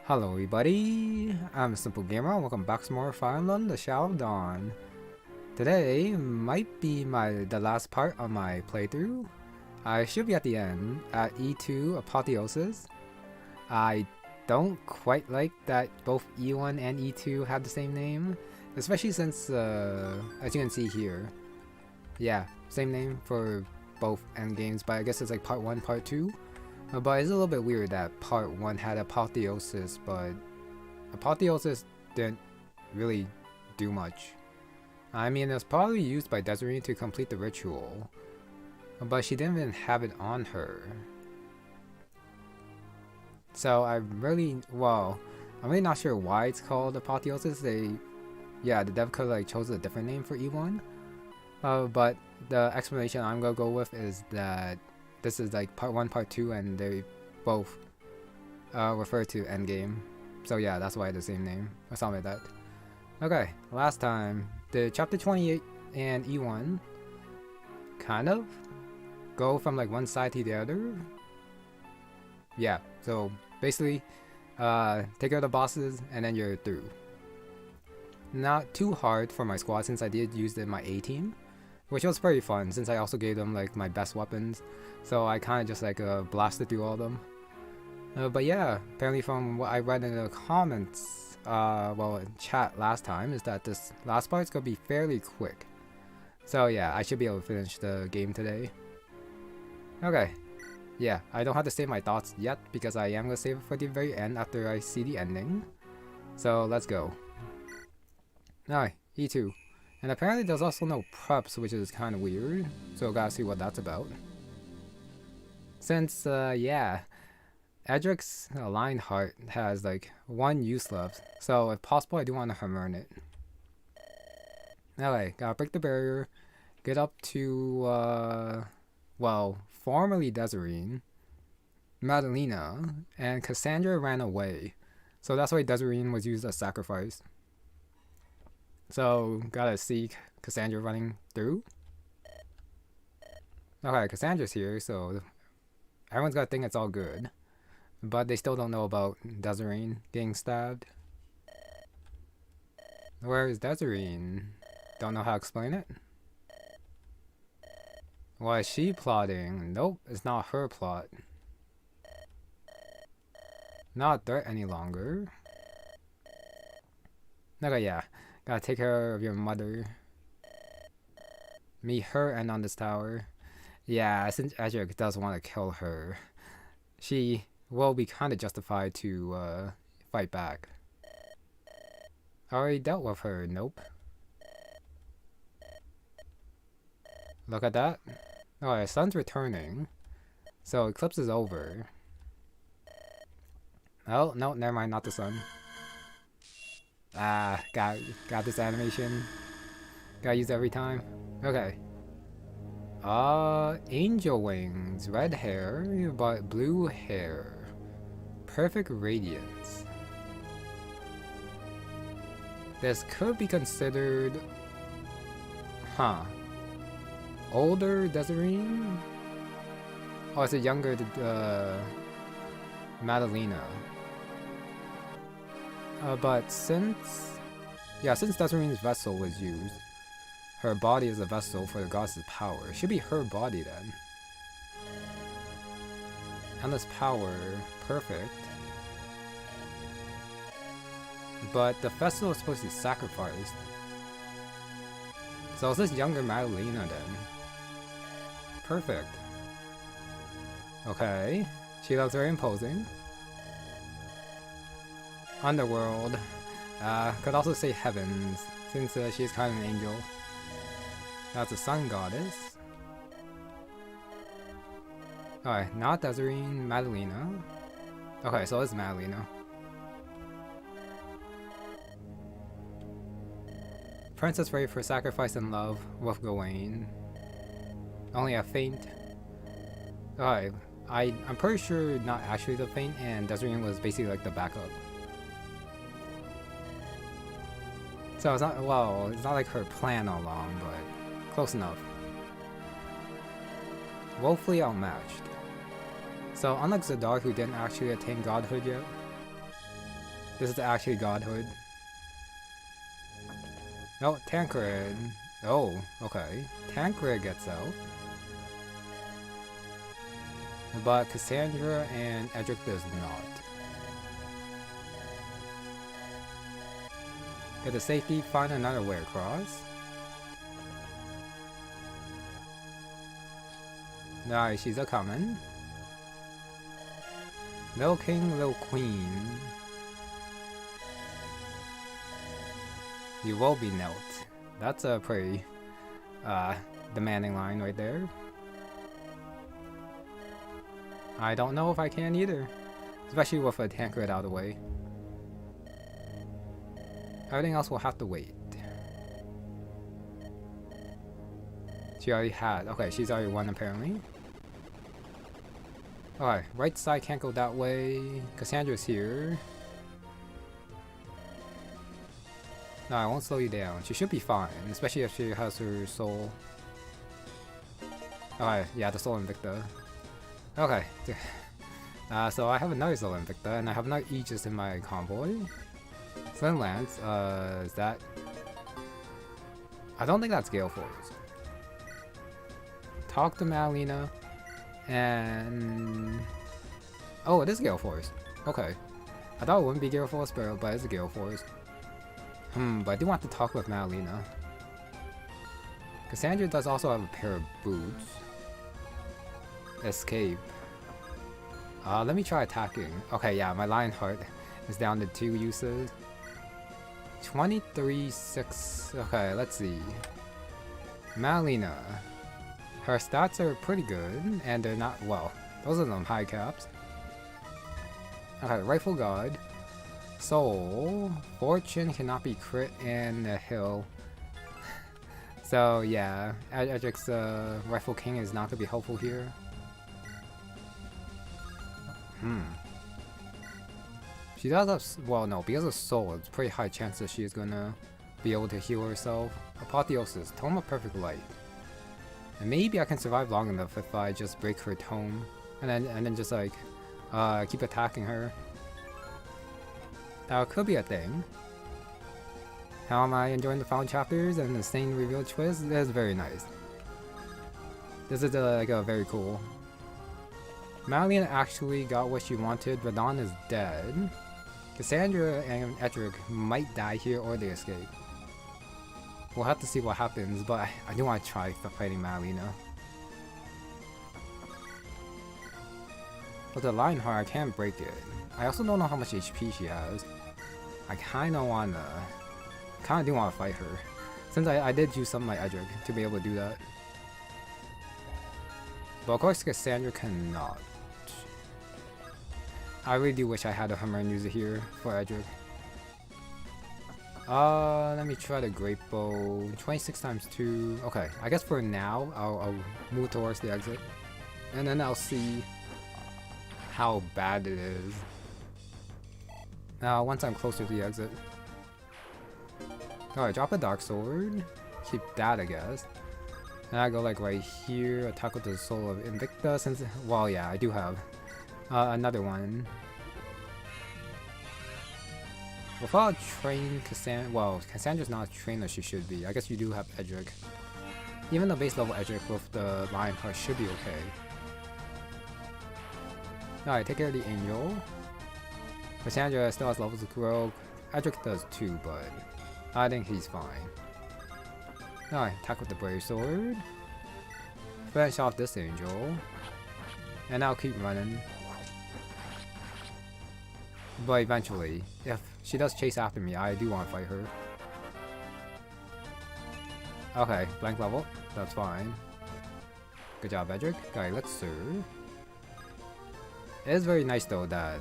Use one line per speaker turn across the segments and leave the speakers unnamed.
Hello everybody, I'm Simple Gamer and welcome back to more Fire Emblem The Shadow of Dawn. Today might be the last part of my playthrough. I should be at the end, at E-2 Apotheosis. I don't quite like that both E1 and E2 have the same name, especially since, as you can see here, yeah, same name for both endgames, but I guess it's like part 1, part 2. But it's a little bit weird that part 1 had Apotheosis, but Apotheosis didn't really do much. I mean, it was probably used by Desiree to complete the ritual, but she didn't even have it on her. So I'm really not sure why it's called Apotheosis. The dev code like chose a different name for E1. But the explanation I'm gonna go with is that this is like part 1, part 2, and they both refer to endgame. So yeah, that's why the same name or something like that. Okay, last time the chapter 28 and E1 kind of go from like one side to the other. Yeah, so basically take out the bosses and then you're through. Not too hard for my squad since I did use it in my A team, which was pretty fun since I also gave them like my best weapons. So I kind of just like blasted through all of them. But yeah, apparently from what I read in the comments, in chat last time, is that this last part's gonna be fairly quick. So yeah, I should be able to finish the game today. Okay, yeah, I don't have to save my thoughts yet because I am gonna save it for the very end after I see the ending. So let's go. Alright, E2. And apparently there's also no preps, which is kind of weird. So gotta see what that's about. Since, Edric's aligned heart has like 1 use left, so if possible I do want to earn it. Okay, gotta break the barrier, get up to, formerly Desiree, Madalena, and Cassandra ran away. So that's why Desiree was used as sacrifice. So, gotta see Cassandra running through. Okay, Cassandra's here, so everyone's gotta think it's all good. But they still don't know about Desiree getting stabbed. Where is Desiree? Don't know how to explain it. Why is she plotting? Nope, it's not her plot. Not a threat any longer. Okay, yeah. Gotta take care of your mother. Meet her and on this tower. Yeah, since Edric does want to kill her, she will be kind of justified to fight back. Already dealt with her, nope. Look at that. Alright, sun's returning. So eclipse is over. Oh, no, never mind, not the sun. Ah, got this animation. Gotta use it every time. Okay. Angel wings, red hair, but blue hair. Perfect radiance. This could be considered... older Desiree? Oh, it's a younger Madalena. But since Desiree's vessel was used, her body is a vessel for the goddess's power. It should be her body then. Endless power, perfect. But the vessel is supposed to be sacrificed. So it's this younger Madalena then. Perfect. Okay, she looks very imposing. Underworld. Could also say heavens, since she's kind of an angel. That's a sun goddess. Alright, not Desiree, Madalena. Okay, so it's Madalena. Princess ready for sacrifice and love with Gawain. Only a feint. Alright, I'm pretty sure not actually the feint, and Desiree was basically like the backup. So it's not like her plan all along, but close enough. Woefully outmatched. So unlike Zadar, who didn't actually attain godhood yet, This is actually godhood. No, Tancred. Oh, okay. Tancred gets out. But Cassandra and Edric does not. Get the safety, find another way across. Nice, she's a coming. Little king, little queen. You will be knelt. That's a pretty demanding line right there. I don't know if I can either. Especially with a Tancred out of the way. Everything else will have to wait. She already had. Okay, she's already won apparently. Alright, right side can't go that way. Cassandra's here. No, I won't slow you down. She should be fine, especially if she has her soul. Alright, yeah, the soul Invicta. Okay. So I have another soul Invicta, and I have another Aegis in my convoy. Slim Lance, is that... I don't think that's Gale Force. Talk to Malina, and... Oh, it is Gale Force. Okay. I thought it wouldn't be Gale Force, but it's a Gale Force. But I do want to talk with Malina. Cassandra does also have a pair of boots. Escape. Let me try attacking. Okay, yeah, my Lionheart is down to 2 uses. 23-6. Okay, let's see. Malina. Her stats are pretty good, and they're not, well, those are them high caps. Okay, Rightful God. Soul. Fortune cannot be crit in the hill. So, yeah, Edric's Rightful King is not going to be helpful here. She does have, well, no, because of Soul, it's pretty high chance that she is gonna be able to heal herself. Apotheosis, Tome of Perfect Light. And maybe I can survive long enough if I just break her tome, and then just like keep attacking her. That could be a thing. How am I enjoying the final chapters and the Stain reveal twist? That's very nice. This is like a very cool. Malina actually got what she wanted. Radon is dead. Cassandra and Edric might die here or they escape. We'll have to see what happens, but I do want to try fighting Malina. With the Lionheart, I can't break it. I also don't know how much HP she has. I kinda do wanna fight her. Since I did use some of my Edric to be able to do that. But of course Cassandra cannot. I really do wish I had a Hummer and use it here for Edric. Let me try the Great Bow. 26 times 2. Okay, I guess for now, I'll move towards the exit. And then I'll see how bad it is. Once I'm closer to the exit. Alright, drop a Dark Sword. Keep that, I guess. And I go like right here, attack with the Soul of Invicta since, well yeah, I do have another one. Without train Cassandra, well, Cassandra's not trained as she should be. I guess you do have Edric. Even the base level Edric with the Lionheart should be okay. Alright, take care of the Angel. Cassandra still has levels to grow. Edric does too, but I think he's fine. Alright, attack with the Brave Sword. Finish off this Angel. And I'll keep running. But eventually, if she does chase after me, I do want to fight her. Okay, blank level. That's fine. Good job, Edric. Got Elixir. It is very nice though that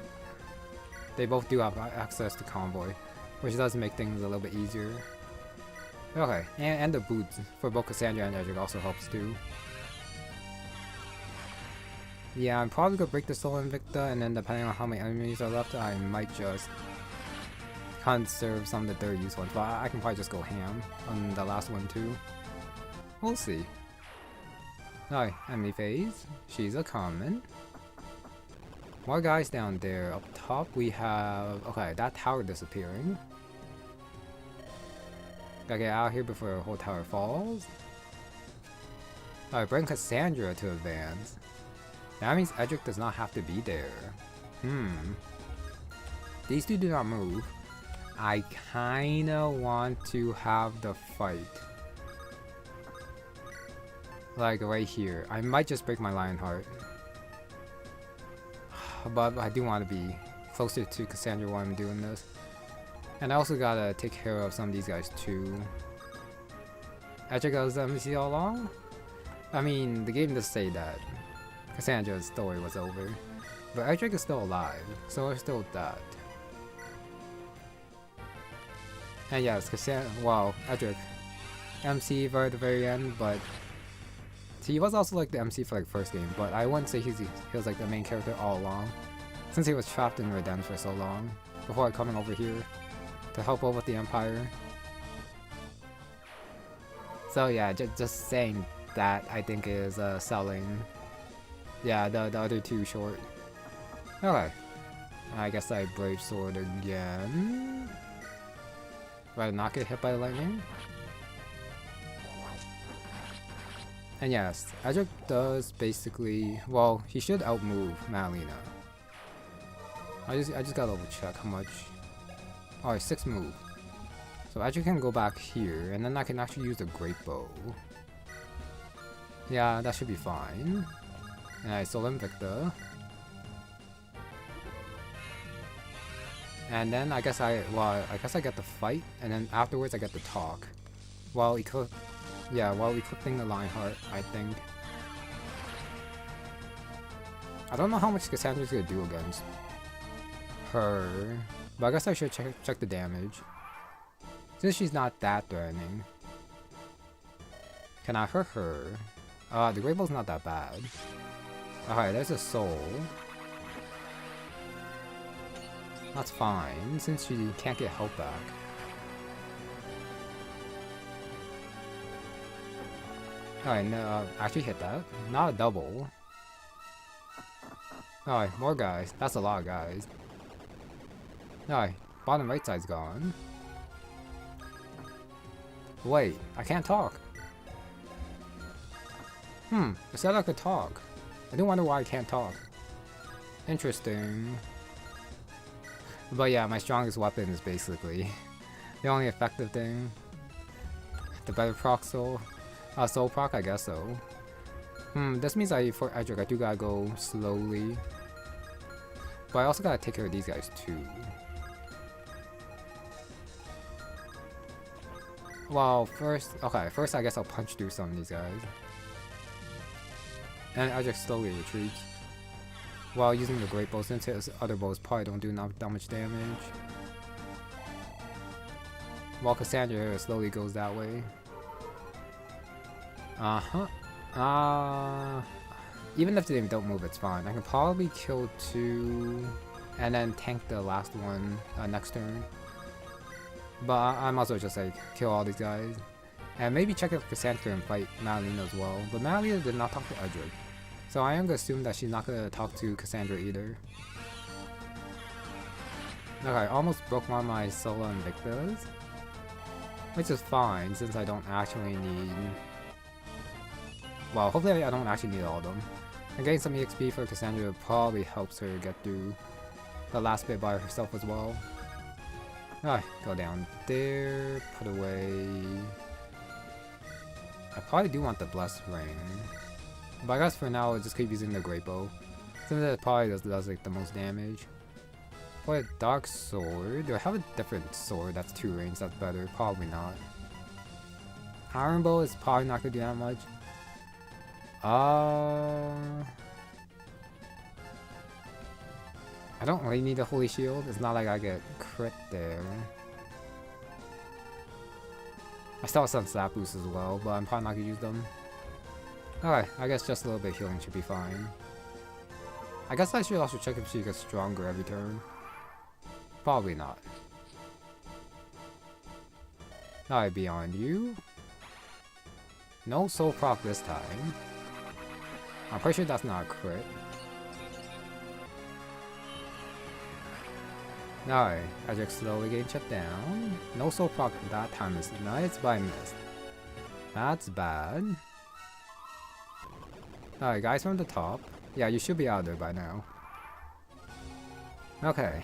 they both do have access to Convoy, which does make things a little bit easier. Okay, and the boots for both Cassandra and Edric also helps too. Yeah, I'm probably gonna break the Soul Invicta, and then depending on how many enemies are left, I might just conserve some of the third use ones, but I can probably just go ham on the last one too. We'll see. Alright, enemy phase. She's a common. More guys down there. Up top we have... Okay, that tower disappearing. Gotta get out here before the whole tower falls. Alright, bring Cassandra to advance. That means Edric does not have to be there. These two do not move. I kinda want to have the fight. Like right here. I might just break my Lionheart. But I do want to be closer to Cassandra while I'm doing this. And I also gotta take care of some of these guys too. Edric was MC all along? I mean, the game does say that Cassandra's story was over. But Edric is still alive, so there's still that. And yes, Cassandra, wow, Edric. MC right at the very end, but he was also like the MC for like first game, but I wouldn't say he was like the main character all along, since he was trapped in Redden for so long, before coming over here to help out with the Empire. So yeah, just saying that I think is selling. Yeah, the other two short. Okay. I guess I Brave Sword again. Rather not get hit by the lightning. And yes, Edric does basically, well, he should outmove Malina. I just gotta double check how much. Alright, 6 move. So Edric can go back here, and then I can actually use the Great Bow. Yeah, that should be fine. And I stole Invicta. And then I guess I get the fight, and then afterwards I get the talk. While equipping the Lionheart, I think. I don't know how much Cassandra's gonna do against her, but I guess I should check the damage. Since she's not that threatening. Can I hurt her? The Great Bow's not that bad. Alright, there's a soul. That's fine, since she can't get health back. Alright, no, actually hit that. Not a double. Alright, more guys. That's a lot of guys. Alright, bottom right side's gone. Wait, I can't talk. It said I could talk. I do wonder why I can't talk. Interesting. But yeah, my strongest weapon is basically the only effective thing. The better proc soul. Soul proc, I guess so. This means for Edric, I do gotta go slowly. But I also gotta take care of these guys too. Well, first I guess I'll punch through some of these guys. And Edric slowly retreats. While using the Great Bow, since his other bows probably don't do that much damage. While Cassandra slowly goes that way. Even if they don't move, it's fine. I can probably kill 2 and then tank the last one next turn. But I might as well just like kill all these guys. And maybe check if Cassandra and fight Malina as well. But Malina did not talk to Edric. So I am gonna assume that she's not gonna talk to Cassandra either. Okay, almost broke one of my solo Invictas. Which is fine since I don't actually need... Well, hopefully I don't actually need all of them. And getting some EXP for Cassandra probably helps her get through the last bit by herself as well. Alright, go down there, put away... I probably do want the Blessed Ring. But I guess for now I'll just keep using the Great Bow. Since it probably does like the most damage. For a Dark Sword, do I have a different sword that's 2 range that's better? Probably not. Iron Bow is probably not gonna do that much. I don't really need a Holy Shield. It's not like I get crit there. I still have some slap boosts as well, but I'm probably not gonna use them. Alright, I guess just a little bit of healing should be fine. I guess I should also check if she gets stronger every turn. Probably not. Alright, beyond you. No soul proc this time. I'm pretty sure that's not a crit. Alright, Edric slowly getting shut down. No soul proc that time is nice, but I missed. That's bad. Alright, guys from the top. Yeah, you should be out there by now. Okay.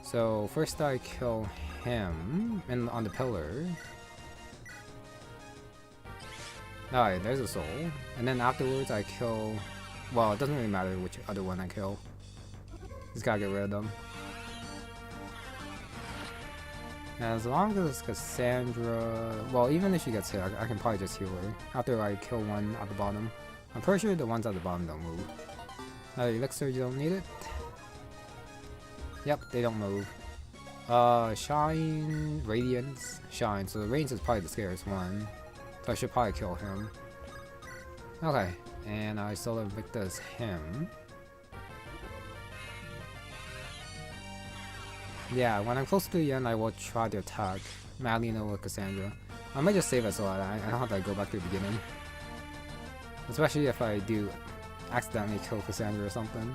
So, first I kill him on the pillar. Alright, there's a soul. And then afterwards I kill... Well, it doesn't really matter which other one I kill. Just gotta get rid of them. And as long as Cassandra... Well, even if she gets hit, I can probably just heal her. After I kill one at the bottom. I'm pretty sure the ones at the bottom don't move. Elixir, you don't need it. Yep, they don't move. Shine, Radiance, Shine. So the Radiance is probably the scariest one. So I should probably kill him. Okay, and I Solar Invictus him. Yeah, when I'm close to the end, I will try to attack Malina or Cassandra. I might just save it so I don't have to go back to the beginning. Especially if I do accidentally kill Cassandra or something.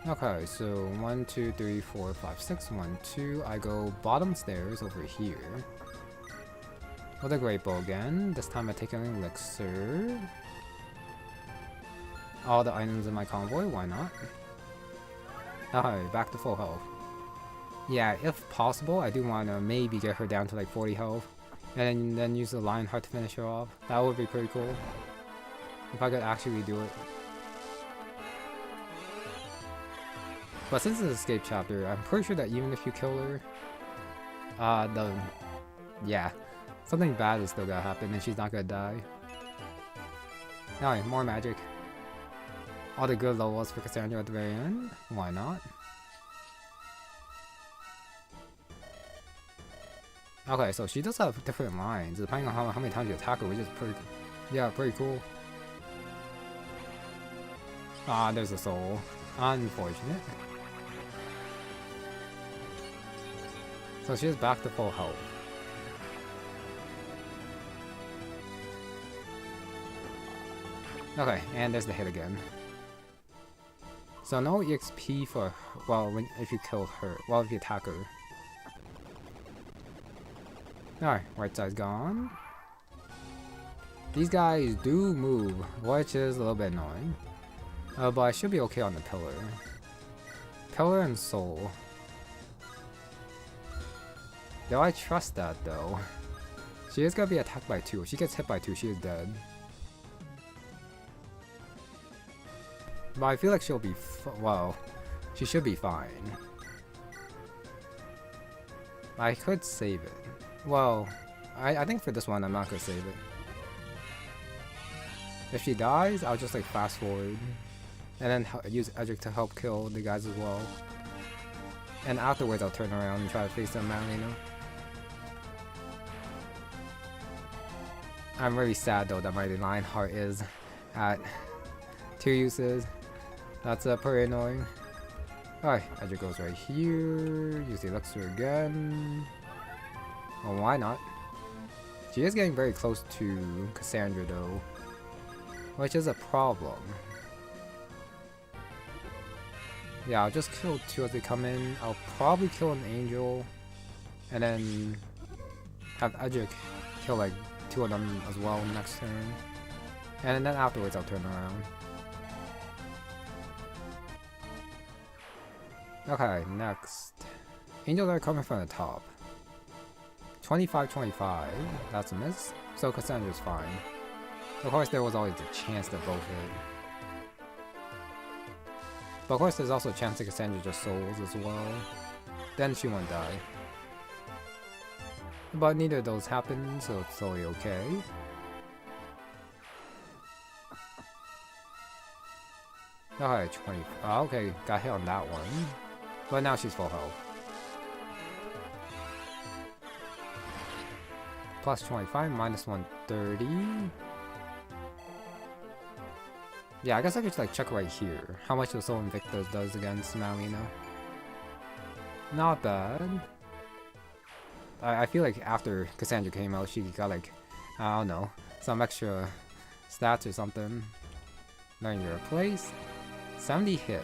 Okay, so 1, 2, 3, 4, 5, 6, 1, 2. I go bottom stairs over here. With a Great Bow again. This time I take an Elixir. All the items in my convoy, why not? Alright, back to full health. Yeah, if possible, I do want to maybe get her down to like 40 health. And then use the Lionheart to finish her off. That would be pretty cool. If I could actually do it. But since it's an escape chapter, I'm pretty sure that even if you kill her, yeah, something bad is still gonna happen and she's not gonna die. Alright, more magic. All the good levels for Cassandra at the very end. Why not? Okay, so she does have different lines depending on how many times you attack her, which is pretty cool. Ah, there's a soul. Unfortunate. So she's back to full health. Okay, and there's the hit again. So no EXP for her, well, if you kill her, well, if you attack her. Alright, right side's gone. These guys do move, which is a little bit annoying. But I should be okay on the pillar. Pillar and soul. Do I trust that though? She is gonna be attacked by 2. If she gets hit by 2, she is dead. But I feel like she'll be well, she should be fine. I could save it. Well, I think for this one I'm not gonna save it. If she dies, I'll just like fast forward. And then use Edric to help kill the guys as well. And afterwards I'll turn around and try to face them Malina. I'm really sad though that my Lionheart is at 2 uses. That's pretty annoying. Alright, Edric goes right here. Use the Elixir again. Well, why not? She is getting very close to Cassandra though, which is a problem. Yeah, I'll just kill 2 as they come in. I'll probably kill an angel, and then have Edric kill like 2 of them as well next turn. And then afterwards I'll turn around. Okay, next. Angels are coming from the top. 25-25, that's a miss. So Cassandra's fine. Of course there was always a chance that both hit. But of course there's also a chance that Cassandra just souls as well. Then she won't die. But neither of those happened, so it's totally okay. Alright, 20. Okay, got hit on that one. But now she's full health. Plus 25, minus 130. Yeah, I guess I could just like check right here. How much the Soul Invictus does against Malina. Not bad. I feel like after Cassandra came out, she got like, I don't know, some extra stats or something. Learn your place. 70 hit.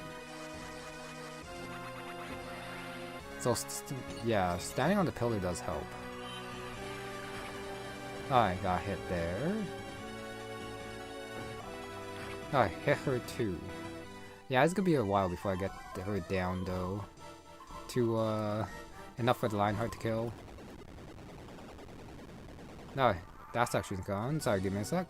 So, yeah, standing on the pillar does help. I got hit there. I hit her too. Yeah, it's gonna be a while before I get her down though. To, enough for the Lionheart to kill. No, that's actually gone. Sorry, give me a sec.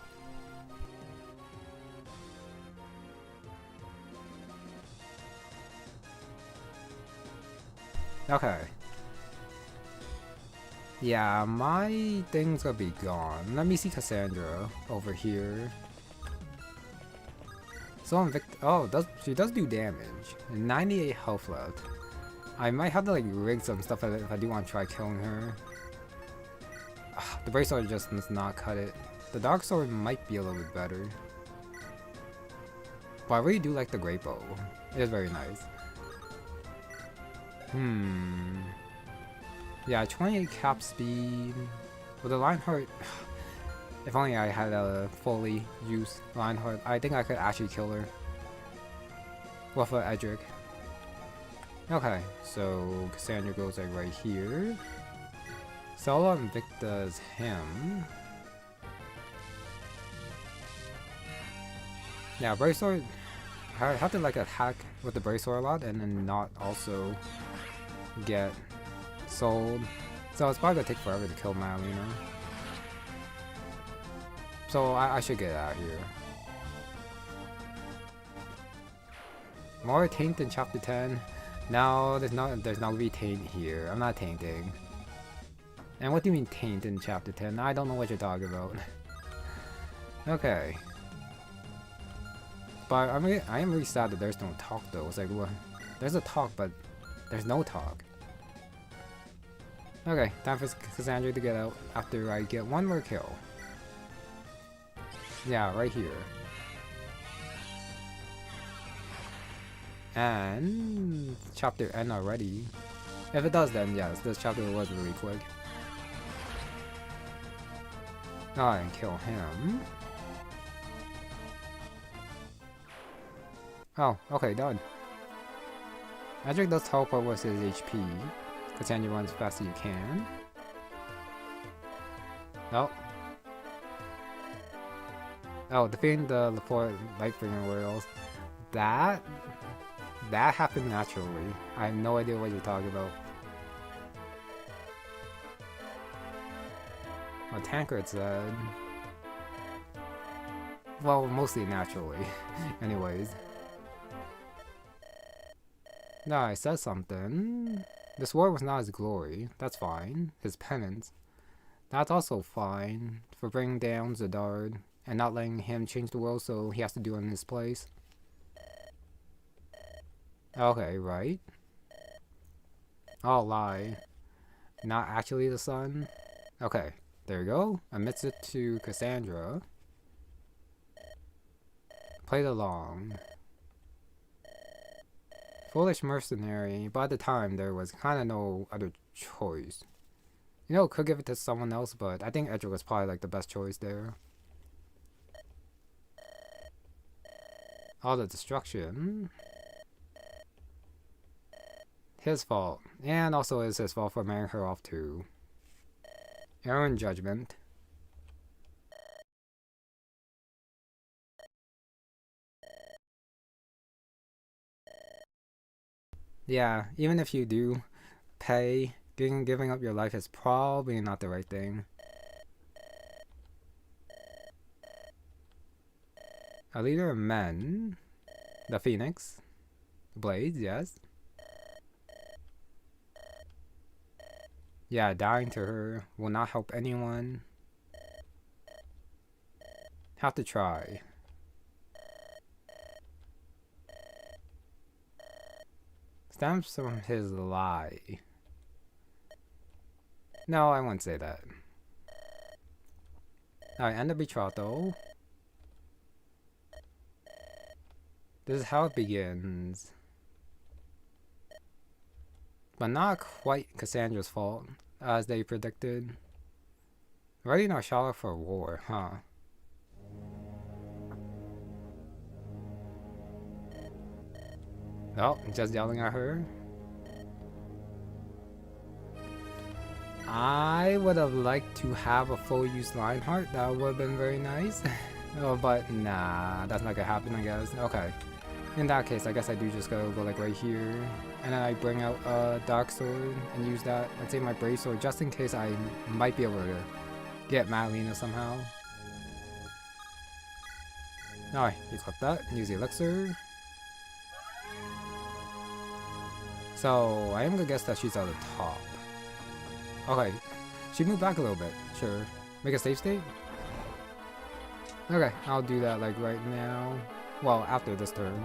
Okay. Yeah, my thing's gonna be gone. Let me see Cassandra over here. So she does do damage. 98 health left. I might have to like rig some stuff if I do want to try killing her. The Brave Sword just does not cut it. The Dark Sword might be a little bit better. But I really do like the Great Bow. It is very nice. Yeah, 28 cap speed. With the Lionheart, if only I had a fully used Lionheart, I think I could actually kill her. With Edric. Okay, so Cassandra goes like right here. Solo Invicta's him. Yeah, Brave Sword. I have to like attack with the Brave Sword a lot and then not also get sold. So it's probably gonna take forever to kill Malina. So I should get out of here. More taint in chapter 10. No, there's not gonna be taint here. I'm not tainting. And what do you mean taint in chapter 10? I don't know what you're talking about. Okay. But I am really sad that there's no talk though. It's like, what? There's a talk, but there's no talk. Okay, time for Cassandra to get out after I get one more kill. Yeah, right here. And chapter end already. If it does, then yes, this chapter was really quick. And kill him. Oh, okay, done. Edric does teleport with his HP. Cassandra runs as fast as you can. Oh. Oh, defeating the 4 Lightbringer Royals. That happened naturally. I have no idea what you're talking about. Well, Tancred said... Well, mostly naturally. Anyways. No, I said something. The sword was not his glory. That's fine. His penance. That's also fine. For bringing down Zadard and not letting him change the world, so he has to do it in his place. Okay, right. Oh, lie. Not actually the sun. Okay, there you go. Admits it to Cassandra. Played along. Foolish mercenary. By the time, there was kind of no other choice. You know, could give it to someone else, but I think Edric was probably like the best choice there. All the destruction. His fault. And also it's his fault for marrying her off too. Error in judgment. Yeah, even if you do pay, giving up your life is probably not the right thing. A leader of men. The Phoenix. Blades, yes. Yeah, dying to her will not help anyone. Have to try. Stems from his lie. No, I won't say that. Alright, end the betrothal. This is how it begins. But not quite Cassandra's fault, as they predicted. Ready now, Charlotte for war, huh? Oh, just yelling at her. I would have liked to have a full use Lionheart. That would have been very nice. Oh, but nah, that's not gonna happen, I guess. Okay. In that case, I guess I do just go like right here. And then I bring out a Dark Sword and use that. I'd say my Brave Sword just in case I might be able to get Madalena somehow. Alright, you click that. Use the Elixir. So, I am gonna guess that she's at the top. Okay. She moved back a little bit. Sure. Make a save state? Okay, I'll do that like right now. Well, after this turn.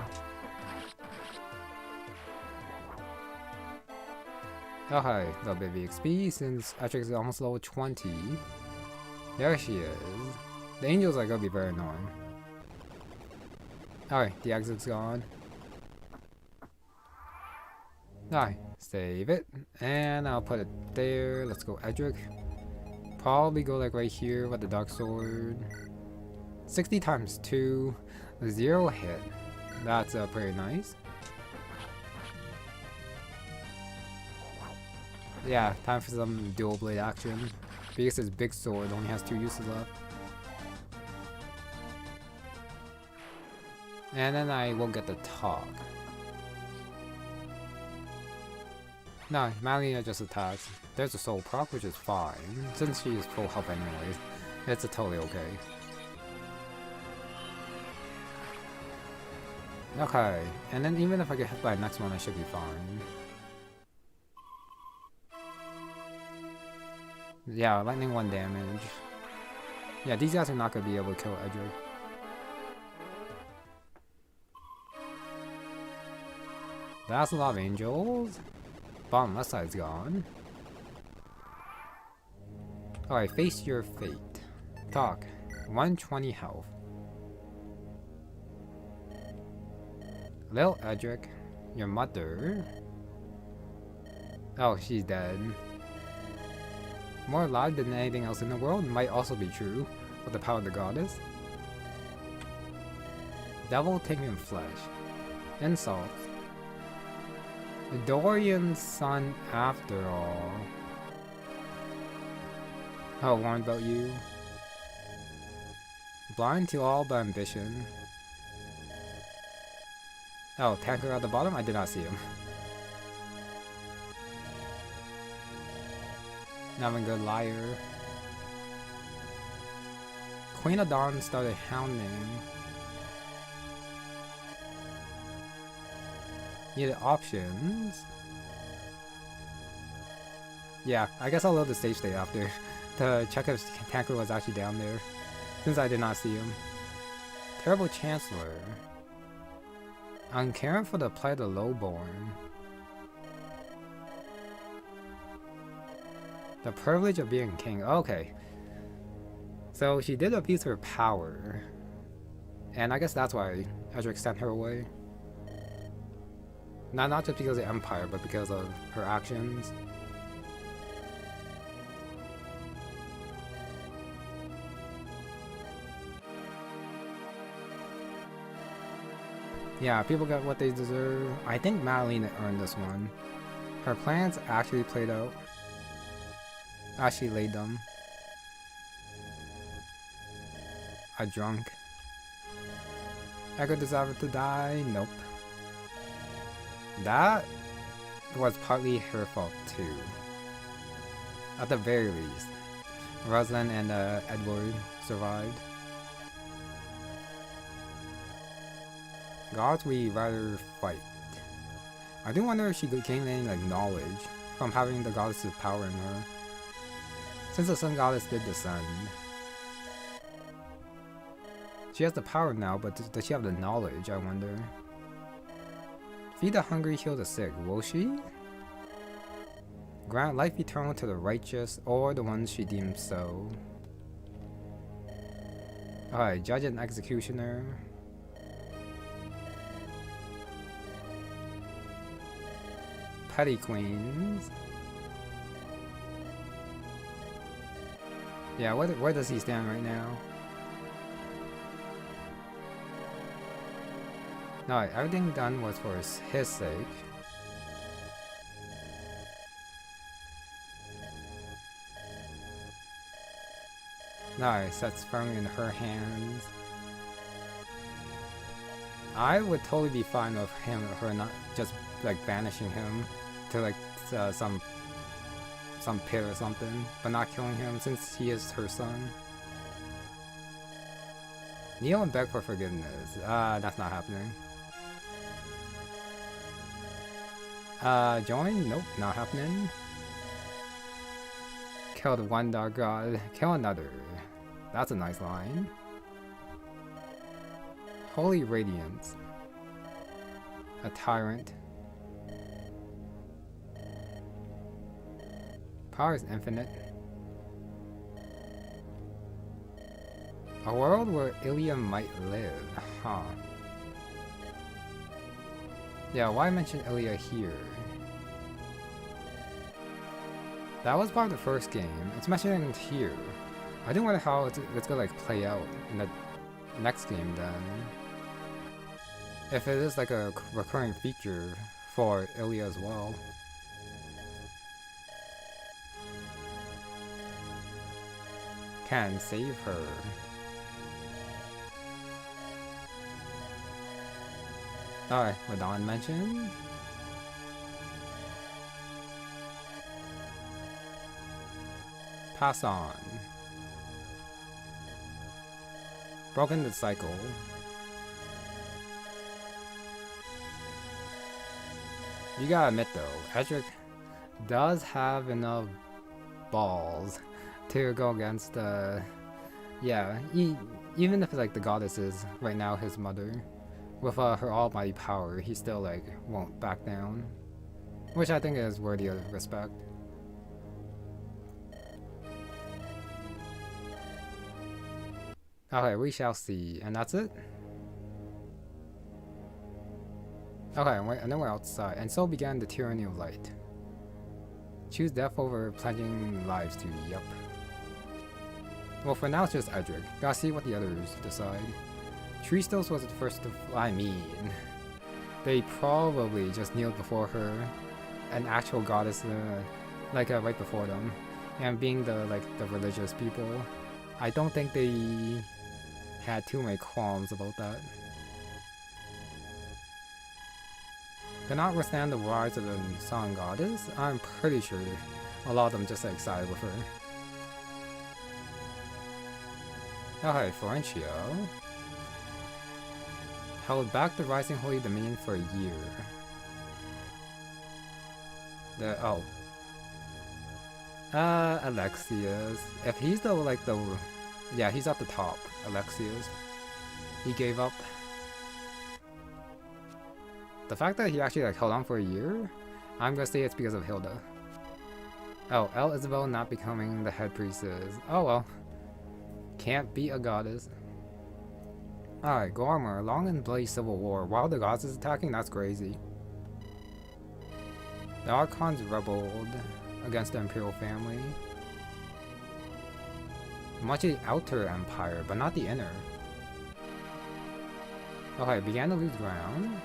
Okay, a little bit of XP since Edric is almost level 20. There she is. The angels are gonna be very annoying. Alright, the exit's gone. Alright, save it. And I'll put it there. Let's go Edric. Probably go like right here with the Dark Sword. 60 times 2. 0 hit. That's pretty nice. Yeah, time for some dual blade action. Because his big sword only has 2 uses left. And then I will get the talk. No, Madalena just attacks. There's a soul proc, which is fine. Since she is full health anyways, it's totally okay. Okay, and then even if I get hit by the next one, I should be fine. Yeah, lightning 1 damage. Yeah, these guys are not gonna be able to kill Edric. That's a lot of angels. Bottom left side's gone. Alright, face your fate. Talk. 120 health. Little Edric, your mother. Oh, she's dead. More alive than anything else in the world might also be true with the power of the goddess. Devil taking flesh. Insult. The Dorian's son after all. Oh, warned about you. Blind to all but ambition. Oh, tanker at the bottom? I did not see him. Not a good liar. Queen of Dawn started hounding. Needed options. Yeah, I guess I'll load the stage state after to check if tanker was actually down there, since I did not see him. Terrible Chancellor. Uncaring for the plight of the lowborn. The privilege of being king. Okay. So she did abuse her power. And I guess that's why Edric sent her away. Not just because of the Empire, but because of her actions. Yeah, people got what they deserve. I think Madalena earned this one. Her plans actually played out. Actually laid them. A drunk. Echo deserved to die? Nope. That was partly her fault too. At the very least. Rosalind and Edward survived. Gods we rather fight. I do wonder if she gained any like knowledge from having the goddess's power in her. Since the sun goddess did descend. She has the power now, but does she have the knowledge, I wonder? Feed the hungry, heal the sick, will she? Grant life eternal to the righteous, or the ones she deems so. Alright, judge and executioner. Petty queens. Yeah, where does he stand right now? No, everything done was for his sake. Nice, that's firmly in her hands. I would totally be fine with him or her not just like banishing him to like some pit or something, but not killing him since he is her son. Kneel and beg for forgiveness. That's not happening. Join? Nope, not happening. Kill the one dark god, kill another. That's a nice line. Holy Radiance. A tyrant. Power is infinite. A world where Ilya might live. Huh. Yeah, why mention Ilya here? That was part of the first game. It's mentioned here. I do wonder how it's gonna like play out in the next game then. If it is like a recurring feature for Ilya as well. Can save her. Alright, Radon mentioned. Pass on. Broken the cycle. You gotta admit though, Edric does have enough balls to go against the... yeah, even if like the goddess is right now his mother, with her almighty power, he still like won't back down. Which I think is worthy of respect. Okay, we shall see. And that's it? Okay, and then we're outside. And so began the tyranny of light. Choose death over pledging lives to, yup. Well, for now it's just Edric. Gotta see what the others decide. Tristos was the first to... I mean... they probably just kneeled before her. An actual goddess, right before them. And being the religious people, I don't think they had too many qualms about that. Cannot withstand the rise of the sun goddess? I'm pretty sure a lot of them just excited with her. Okay, Florencio held back the rising holy dominion for a year. Alexius. If he's yeah, he's at the top. Alexius. He gave up. The fact that he actually held on for a year, I'm gonna say it's because of Hilda. Oh, El Isabel not becoming the head priestess. Oh well. Can't beat a goddess. Alright, Gormer, long and bloody civil war. While the goddess is attacking, that's crazy. The Archons rebelled against the Imperial family. Much of the outer empire, but not the inner. Okay, began to lose ground.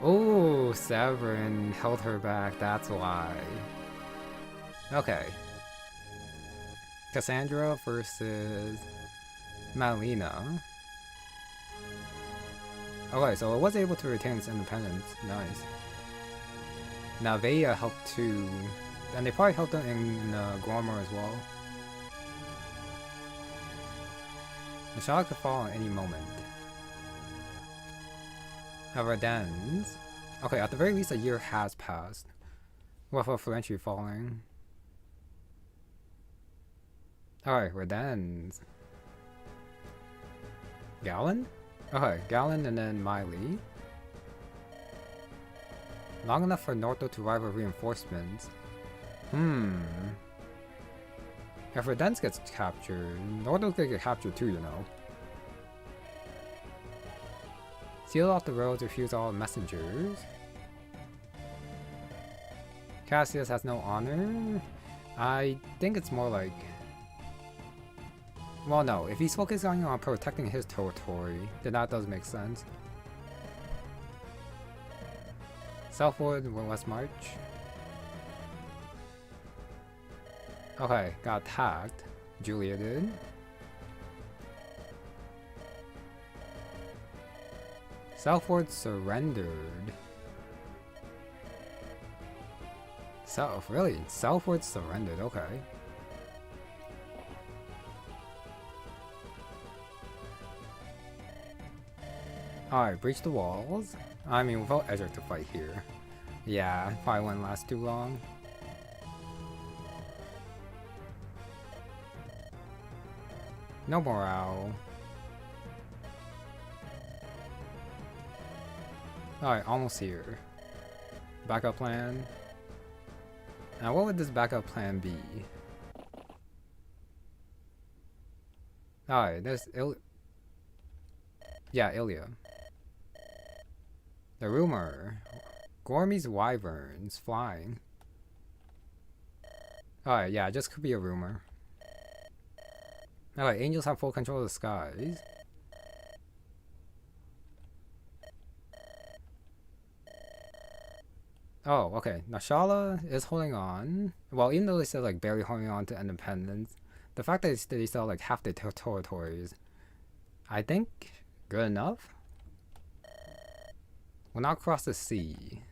Oh, Severin held her back, that's why. Okay. Cassandra versus Malina. Okay, so it was able to retain its independence. Nice. Navea helped too. And they probably helped them in Gormor as well. Michelle could fall at any moment. Avardens. Okay, at the very least a year has passed. With Florencio falling. Alright, Redens. Galen? Okay, Galen and then Miley. Long enough for Norto to rival reinforcements. If Redens gets captured, Norto's gonna get captured too, you know. Seal off the roads, refuse all messengers. Cassius has no honor. I think it's more like... well, no, if he's focusing on protecting his territory, then that does make sense. Southward, West March. Okay, got attacked. Julia did. Southward surrendered. Really? Southward surrendered, okay. Alright, breach the walls. I mean, without Edric to fight here. Yeah, probably wouldn't last too long. No morale. Alright, almost here. Backup plan. Now what would this backup plan be? Alright, there's Ilya. The rumor. Gormy's wyverns flying. Alright, yeah, it just could be a rumor. Alright, angels have full control of the skies. Oh, okay. Nashala is holding on. Well, even though they said like barely holding on to independence, the fact that they still like half their territories, I think, good enough. Will not cross the sea.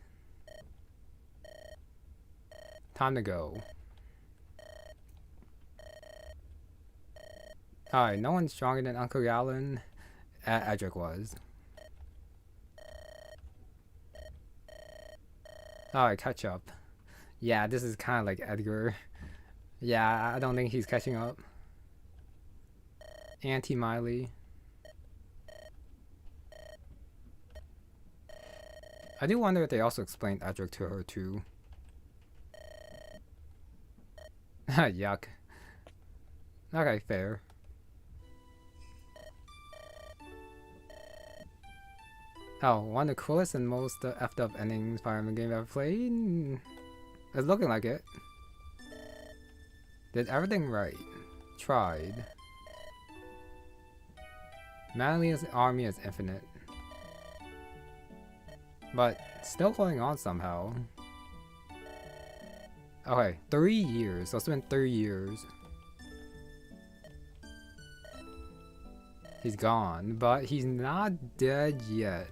Time to go. Alright, no one's stronger than Uncle Galen. Edric was. Alright, catch up. Yeah, this is kind of like Edgar. Yeah, I don't think he's catching up. Auntie Miley. I do wonder if they also explained Edric to her too. Yuck. Okay, fair. Oh, one of the coolest and most effed up endings Fire Emblem game I've ever played? It's looking like it. Did everything right. Tried. Manlia's army is infinite. But still going on somehow. Okay, 3 years. So it's been 3 years. He's gone, but he's not dead yet.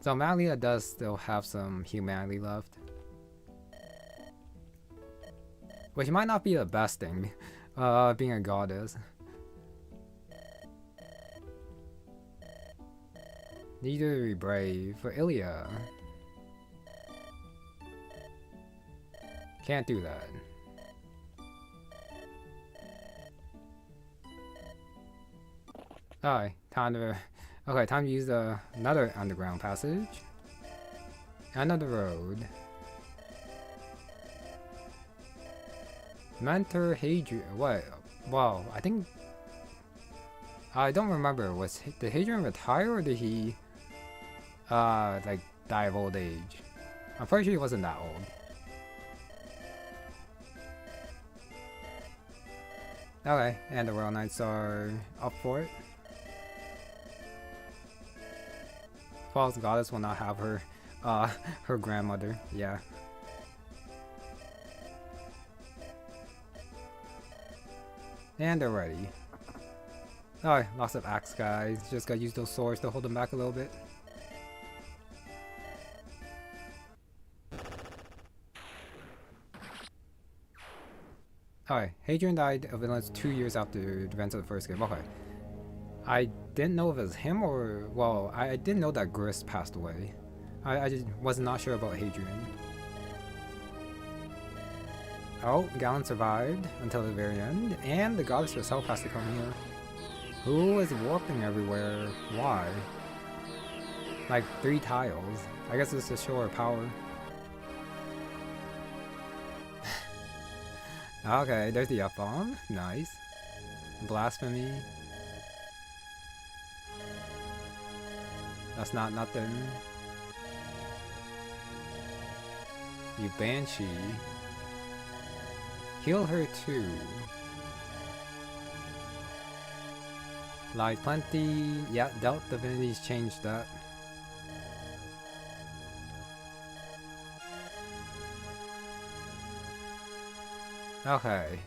So Malia does still have some humanity left. Which might not be the best thing, being a goddess. Need to be brave for Ilya. Can't do that. Alright, time to use another underground passage. Another road. Mentor Hadrian. What? Wow, I think. I don't remember. Did Hadrian retire or did he like die of old age? I'm pretty sure he wasn't that old. Okay, and the Royal Knights are up for it. False Goddess will not have her her grandmother, yeah. And they're ready. Alright, lots of axe guys. Just gotta use those swords to hold them back a little bit. Alright, Hadrian died of illness 2 years after the events of the first game. Okay. I didn't know if it was him or... Well, I didn't know that Grist passed away. I just was not sure about Hadrian. Oh, Galen survived until the very end. And the goddess herself has to come here. Who is warping everywhere? Why? Like 3 tiles. I guess it's to show her power. Okay, there's the F-bomb. Nice. Blasphemy. That's not nothing. You Banshee. Heal her too. Light plenty. Yeah, Dealt Divinities changed that. Okay.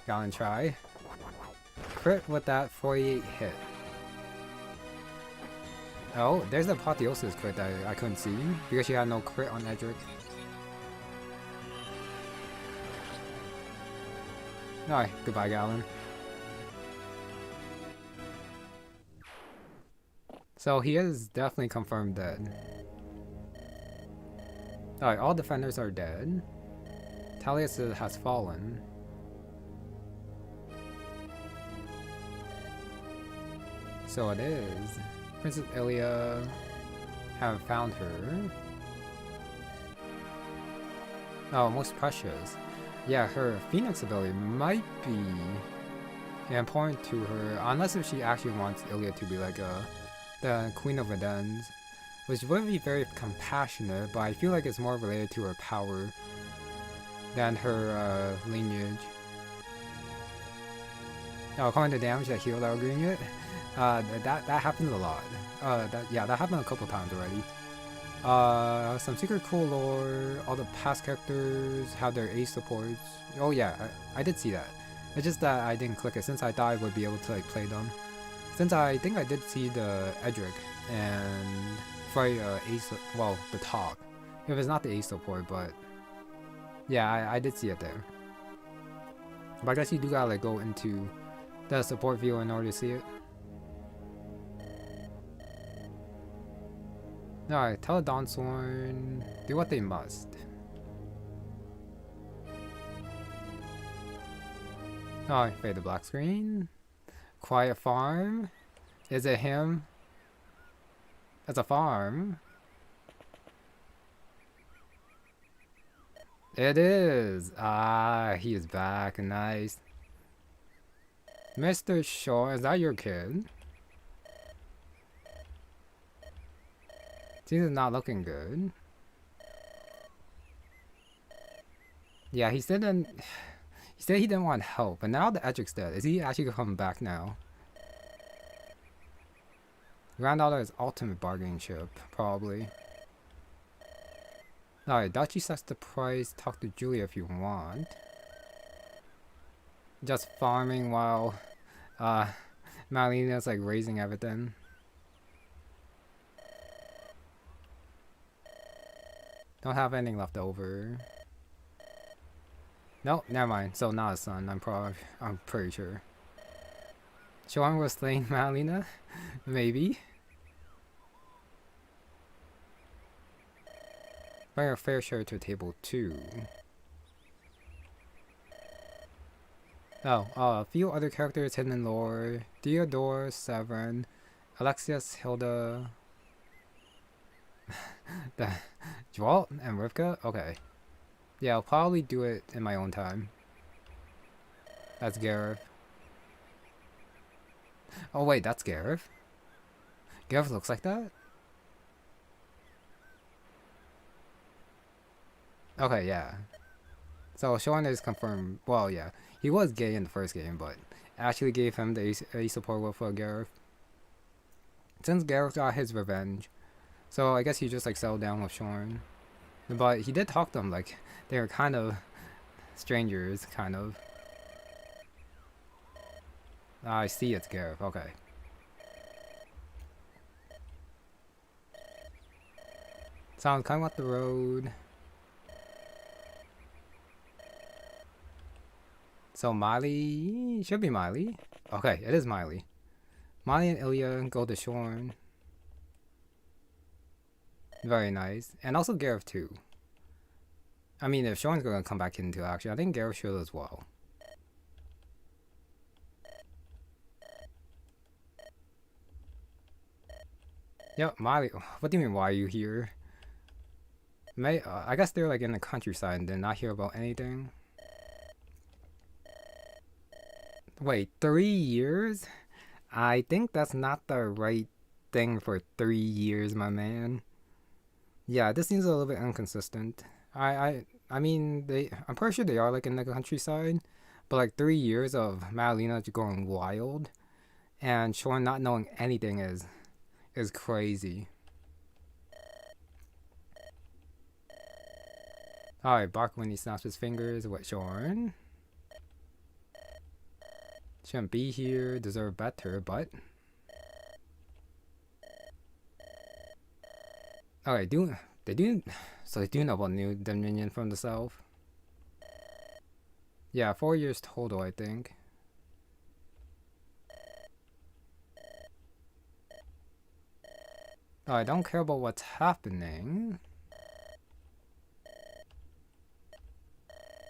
Gonna try. Crit with that 48 hit. Oh, there's the Apotheosis crit that I couldn't see because she had no crit on Edric. Alright, goodbye, Galen. So he is definitely confirmed dead. Alright, all defenders are dead. Talius has fallen. So it is. Princess Ilia have found her. Oh, most precious. Yeah, her Phoenix ability might be important to her, unless if she actually wants Ilia to be like the Queen of Edens, which would be very compassionate, but I feel like it's more related to her power than her lineage. Oh, according to damage that healed our unit, that happens a lot. That happened a couple times already. Some secret cool lore, all the past characters have their ace supports. Oh yeah, I did see that. It's just that I didn't click it since I thought I would be able to like play them. Since I think I did see the Edric and Fire ace, well, the top. If it's not the ace support, but yeah, I did see it there. But I guess you do gotta like go into the support view in order to see it. Alright, tell Dawnsworn, do what they must. Alright, fade the black screen. Quiet farm. Is it him? It's a farm. It is. Ah, he is back. Nice. Mr. Shaw, is that your kid? Seems not looking good. Yeah, he said he didn't want help, but now the Edric's dead. Is he actually coming back now? Granddaughter is ultimate bargaining chip, probably. Alright, Dachi sets the price. Talk to Julia if you want. Just farming while Malina's like raising everything. Don't have anything left over. Nope, never mind. So not a son. I'm pretty sure. Sean was slaying Malina? Maybe. Bring a fair share to table 2. Oh, a few other characters hidden in lore. Theodore, Severin, Alexius, Hilda, the Joel and Rivka? Okay. Yeah, I'll probably do it in my own time. That's Gareth. Oh wait, that's Gareth? Gareth looks like that? Okay, yeah. So Sean is confirmed. Well, yeah. He was gay in the first game, but actually gave him the ace support with Gareth. Since Gareth got his revenge. So I guess he just like settled down with Sean. But he did talk to them like they were kind of strangers, kind of. I see it's Gareth, okay. Sounds kind of up the road. So Miley, should be Miley. Okay, it is Miley. Miley and Ilya go to Shorn. Very nice. And also Gareth too. I mean, if Shorn's gonna come back into action, I think Gareth should as well. Yep, Miley. What do you mean, why are you here? I guess they're like in the countryside and did not hear about anything. Wait, 3 years? I think that's not the right thing for 3 years, my man. Yeah, this seems a little bit inconsistent. I mean, I'm pretty sure they are like in the countryside, but like 3 years of Madalena going wild and Sean not knowing anything is crazy. Alright, bark when he snaps his fingers with Sean. Shouldn't be here, deserve better, but... Okay, so they do know about New Dominion from the south. Yeah, 4 years total, I think. Oh, I don't care about what's happening.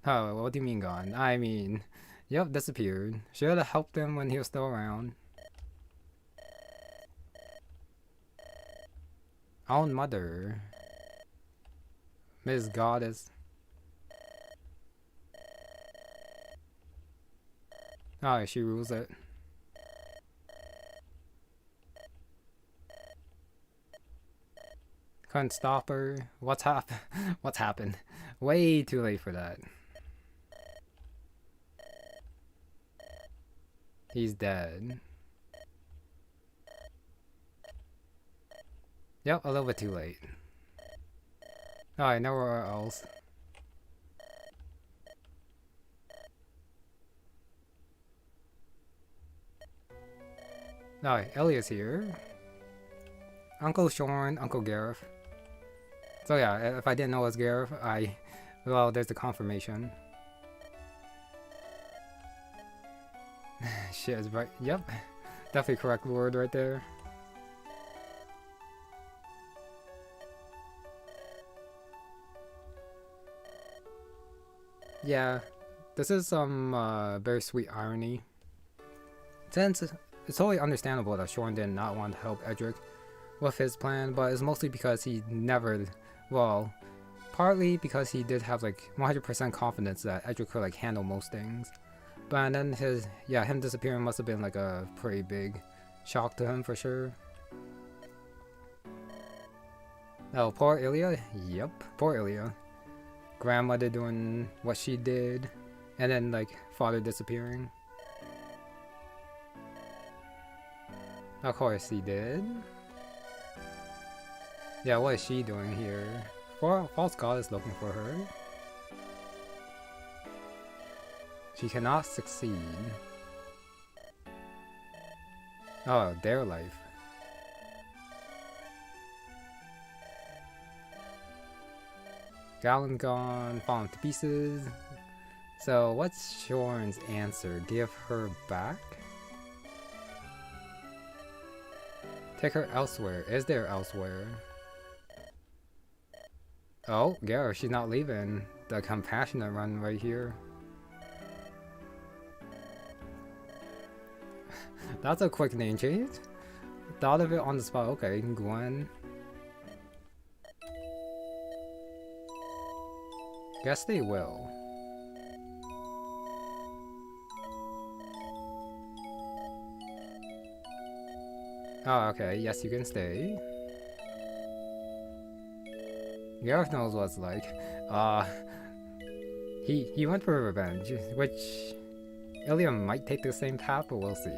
Oh, what do you mean gone? I mean, yep, disappeared. Should have helped him when he was still around. Own mother. Miss Goddess. Oh, she rules it. Couldn't stop her. What's What's happened? Way too late for that. He's dead. Yep, a little bit too late. Alright, nowhere else. Alright, Elliott's here. Uncle Shorn, Uncle Gareth. So yeah, if I didn't know it was Gareth, well, there's the confirmation. Shit is right. Yep, definitely correct word right there. Yeah, this is some very sweet irony. Since it's totally understandable that Shorn did not want to help Edric with his plan, but it's mostly because he never, well, partly because he did have like 100% confidence that Edric could like handle most things. But then him disappearing must have been like a pretty big shock to him for sure. Oh, poor Ilya? Yep, poor Ilya. Grandmother doing what she did, and then like father disappearing. Of course he did. Yeah, what is she doing here? False God is looking for her. She cannot succeed. Oh, their life. Gallon gone, falling to pieces. So what's Shorn's answer? Give her back? Take her elsewhere. Is there elsewhere? Oh, Gareth, she's not leaving. The compassionate run right here. That's a quick name change. Thought of it on the spot. Okay, Gwen. Guess they will. Oh, okay. Yes, you can stay. Gareth knows what it's like. He went for revenge, which Ilya might take the same path, but we'll see.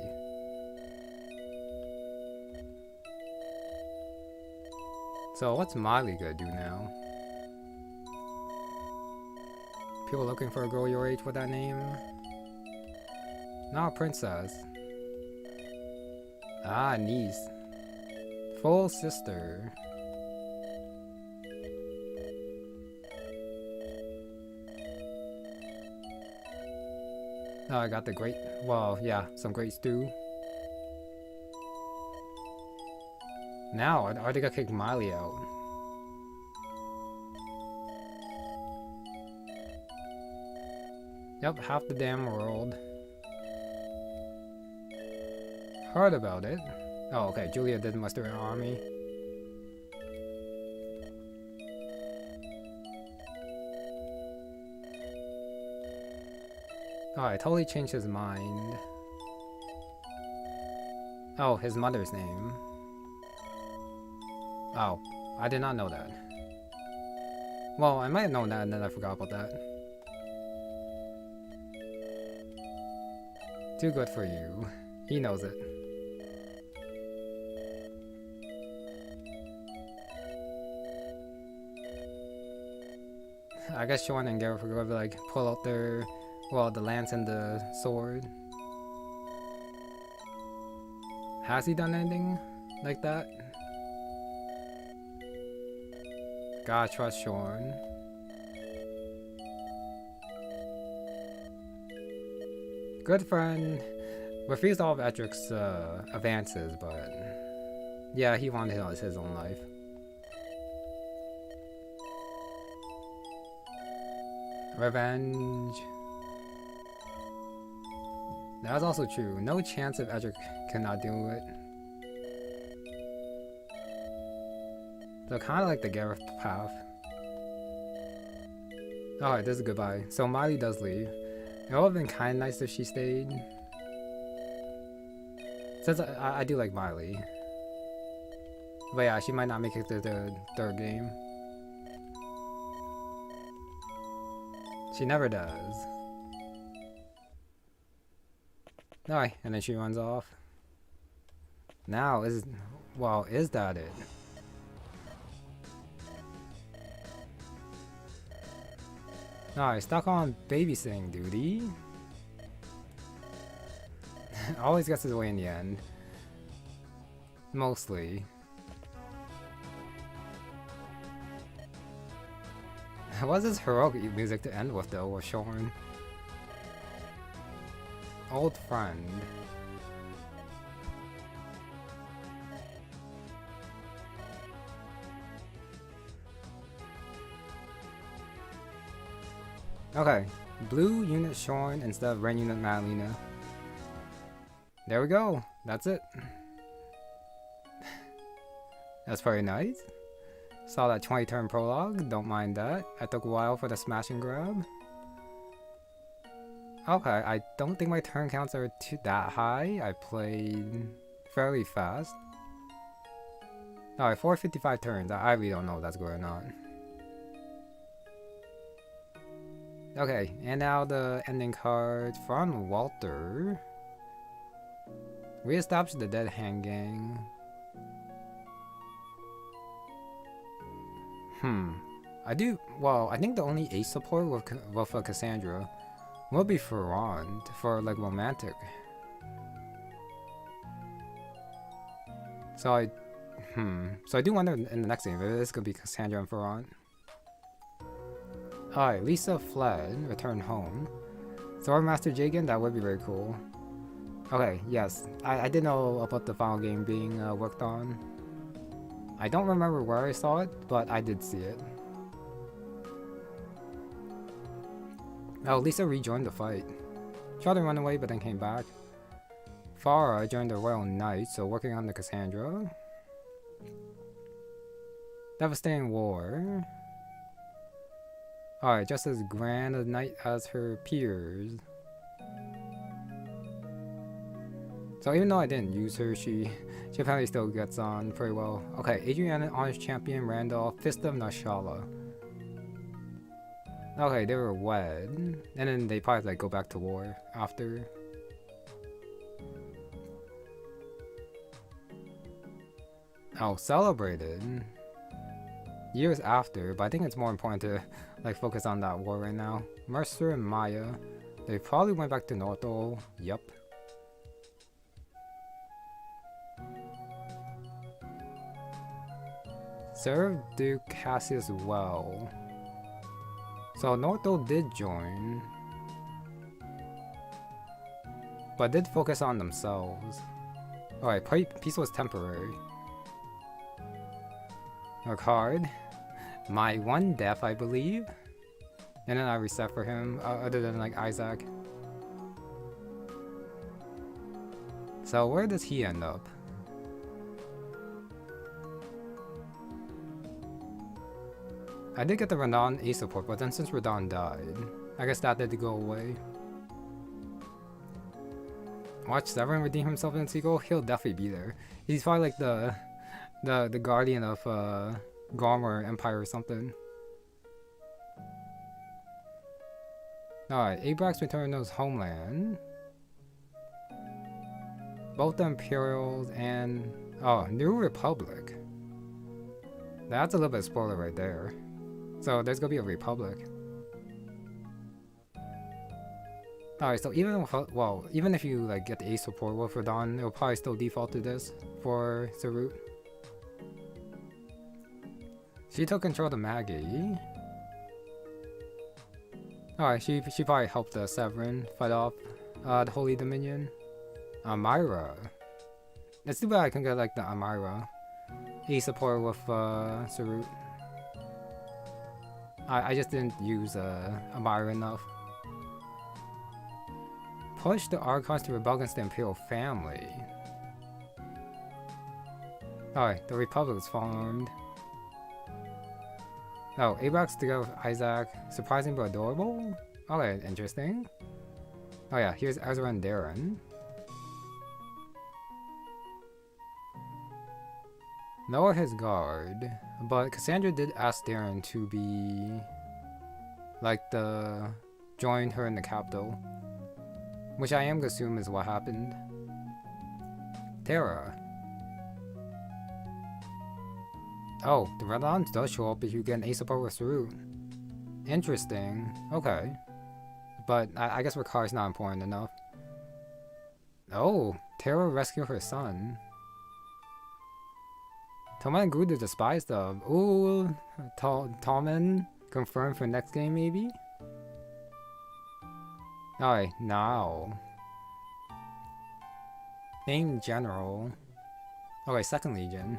So what's Miley gonna do now? People looking for a girl your age with that name? Not a princess. Ah, niece. Full sister. Oh, I got the great, well, yeah, some great stew. Now, are they gonna kick Miley out? Yep, half the damn world. Heard about it. Oh, okay, Julia did muster an army. Oh, I totally changed his mind. Oh, his mother's name. Oh, I did not know that. Well, I might have known that and then I forgot about that. Too good for you. He knows it. I guess Sean and Gareth are going to like pull out their, well, the lance and the sword. Has he done anything like that? Gotta trust Shorn. Good friend. Refused all of Edric's advances, but yeah, he wanted his own life. Revenge. That's also true. No chance if Edric cannot do it. So kind of like the Gareth path. Alright, this is goodbye. So Miley does leave. It would have been kind of nice if she stayed. Since I do like Miley. But yeah, she might not make it to the third game. She never does. Alright, and then she runs off. Now, is that it? Alright, stuck on babysitting duty. Always gets his way in the end. Mostly. What's this heroic music to end with though, with Shorn? Old friend. Okay, blue unit Shorn instead of red unit Madalena. There we go. That's it. That's very nice. Saw that 20 turn prologue. Don't mind that. It took a while for the smash and grab. Okay, I don't think my turn counts are that high. I played fairly fast. Alright, 455 turns. I really don't know if that's going on. Okay, and now the ending card from Walter. Reestablish the Dead Hand Gang. I think the only ace support with Cassandra will be Ferrand for like romantic. So I do wonder in the next game if this could be Cassandra and Ferrand. Alright, Lisa fled, returned home. Swordmaster Jagan, that would be very cool. Okay, yes, I did know about the final game being worked on. I don't remember where I saw it, but I did see it. Oh, Lisa rejoined the fight. Tried to run away, but then came back. Farah joined the Royal Knights, so working on the Cassandra. Devastating War. Alright, just as grand a knight as her peers. So even though I didn't use her, she apparently still gets on pretty well. Okay, Adriana, Honest Champion, Randolph, Fist of Nashala. Okay, they were wed. And then they probably like go back to war after. Oh, celebrated. Years after, but I think it's more important to like focus on that war right now. Mercer and Maya. They probably went back to Northo. Yup. Served Duke Cassius well. So Northo did join. But did focus on themselves. Alright, peace was temporary. Work hard. My one death, I believe. And then I reset for him, other than like Isaac. So where does he end up? I did get the Radon A support, but then since Radon died, I guess that did go away. Watch Severin redeem himself in the sequel, he'll definitely be there. He's probably like the guardian of Gormer Empire or something. Alright, Abrax returned to his homeland. Both the Imperials and New Republic. That's a little bit of spoiler right there. So there's gonna be a Republic. Alright, so even if, well, even if you like get the ace support with Radon, it'll probably still default to this for Sarut. She took control of Maggie. Alright, she probably helped the Severin fight off the Holy Dominion. Amira. It's too bad I couldn't get like the Amira ace support with Sarut. I just didn't use Amira enough. Push the Archons to rebel against the Imperial family. Alright, the Republic is formed. Oh, Abrax together with Isaac. Surprising but adorable? Okay, interesting. Oh yeah, here's Ezra and Darren. Lower his guard. But Cassandra did ask Darren to be... like join her in the capital. Which I am gonna assume is what happened. Terra. Oh, the Redons does show up if you get an ace support with Sarut. Interesting. Okay. But I guess Ricard is not important enough. Oh, Terra rescued her son. Toman grew to despise them. Ooh, Toman confirmed for next game maybe? Alright, now. Name General. Okay, Second Legion.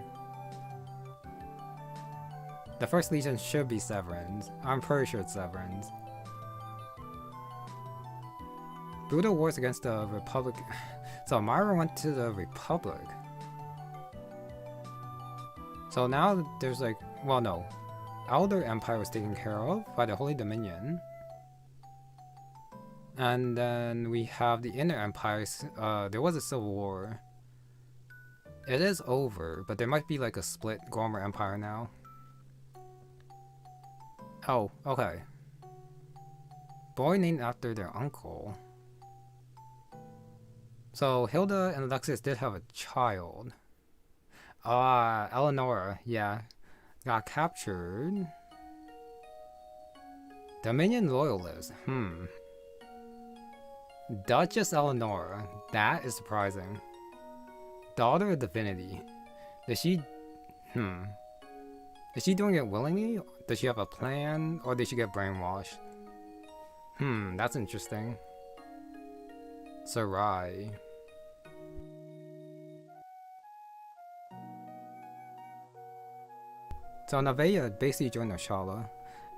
The First Legion should be Severins. I'm pretty sure it's Severins. Brutal wars against the Republic. So Myra went to the Republic. So now there's like, well no. Elder Empire was taken care of by the Holy Dominion. And then we have the Inner Empires. There was a civil war. It is over, but there might be like a split Gormer Empire now. Oh, okay. Boy named after their uncle. So Hilda and Alexis did have a child. Eleonora, yeah. Got captured. Dominion Loyalist, Duchess Eleonora, that is surprising. Daughter of Divinity. Is she doing it willingly? Does she have a plan? Or did she get brainwashed? That's interesting. Sarai. So Nevaeh basically joined Oshala.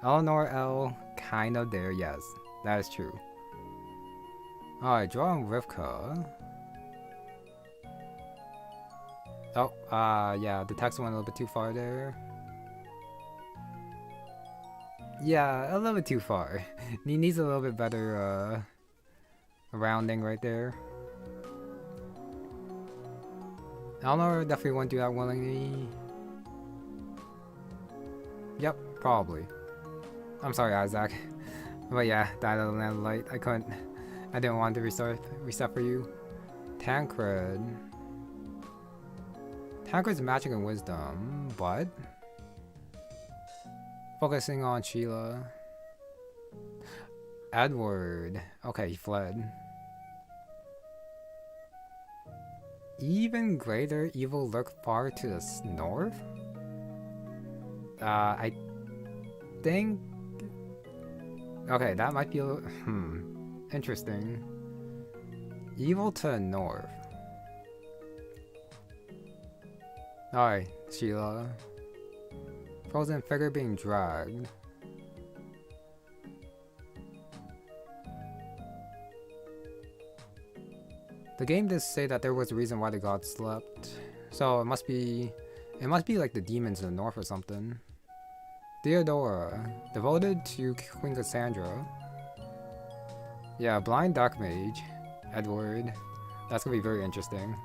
Eleanor L, kind of there, yes. That is true. Alright, draw on Rivka. Oh, yeah, the text went a little bit too far there. Yeah, a little bit too far. He needs a little bit better, rounding right there. Eleanor definitely won't do that willingly. Yep, probably. I'm sorry, Isaac. But yeah, died of the land of light. I didn't want to reset for you. Tancred. Tancred's magic and wisdom, but focusing on Sheila. Edward. Okay, he fled. Even greater evil lurk far to the north? I think... Okay, that might be a little... Interesting. Evil to the north. Alright, Sheila. Frozen figure being dragged. The game does say that there was a reason why the gods slept. So it must be like the demons in the north or something. Theodora, devoted to Queen Cassandra. Yeah, blind dark mage. Edward. That's gonna be very interesting.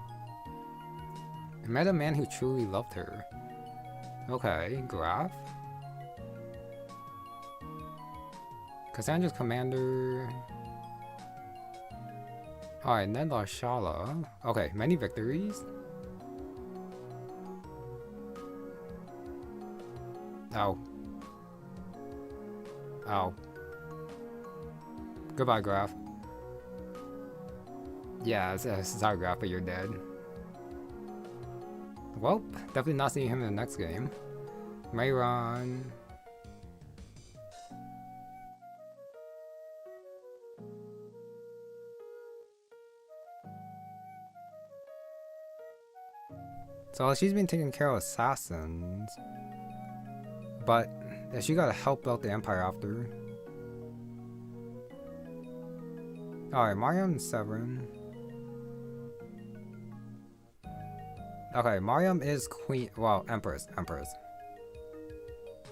I met a man who truly loved her. Okay, Graf. Cassandra's commander. Alright, Ned Larshala. Okay, many victories. Ow. Ow. Goodbye, Graf. Yeah, sorry, Grappa, you're dead. Well, definitely not seeing him in the next game. Mayron. So she's been taking care of assassins. But she gotta help out the Empire after. Alright, Mariam and Severin. Okay, Mariam is queen. Well, Empress.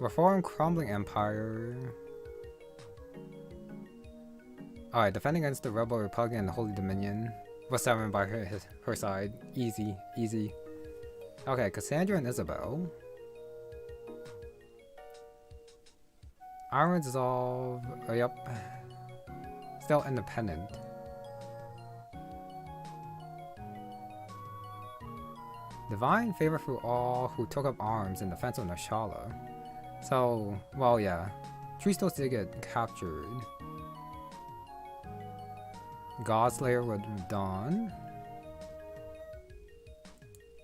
Reform crumbling empire. Alright, defending against the Rebel Republic and the Holy Dominion. With Severin by her side. Easy. Okay, Cassandra and Isabel. Iron Dissolve. Yep. Still independent. Divine favor for all who took up arms in defense of Nashala. So, well, yeah. Tristos did get captured. Godslayer with Dawn.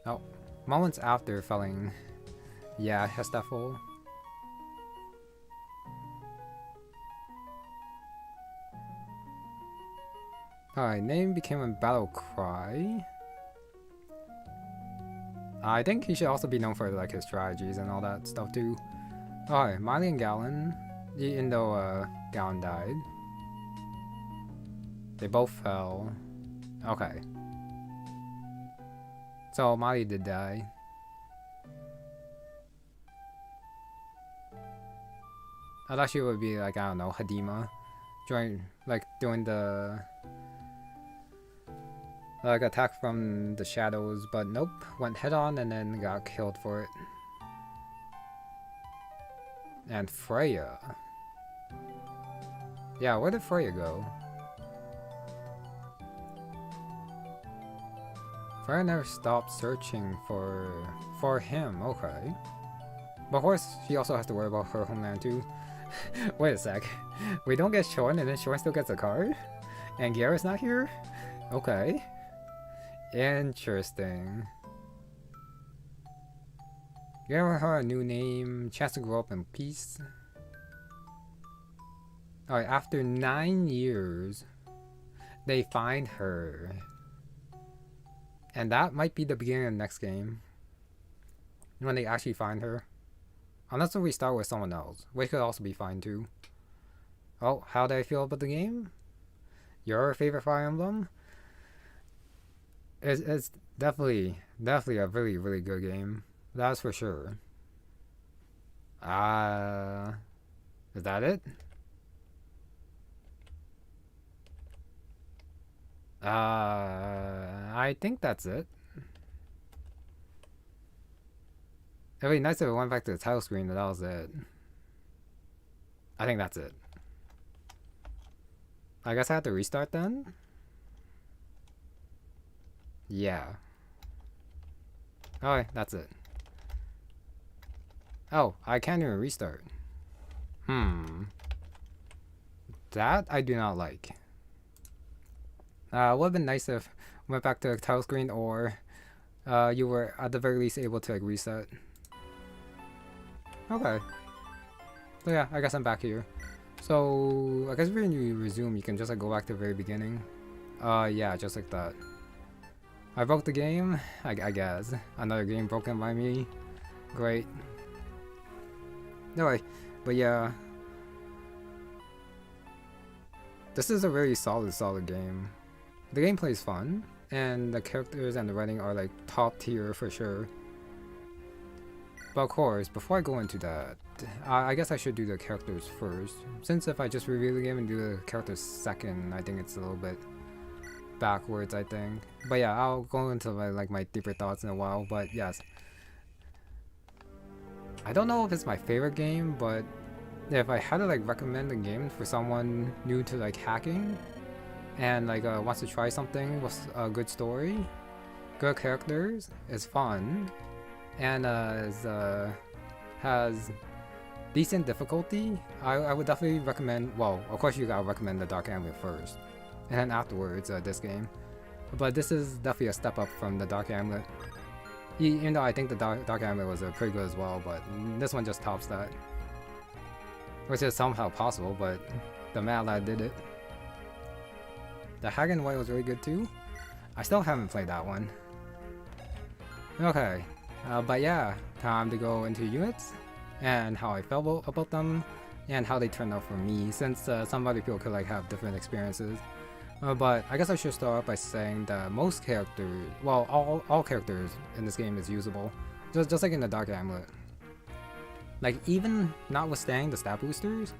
Oh, moments after felling. Yeah, Hesteful. Alright, name became a battle cry. I think he should also be known for like his strategies and all that stuff too. Alright, Miley and Gallon. Even though Gallon died. They both fell. Okay. So Miley did die. I thought she would be like, I don't know, Hadima. Doing the like attack from the shadows, but nope, went head on and then got killed for it. And Freya. Yeah, where did Freya go? Freya never stopped searching for him, okay. But of course, she also has to worry about her homeland too. Wait a sec. We don't get Shorn and then Shorn still gets a card? And Garrett's not here? Okay. Interesting. Give her a new name, chance to grow up in peace. Alright, after 9 years, they find her. And that might be the beginning of the next game. When they actually find her. Unless we start with someone else, which could also be fine too. Oh, how do I feel about the game? Your favorite Fire Emblem? It's definitely a really, really good game. That's for sure. Is that it? I think that's it. It'd be nice if it went back to the title screen, but that was it. I think that's it. I guess I have to restart then? Yeah. Alright, that's it. Oh, I can't even restart. That I do not like. It would have been nice if we went back to the title screen, or you were at the very least able to like reset. Okay. So yeah, I guess I'm back here. So I guess when you resume, you can just like go back to the very beginning. Yeah, just like that. I broke the game, I guess. Another game broken by me. Great. Anyway, but yeah. This is a very solid game. The gameplay is fun, and the characters and the writing are like top tier for sure. But of course, before I go into that, I guess I should do the characters first. Since if I just review the game and do the characters second, I think it's a little bit backwards, I think. But yeah, I'll go into my deeper thoughts in a while, but yes. I don't know if it's my favorite game, but if I had to like recommend a game for someone new to like hacking and like wants to try something with a good story, good characters, is fun, and has decent difficulty, I would definitely recommend, well, of course you gotta recommend the Dark Amulet first, and then afterwards this game. but this is definitely a step up from the Dark Amulet. Even though I think the Dark Amulet was pretty good as well, but this one just tops that. Which is somehow possible, but the Mad Lad did it. The Hagen White was really good too. I still haven't played that one. Okay, but yeah, time to go into units and how I felt about them and how they turned out for me, since some other people could like have different experiences. But I guess I should start off by saying that most characters, well, all characters in this game is usable, just like in the Dark Amulet. Like, even notwithstanding the stat boosters,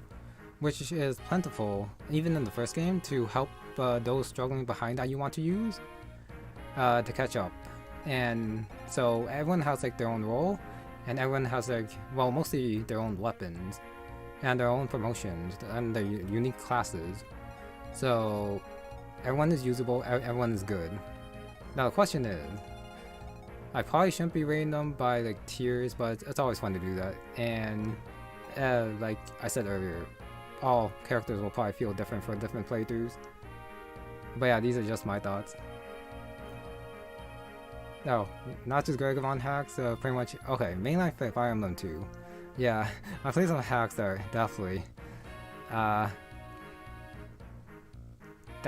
which is plentiful even in the first game to help those struggling behind that you want to use to catch up. And so everyone has like their own role, and everyone has like, well, mostly their own weapons and their own promotions and their unique classes. So everyone is usable, everyone is good. Now the question is, I probably shouldn't be rating them by like tiers, but it's always fun to do that. And like I said earlier, all characters will probably feel different for different playthroughs. But yeah, these are just my thoughts. No, not just Gregovon hacks, pretty much, okay, mainline Fire Emblem 2. Yeah, I played some hacks that are definitely, that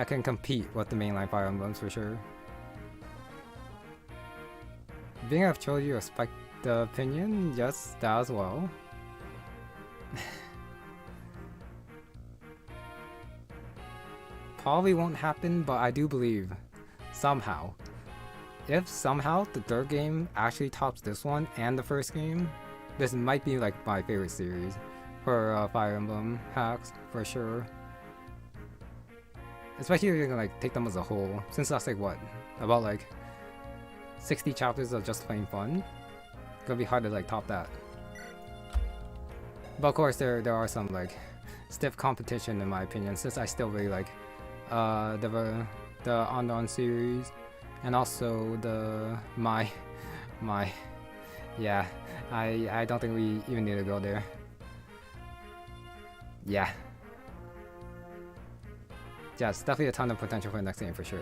can compete with the mainline Fire Emblems for sure. Being I've told you respect the opinion, yes, that as well. Probably won't happen, but I do believe, somehow, if somehow the third game actually tops this one and the first game, this might be like my favorite series for Fire Emblem hacks, for sure. Especially if you're gonna like take them as a whole, since that's like what, about like 60 chapters of just plain fun. Gonna be hard to like top that. But of course there are some like stiff competition in my opinion, since I still really like the Andon series, and also the my yeah, I don't think we even need to go there. Yeah, it's definitely a ton of potential for the next game for sure.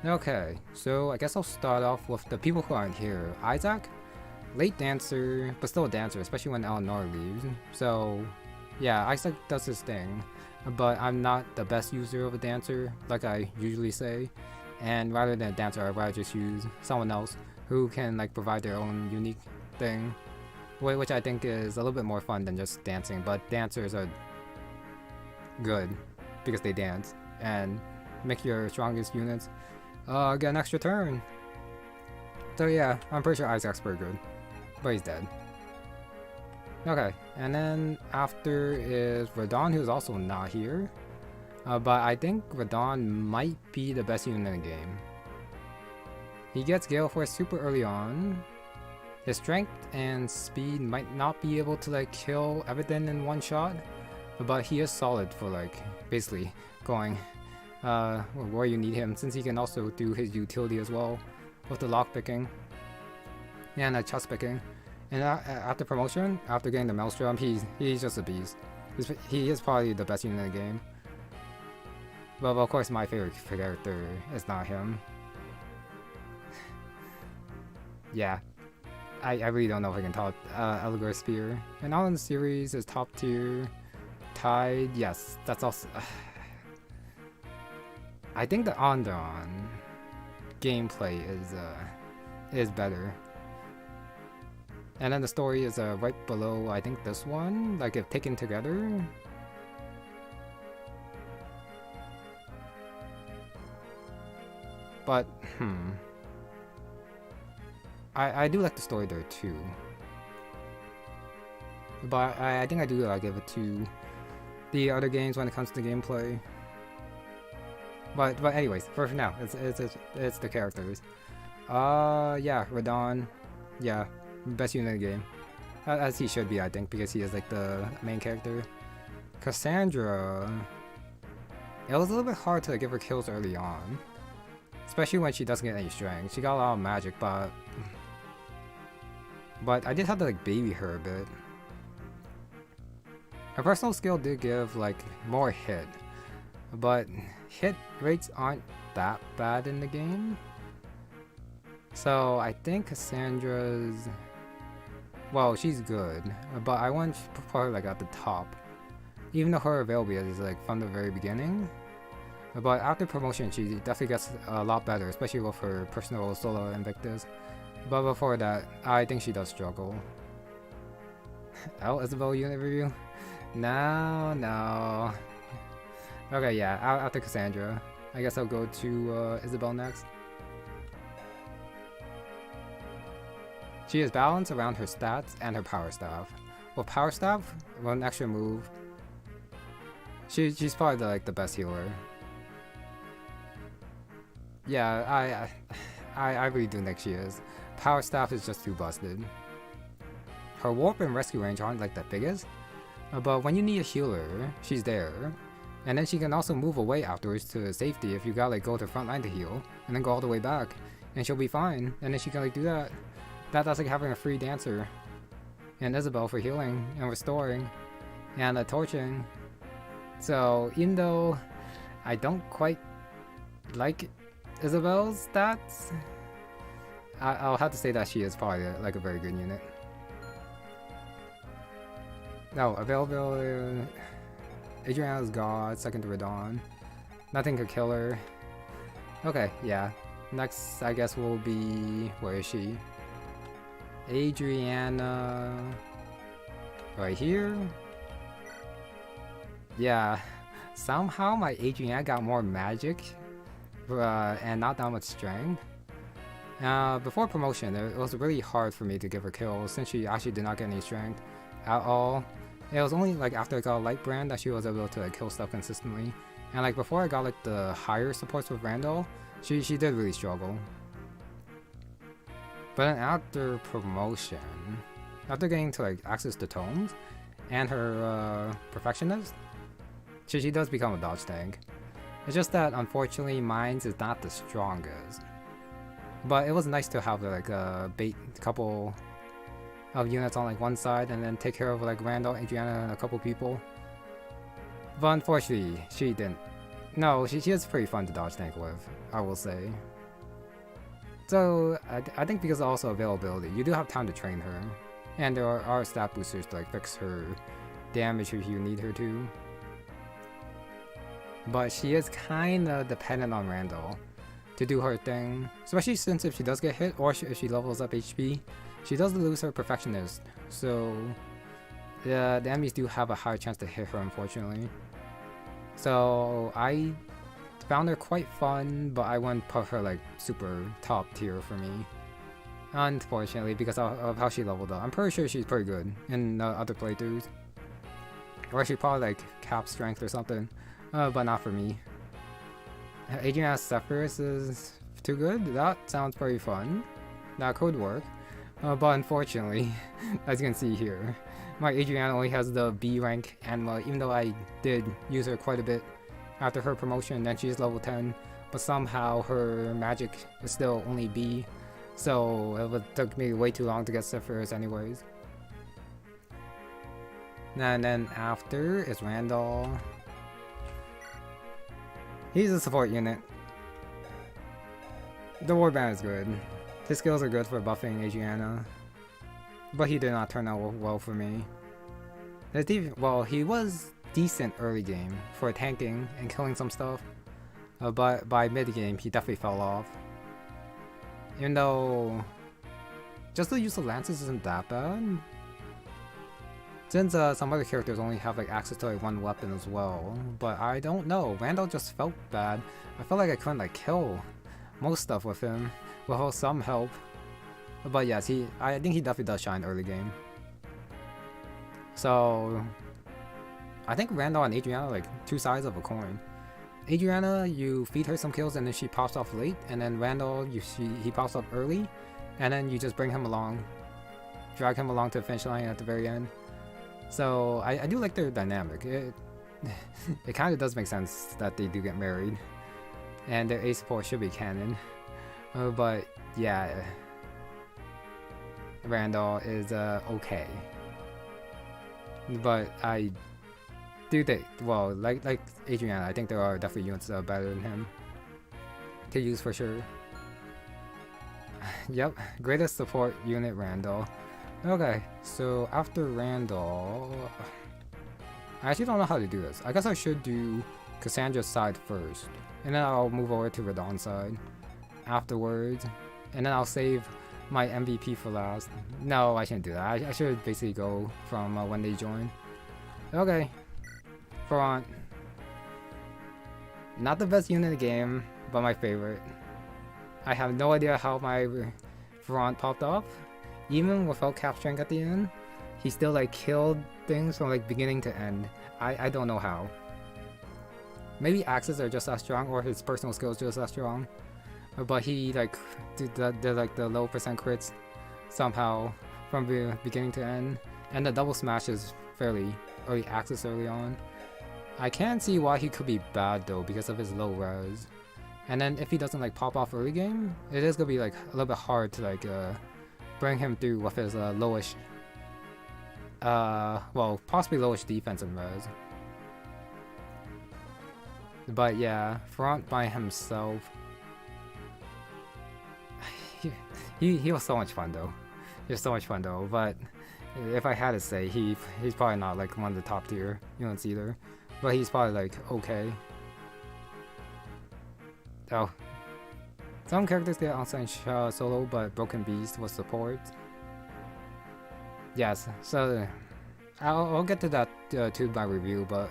Okay, so I guess I'll start off with the people who aren't here. Isaac, late dancer, but still a dancer, especially when Eleanor leaves. So yeah, Isaac does his thing, but I'm not the best user of a dancer, like I usually say. And rather than a dancer, I'd rather just use someone else who can like provide their own unique thing, which I think is a little bit more fun than just dancing. But dancers are good because they dance and make your strongest units get an extra turn. So yeah, I'm pretty sure Isaac's pretty good, but he's dead. Okay, and then after is Radon, who's also not here. But I think Radon might be the best unit in the game. He gets Gale Force super early on. His strength and speed might not be able to like kill everything in one shot, but he is solid for like basically going where you need him, since he can also do his utility as well with the lockpicking and chest picking. And after promotion, after getting the Maelstrom, he's just a beast. He is probably the best unit in the game. But of course, my favorite character is not him. Yeah, I really don't know if I can top Elgar Spear. And all in the series is top tier. Tide, yes, that's also. I think the Andon gameplay is better. And then the story is right below, I think, this one, like if taken together. But, I do like the story there too. But I think I do give it to the other games when it comes to gameplay. But anyways, for now, it's the characters. Yeah, Radon, yeah, best unit in the game, as he should be, I think, because he is like the main character. Cassandra, it was a little bit hard to give her kills early on, especially when she doesn't get any strength. She got a lot of magic, but I did have to like baby her a bit. Her personal skill did give like more hit, but hit rates aren't that bad in the game. So I think Cassandra's, well, she's good, but I want to put her like at the top, even though her availability is like from the very beginning. But after promotion, she definitely gets a lot better, especially with her personal solo Invictus. But before that, I think she does struggle. Isabel unit review? No. Okay, yeah, after Cassandra. I guess I'll go to Isabel next. She is balanced around her stats and her power staff. With power staff, one extra move, she's probably the best healer. Yeah, I really do think she is. Power staff is just too busted. Her warp and rescue range aren't like the biggest, but when you need a healer, she's there. And then she can also move away afterwards to safety if you gotta like go to the front line to heal, and then go all the way back, and she'll be fine. And then she can like do that. That's like having a free dancer. And Isabel for healing and restoring, and torching. So even though I don't quite like Isabel's stats, I'll have to say that she is probably like a very good unit. No, availability. Adriana's God, second to Radon. Nothing could kill her. Okay, yeah. Next, I guess, will be... Where is she? Adriana... Right here? Yeah. Somehow my Adriana got more magic. And not that much strength. Before promotion, it was really hard for me to give her kills since she actually did not get any strength at all. It was only like after I got a light brand that she was able to like kill stuff consistently. And like before I got like the higher supports with Randall, she did really struggle. But then after promotion, after getting to like access to tomes and her perfectionist, she does become a dodge tank. It's just that unfortunately mine's is not the strongest. But it was nice to have like a bait couple of units on like one side and then take care of like Randall, Adriana, and a couple people. But unfortunately, she didn't. No, she is pretty fun to dodge tank with, I will say. So I think because of also availability, you do have time to train her, and there are stat boosters to like fix her damage if you need her to. But she is kind of dependent on Randall to do her thing, especially since if she does get hit or if she levels up HP, she does lose her perfectionist, so the enemies do have a higher chance to hit her, unfortunately. So I found her quite fun, but I wouldn't put her like super top tier for me, unfortunately, because of how she leveled up. I'm pretty sure she's pretty good in other playthroughs, or she probably like cap strength or something, but not for me. Adriana's Zephyrus is too good. That sounds pretty fun. That could work. But unfortunately, as you can see here, my Adriana only has the B rank Anima, even though I did use her quite a bit after her promotion, then she's level 10, but somehow her magic is still only B, so it took me way too long to get Zephyrus anyways. And then after is Randall. He's a support unit. The warband is good. His skills are good for buffing Adriana, but he did not turn out well for me. Well, he was decent early game for tanking and killing some stuff, but by mid game he definitely fell off. Even though just the use of lances isn't that bad, since some other characters only have like access to like one weapon as well. But I don't know, Randall just felt bad. I felt like I couldn't like kill most stuff with him without some help. But yes, I think he definitely does shine early game. So I think Randall and Adriana are like two sides of a coin. Adriana, you feed her some kills and then she pops off late, and then Randall, he pops up early, and then you just bring him along, drag him along to the finish line at the very end. So I do like their dynamic. It kind of does make sense that they do get married, and their A support should be canon. But yeah, Randall is okay. But I do they? Well, like Adrian, I think there are definitely units that are better than him to use for sure. Yep, greatest support unit Randall. Okay, so after Randall, I actually don't know how to do this. I guess I should do Cassandra's side first, and then I'll move over to Radon's side afterwards, and then I'll save my MVP for last. No, I shouldn't do that. I should basically go from when they join. Okay, Front. Not the best unit in the game, but my favorite. I have no idea how my Front popped off. Even without capturing at the end, he still like killed things from like beginning to end. I don't know how. Maybe axes are just as strong, or his personal skills just as strong. But he like did like the low percent crits somehow from the beginning to end, and the double smash is fairly early access early on. I can see why he could be bad though because of his low res. And then if he doesn't like pop off early game, it is gonna be like a little bit hard to like bring him through with his lowish, well, possibly lowish defense and res. But yeah, Front by himself, he was so much fun though. He was so much fun though. But if I had to say, he's probably not like one of the top tier units either. But he's probably like okay. Oh, some characters get outside solo, but Broken Beast was support. Yes, so I'll get to that to my review, but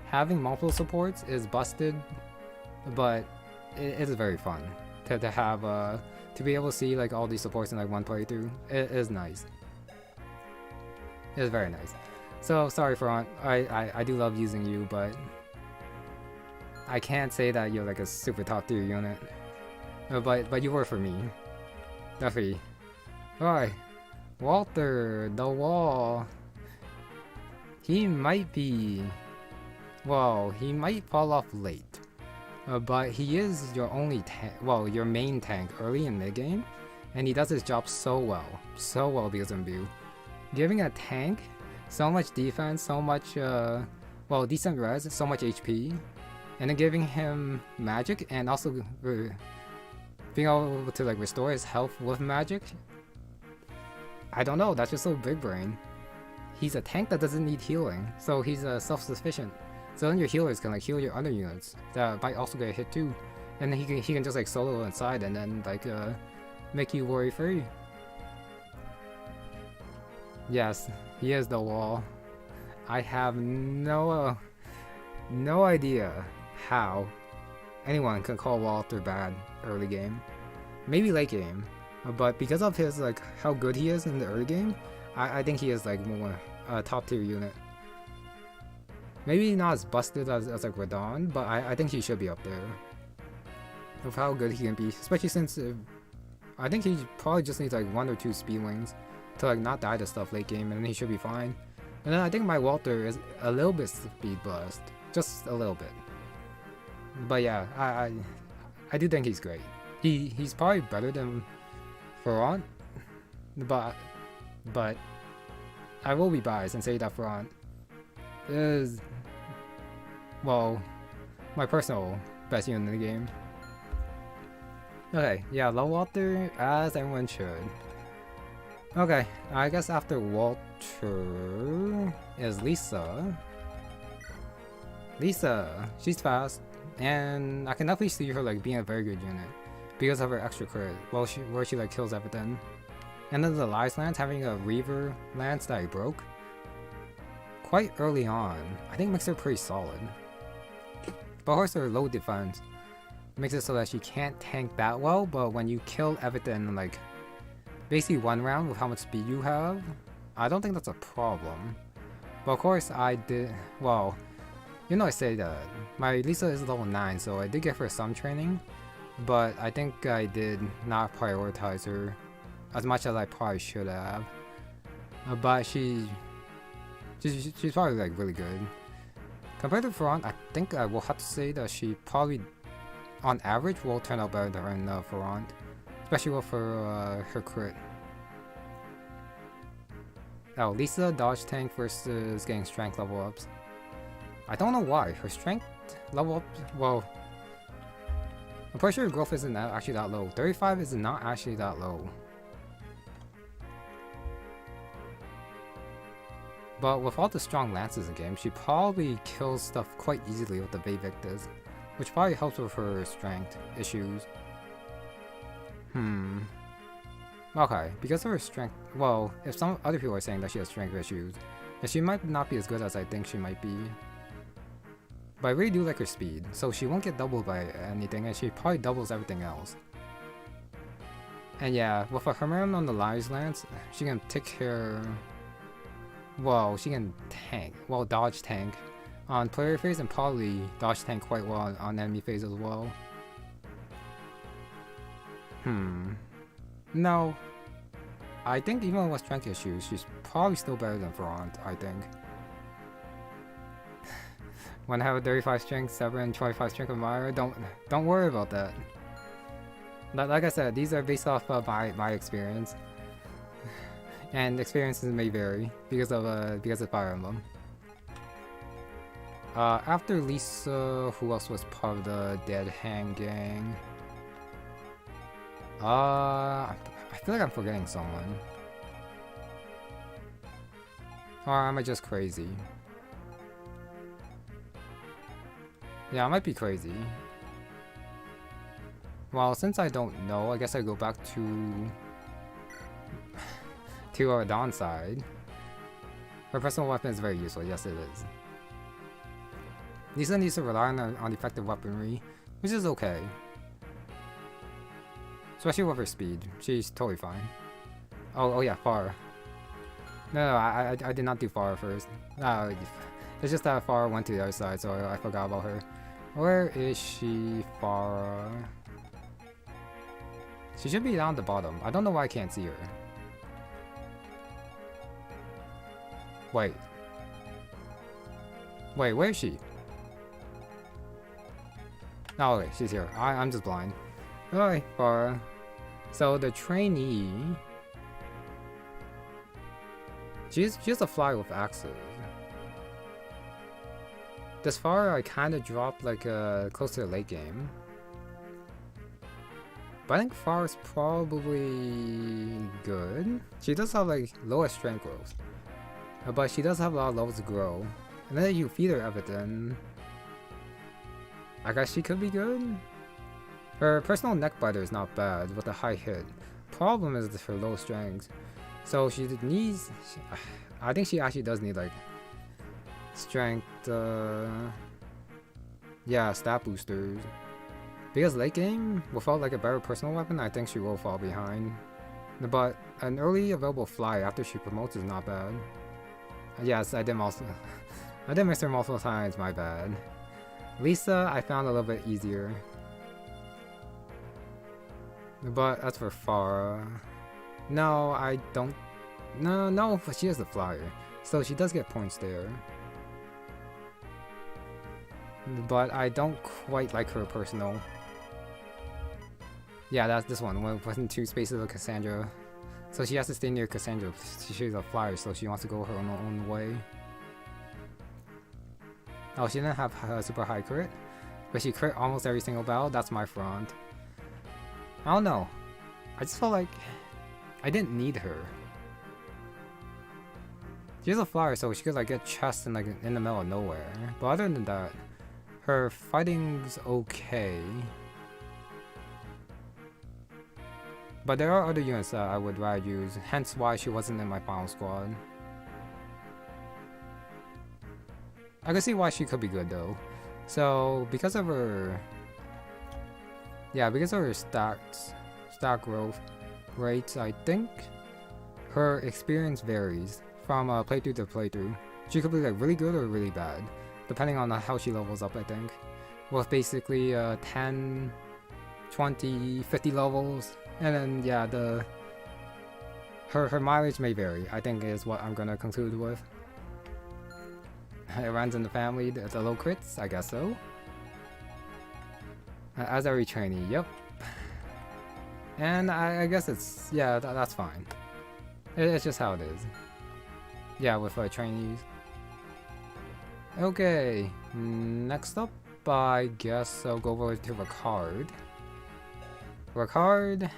having multiple supports is busted, but it is very fun to have to be able to see like all these supports in like one playthrough. It is nice. It is very nice. So sorry Front, I do love using you, but I can't say that you're like a super top tier unit. But you were for me. Definitely. Alright. Walter, the wall. He might be... Well, he might fall off late. But he is your only tank, well, your main tank early in mid game. And he does his job so well. So well because of Imbue. Giving a tank so much defense, so much, well, decent res, so much HP. And then giving him magic and also being able to like restore his health with magic. I don't know, that's just so big brain. He's a tank that doesn't need healing, so he's self-sufficient. So then your healers can like heal your other units that might also get hit too. And then he can just like solo inside and then like make you worry free. Yes, he is the wall. I have no idea how anyone can call Walter bad early game. Maybe late game, but because of his like how good he is in the early game, I think he is like more top tier unit. Maybe not as busted as like Radon, but I think he should be up there of how good he can be, especially since I think he probably just needs like 1 or 2 speed wings to like not die to stuff late game, and then he should be fine. And then I think my Walter is a little bit speed blast, just a little bit. But yeah, I do think he's great. He's probably better than Front, but I will be biased and say that Front is, well, my personal best unit in the game. Okay, yeah, love Walter as everyone should. Okay, I guess after Walter is Lisa. Lisa, she's fast, and I can definitely see her like being a very good unit because of her extra crit. Well, where she like kills everything. And then the Lies Lance, having a Reaver Lance that I broke quite early on, I think makes her pretty solid. But of course her low defense makes it so that she can't tank that well, but when you kill everything in like basically 1 round with how much speed you have, I don't think that's a problem. But of course I did, well, you know I say that my Lisa is level 9, so I did give her some training, but I think I did not prioritize her as much as I probably should have. But she's probably like really good. Compared to Front, I think I will have to say that she probably, on average, will turn out better than Front, especially with her crit. Oh, Lisa dodge tank versus getting strength level ups. I don't know why. Her strength level up, well, I'm pretty sure her growth isn't actually that low. 35 is not actually that low. But with all the strong lances in the game, she probably kills stuff quite easily with the Vivictus, which probably helps with her strength issues. Okay, because of her strength, well, if some other people are saying that she has strength issues, then she might not be as good as I think she might be. But I really do like her speed, so she won't get doubled by anything, and she probably doubles everything else. And yeah, with a Hermerium on the Lies Lance, she can take care... Well, she can tank, well, dodge tank on player phase, and probably dodge tank quite well on enemy phase as well. No. I think even with strength issues, she's probably still better than Front, I think. When I have a 35 strength, 7, 25 strength of Myra, don't worry about that. Like I said, these are based off of my experience. And experiences may vary because of Fire Emblem. After Lisa, who else was part of the Dead Hand gang? I feel like I'm forgetting someone. Or am I just crazy? Yeah, I might be crazy. Well, since I don't know, I guess I go back to our Dawn side. Her personal weapon is very useful, yes it is. Lisa needs to rely on effective weaponry, which is okay. Especially with her speed, she's totally fine. Oh yeah, Farah. No, I did not do Farah first. It's just that Farah went to the other side, so I forgot about her. Where is she, Farah? She should be down at the bottom. I don't know why I can't see her. Wait, where is she? Oh, okay, she's here. I'm just blind. Alright, Farah. So the trainee... She's a flyer with axes. This Farah I kinda dropped like close to the late game. But I think Farah's probably good. She does have like lower strength growth. But she does have a lot of levels to grow. And then if you feed her everything, I guess she could be good. Her personal neck biter is not bad with a high hit. Problem is her low strength. So she needs... I think she actually does need like strength, yeah, stat boosters. Because late game, without like a better personal weapon, I think she will fall behind. But an early available fly after she promotes is not bad. Yes, I did miss her multiple times, my bad. Lisa, I found a little bit easier. But as for Farah... No, I don't... No, but she is a flyer. So she does get points there. But I don't quite like her personal. Yeah, that's this one. Within 2 spaces of Cassandra. So she has to stay near Cassandra. She's a flyer, so she wants to go her own way. Oh, she didn't have a super high crit, but she crit almost every single battle. That's my Front. I don't know. I just felt like I didn't need her. She's a flyer, so she could like get chest in in the middle of nowhere. But other than that, her fighting's okay. But there are other units that I would rather use, hence why she wasn't in my final squad. I can see why she could be good though. So because of her... Yeah, because of her stat growth rates, I think her experience varies from playthrough to playthrough. She could be like really good or really bad, depending on how she levels up, I think. With basically 10, 20, 50 levels. And then yeah, her mileage may vary, I think is what I'm gonna conclude with. It runs in the family, the low crits, I guess so. As every trainee, yep. And I guess it's, yeah, that's fine. It's just how it is. Yeah, with trainees. Okay, next up, I guess I'll go over to Ricard. Ricard,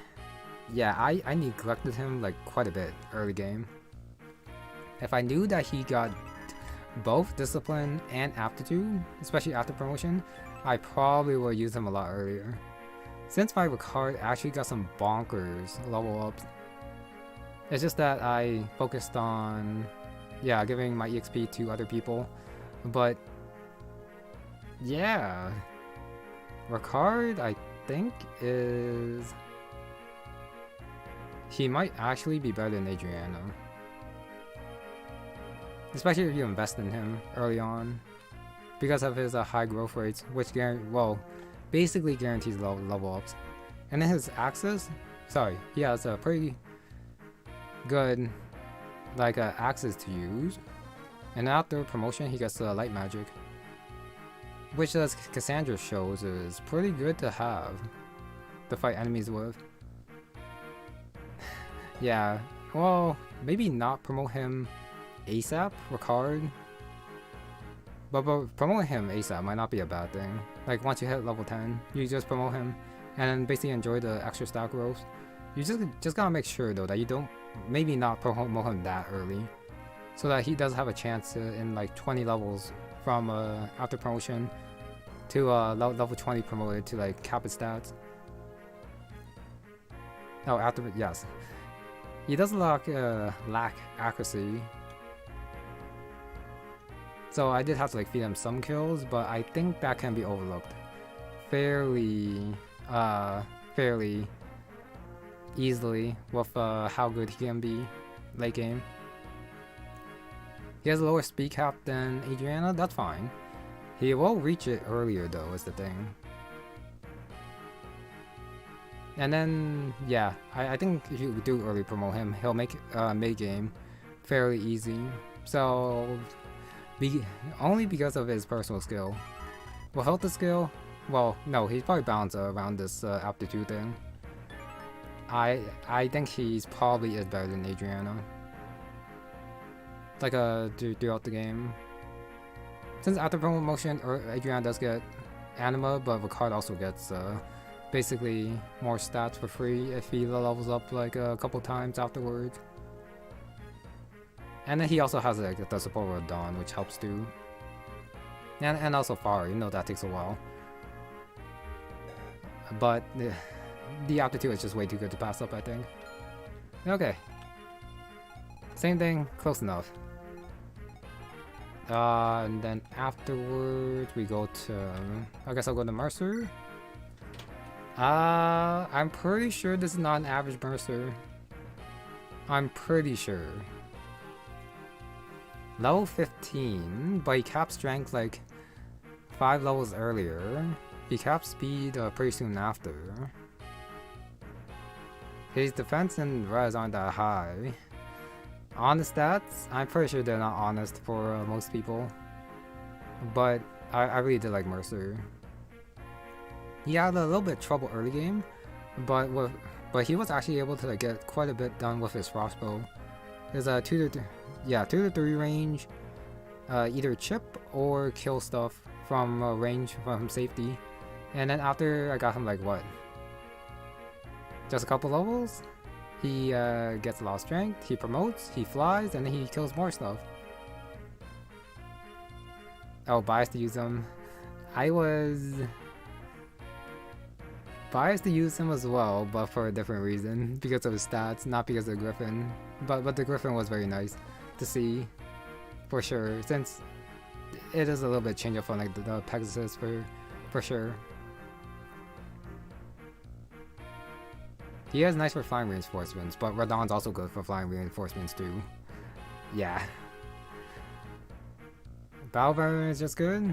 yeah, I neglected him like quite a bit early game. If I knew that he got both discipline and aptitude, especially after promotion, I probably would use him a lot earlier. Since my Ricard actually got some bonkers level ups, it's just that I focused on, yeah, giving my EXP to other people. But yeah, Ricard I think he might actually be better than Adriana. Especially if you invest in him early on, because of his high growth rates, which basically guarantees level ups. And then his axes, he has a pretty good axes to use. And after promotion, he gets light magic, which as Cassandra shows is pretty good to have to fight enemies with. Yeah, well, maybe not promote him ASAP, Ricard. But promoting him ASAP might not be a bad thing. Like once you hit level 10, you just promote him and then basically enjoy the extra stat growth. You just gotta make sure though that you don't not promote him that early, so that he does have a chance in like 20 levels from after promotion to level 20 promoted to like cap his stats. No, yes. He does lack accuracy. So I did have to like feed him some kills, but I think that can be overlooked fairly easily with how good he can be late game. He has a lower speed cap than Adriana, that's fine. He will reach it earlier though, is the thing. And then, yeah, I think if you do early promote him, he'll make mid game fairly easy. So, only because of his personal skill. Without the skill, well, no, he's probably balanced around this aptitude thing. I think he's probably is better than Adriana. Like throughout the game. Since after promotion, Adriana does get anima, but Ricard also gets basically more stats for free if he levels up like a couple times afterwards. And then he also has like the support of Dawn, which helps too. And also Fire, even though that takes a while. But the aptitude is just way too good to pass up, I think. Okay. Same thing, close enough. And then afterwards we go to, I guess I'll go to Mercer. I'm pretty sure this is not an average Mercer. I'm pretty sure. Level 15, but he caps strength like 5 levels earlier. He caps speed pretty soon after. His defense and res aren't that high. Honest stats, I'm pretty sure they're not honest for most people. But I really did like Mercer. He had a little bit of trouble early game, but he was actually able to like, get quite a bit done with his crossbow. There's a 2 to 3 range, either chip or kill stuff from range from safety. And then after I got him like what? Just a couple levels? He gets a lot of strength, he promotes, he flies, and then he kills more stuff. Oh, biased to use him. I was biased to use him as well, but for a different reason. Because of his stats, not because of the Griffin. But the Griffin was very nice to see, for sure, since it is a little bit change up on like the Pegasus for sure. He is nice for flying reinforcements, but Radon's also good for flying reinforcements too. Yeah. Battle Veteran is just good,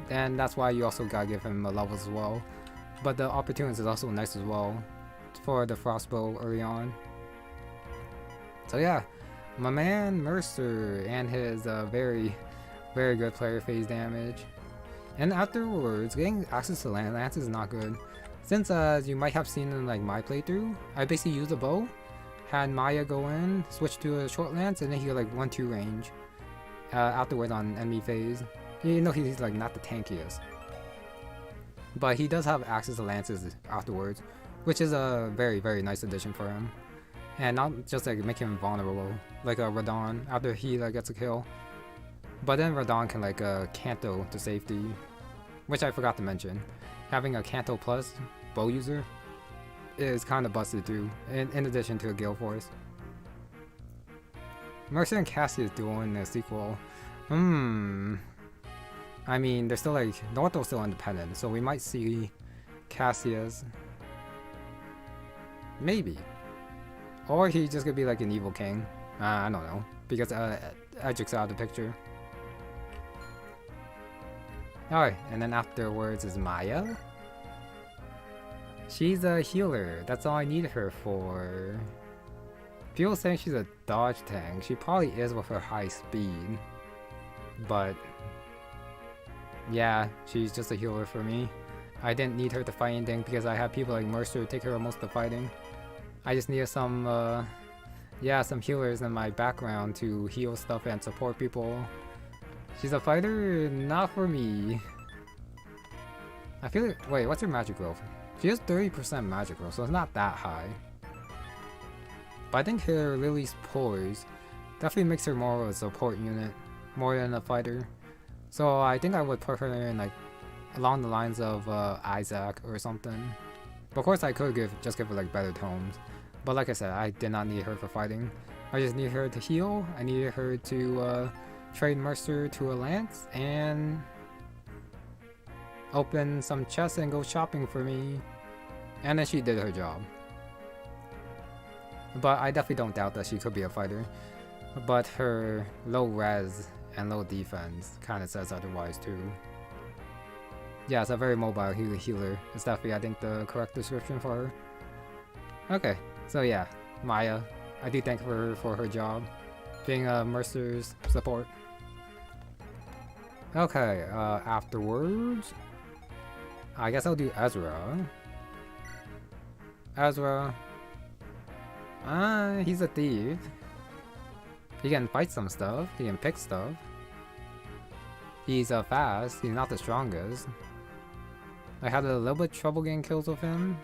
and that's why you also gotta give him a level as well. But the Opportunist is also nice as well for the Frostbow early on. So yeah, my man Mercer and his very good player phase damage. And afterwards, getting access to Lance is not good. Since as you might have seen in like my playthrough, I basically used a bow, had Maya go in, switch to a short lance, and then he got like 1-2 range afterwards on enemy phase. You know he's like not the tankiest. But he does have access to lances afterwards, which is a very, very nice addition for him. And not just like make him vulnerable, like a Radon after he like gets a kill. But then Radon can like Canto to safety, which I forgot to mention. Having a Canto plus bow user is kind of busted too, in addition to a Gale Force. Mercer and Cassius duel in the sequel. I mean, they're still like, Northo's still independent, so we might see Cassius. Maybe. Or he just could be like an evil king. I don't know, because Edric's out of the picture. Alright, and then afterwards is Maya. She's a healer, that's all I need her for. People saying she's a dodge tank. She probably is with her high speed. But yeah, she's just a healer for me. I didn't need her to fight anything because I have people like Mercer take care of most of the fighting. I just needed some some healers in my background to heal stuff and support people. She's a fighter, not for me. I feel like, wait, what's her magic growth? She has 30% magic growth, so it's not that high. But I think her Lily's poise definitely makes her more of a support unit, more than a fighter. So I think I would put her in like along the lines of Isaac or something. But of course I could just give her like better tomes. But like I said, I did not need her for fighting. I just need her to heal. I needed her to trade Mercer to a lance and open some chests and go shopping for me. And then she did her job. But I definitely don't doubt that she could be a fighter. But her low res and low defense kind of says otherwise too. Yeah, it's a very mobile healer. It's definitely, I think, the correct description for her. Okay, so yeah, Maya. I do thank her for her job, being Mercer's support. Okay, afterwards, I guess I'll do Ezra. Ezra. He's a thief. He can fight some stuff. He can pick stuff. He's fast. He's not the strongest. I had a little bit of trouble getting kills with him.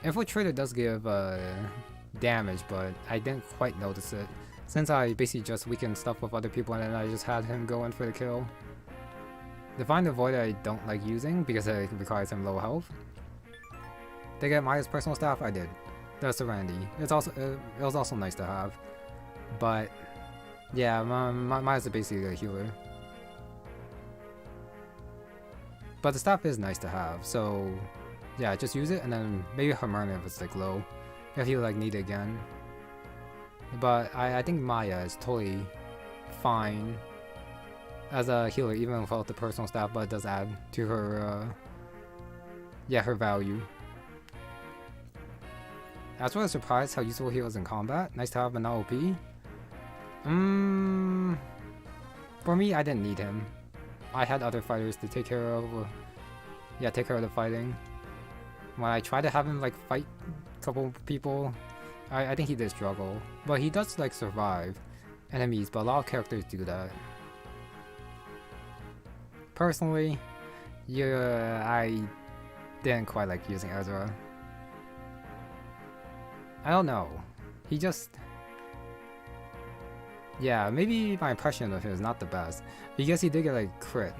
Infiltrator does give damage, but I didn't quite notice it, since I basically just weakened stuff with other people and then I just had him go in for the kill. Divine Avoid I don't like using because it requires him low health. Did I get Maya's personal staff? I did. The Serenity. It was also nice to have. But yeah, Maya's basically a healer. But the staff is nice to have, so yeah, just use it and then maybe Hermione if it's like low, if you like need it again. But I think Maya is totally fine as a healer even without the personal staff, but it does add to her her value. I was really surprised how useful he was in combat. Nice to have an OP. For me, I didn't need him. I had other fighters to take care of. Take care of the fighting. When I tried to have him like fight a couple people, I think he did struggle. But he does like survive enemies, but a lot of characters do that. Personally, I didn't quite like using Ezra. I don't know. He just... Yeah, maybe my impression of him is not the best. Because he did get like crit.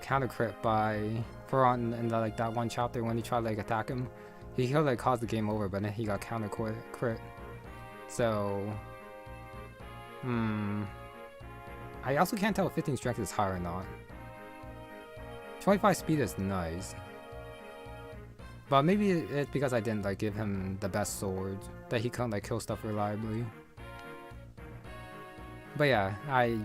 Counter crit by Ferron in the, like that one chapter when he tried to like attack him. He could like cause the game over, but then he got counter crit. So... I also can't tell if 15 strength is high or not. 25 speed is nice. But maybe it's because I didn't like give him the best sword, that he couldn't like kill stuff reliably. But yeah, I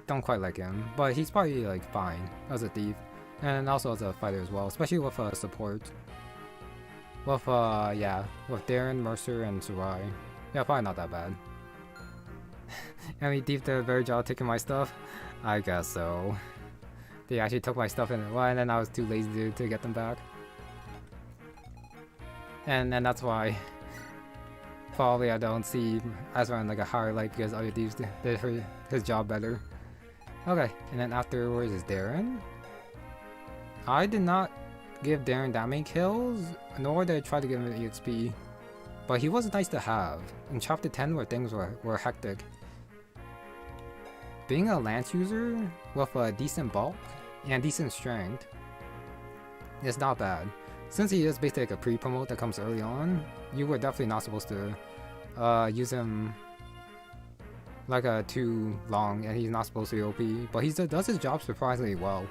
don't quite like him, but he's probably like fine as a thief, and also as a fighter as well, especially with support. With with Darren, Mercer, and Sarai. Yeah, probably not that bad. I mean, Thief did a very job taking my stuff? I guess so. They actually took my stuff and then I was too lazy to get them back. And that's why probably I don't see Ezra in like a higher light because other thieves did his job better. Okay, and then afterwards is Darren. I did not give Darren that many kills, nor did I try to give him an EXP. But he was nice to have in chapter 10 where things were hectic. Being a lance user with a decent bulk and decent strength is not bad. Since he is basically like a pre-promote that comes early on, you were definitely not supposed to use him like too long, and he's not supposed to be OP. But he does his job surprisingly well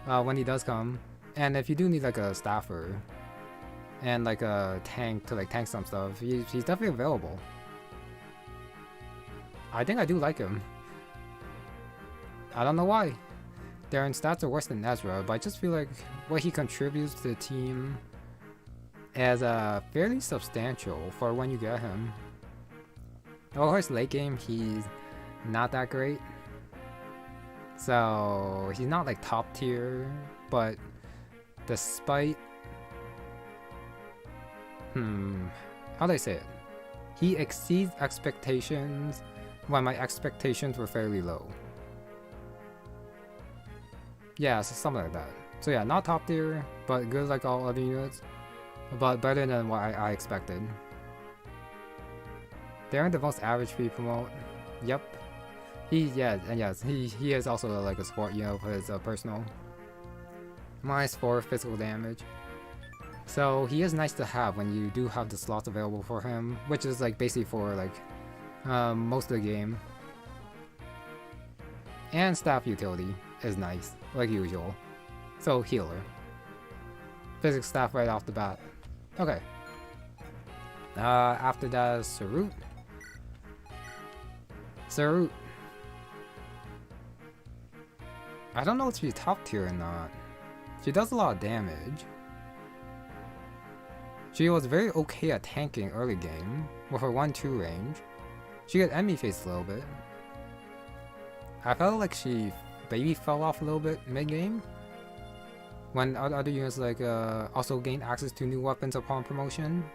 when he does come. And if you do need like a staffer and like a tank to like tank some stuff, he's definitely available. I think I do like him. I don't know why. Darren's stats are worse than Ezra, but I just feel like what he contributes to the team is fairly substantial for when you get him. Of course, late game he's not that great, so he's not like top tier, but despite how do I say it? He exceeds expectations when my expectations were fairly low. Yeah, so something like that. So yeah, not top tier, but good like all other units, but better than what I expected. They're the most average free promote. Yep. He is also like a support unit for his personal. -4 physical damage. So he is nice to have when you do have the slots available for him, which is like basically for like most of the game. And staff utility is nice, like usual. So healer. Physics staff right off the bat. Okay. After that is Sarut. Sarut. I don't know if she's top tier or not. She does a lot of damage. She was very okay at tanking early game with her 1-2 range. She got enemy faced a little bit. I felt like she maybe fell off a little bit mid game when other units like also gained access to new weapons upon promotion.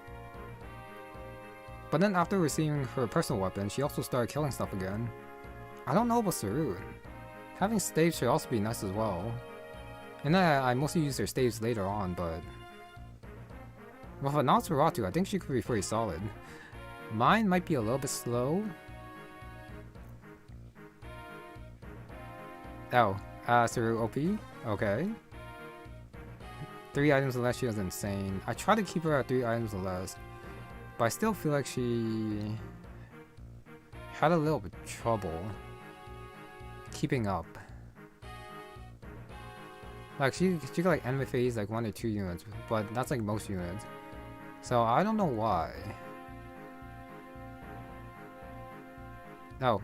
But then after receiving her personal weapon, she also started killing stuff again. I don't know about Sarut. Having staves should also be nice as well. And then I mostly use her staves later on, but with a Nosferatu, I think she could be pretty solid. Mine might be a little bit slow. Oh, Sarut OP? Okay. 3 items or less, she was insane. I try to keep her at 3 items or less, but I still feel like she had a little bit of trouble keeping up. Like she got like enemy phase like 1 or 2 units, but that's like most units. So I don't know why. Oh,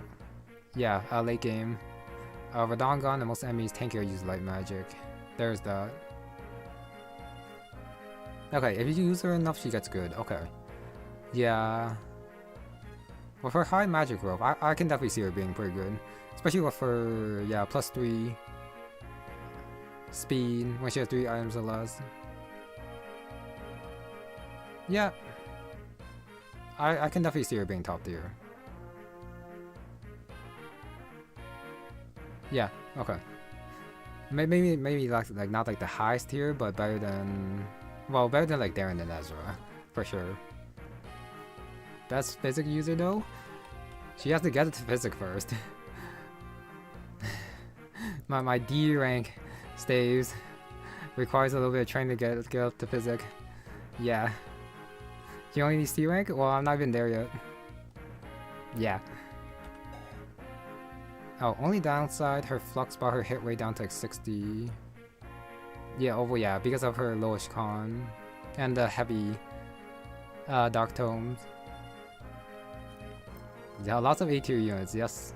yeah, late game. Radongon and most enemies tankier use light magic. There's that. Okay, if you use her enough, she gets good. Okay. Yeah. With her high magic growth, I can definitely see her being pretty good. Especially with her, yeah, +3 speed when she has 3 items or less. Yeah. I can definitely see her being top tier. Yeah, okay. Maybe like not like the highest tier, but better than, well, better than like Darren and Ezra, for sure. Best physic user though? She has to get it to physic first. my D rank staves requires a little bit of training to get up to physic. Yeah. You only need C rank? Well, I'm not even there yet. Yeah. Oh, only downside, her flux brought her hit rate down to like 60. Yeah, yeah, because of her lowish con and the heavy dark tomes. Yeah, lots of A tier units, yes.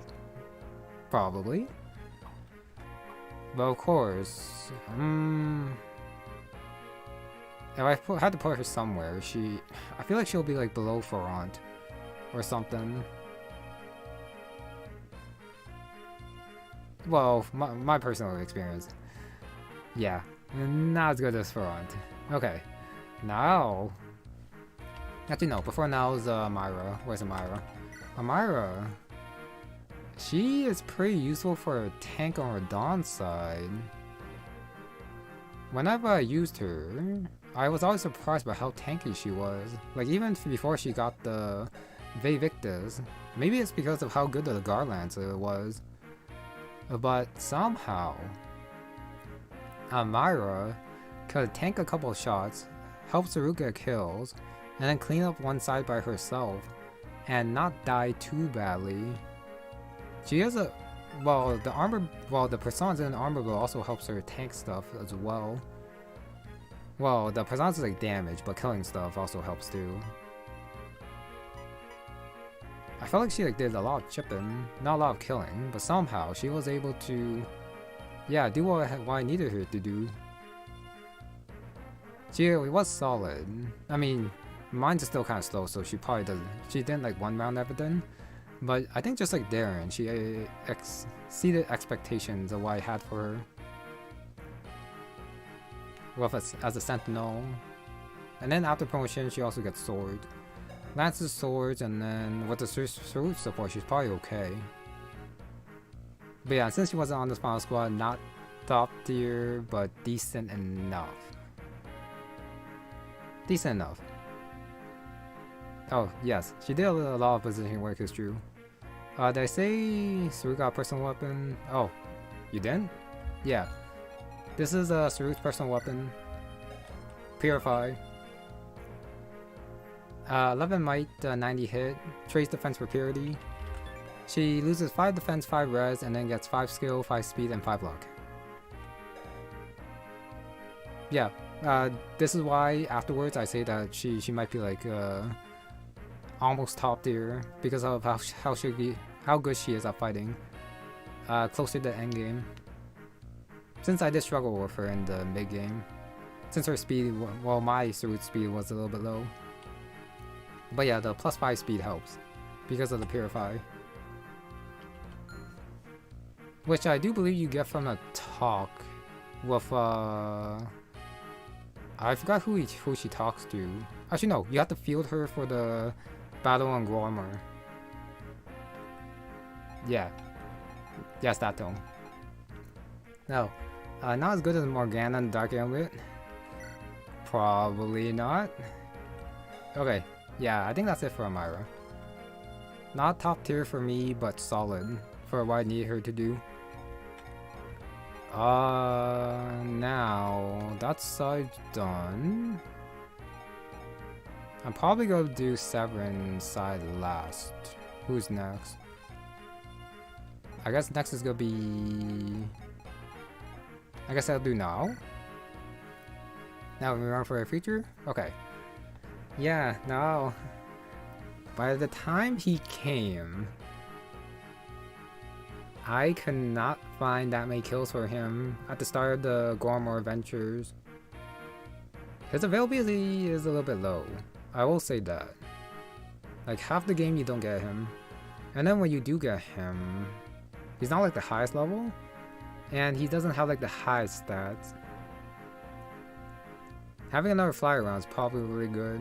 Probably. But of course, if I had to put her somewhere, I feel like she'll be like below Ferrant or something. Well, my personal experience. Yeah, not as good as Ferrant. Okay, now. Actually, no, before now is Myra. Where's Myra? Myra she is pretty useful for a tank on her Dawn side. Whenever I used her, I was always surprised by how tanky she was. Like, even before she got the Vevictus. Maybe it's because of how good the Garlancer was. But somehow, Myra could tank a couple shots, help Saru get kills, and then clean up one side by herself, and not die too badly. She has a... Well, the Personas in armor build also helps her tank stuff as well. Well, the Personas is like damage, but killing stuff also helps too. I felt like she like did a lot of chipping, not a lot of killing, but somehow she was able to, yeah, do what I needed her to do. She was solid. I mean, mine's still kind of slow, so she probably doesn't. She didn't like one round everything, but I think just like Darren, she exceeded expectations of what I had for her. Well, as a sentinel, and then after promotion, she also gets sword. Lances, swords, and then with the Sarut support, she's probably okay. But yeah, since she wasn't on the final squad, not top tier, but decent enough. Decent enough. Oh, yes, she did a lot of positioning work, is true. Did I say Sarut got a personal weapon? Oh, you didn't? Yeah. This is Sarut's personal weapon. Purify. 11 might, 90 hit, trades defense for purity. She loses 5 defense, 5 res, and then gets 5 skill, 5 speed, and 5 luck. Yeah, this is why afterwards I say that she might be like almost top tier because of how good she is at fighting. Closer to end game. Since I did struggle with her in the mid game, since her speed, well, my Sarut speed was a little bit low. But yeah, the +5 speed helps because of the Purify, which I do believe you get from the talk with I forgot who she talks to. Actually, no, you have to field her for the battle on Gormor. Yeah, yes, that tone. No, not as good as Morgana and Dark Amulet. Probably not. Okay. Yeah, I think that's it for Amira. Not top tier for me, but solid for what I need her to do. Now that side done. I'm probably gonna do Severin side last. Who's next? I guess next is gonna be... I guess I'll do now. Now we run for a feature? Okay. Yeah, no. By the time he came, I could not find that many kills for him at the start of the Gormor adventures. His availability is a little bit low. I will say that. Like half the game you don't get him. And then when you do get him, he's not like the highest level. And he doesn't have like the highest stats. Having another flyer round is probably really good.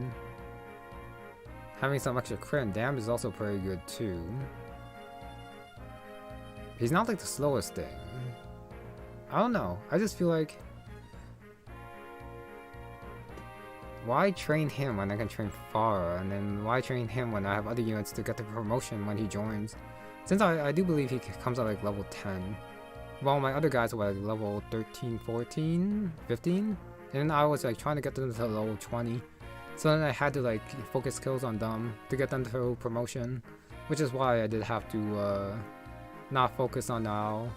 Having some extra crit and damage is also pretty good too. He's not like the slowest thing. I don't know. I just feel like... Why train him when I can train Farah? And then why train him when I have other units to get the promotion when he joins? Since I do believe he comes at like level 10. Well, my other guys were like level 13, 14, 15. And I was like trying to get them to level 20. So then I had to like focus kills on them to get them to promotion, which is why I did have to not focus on now.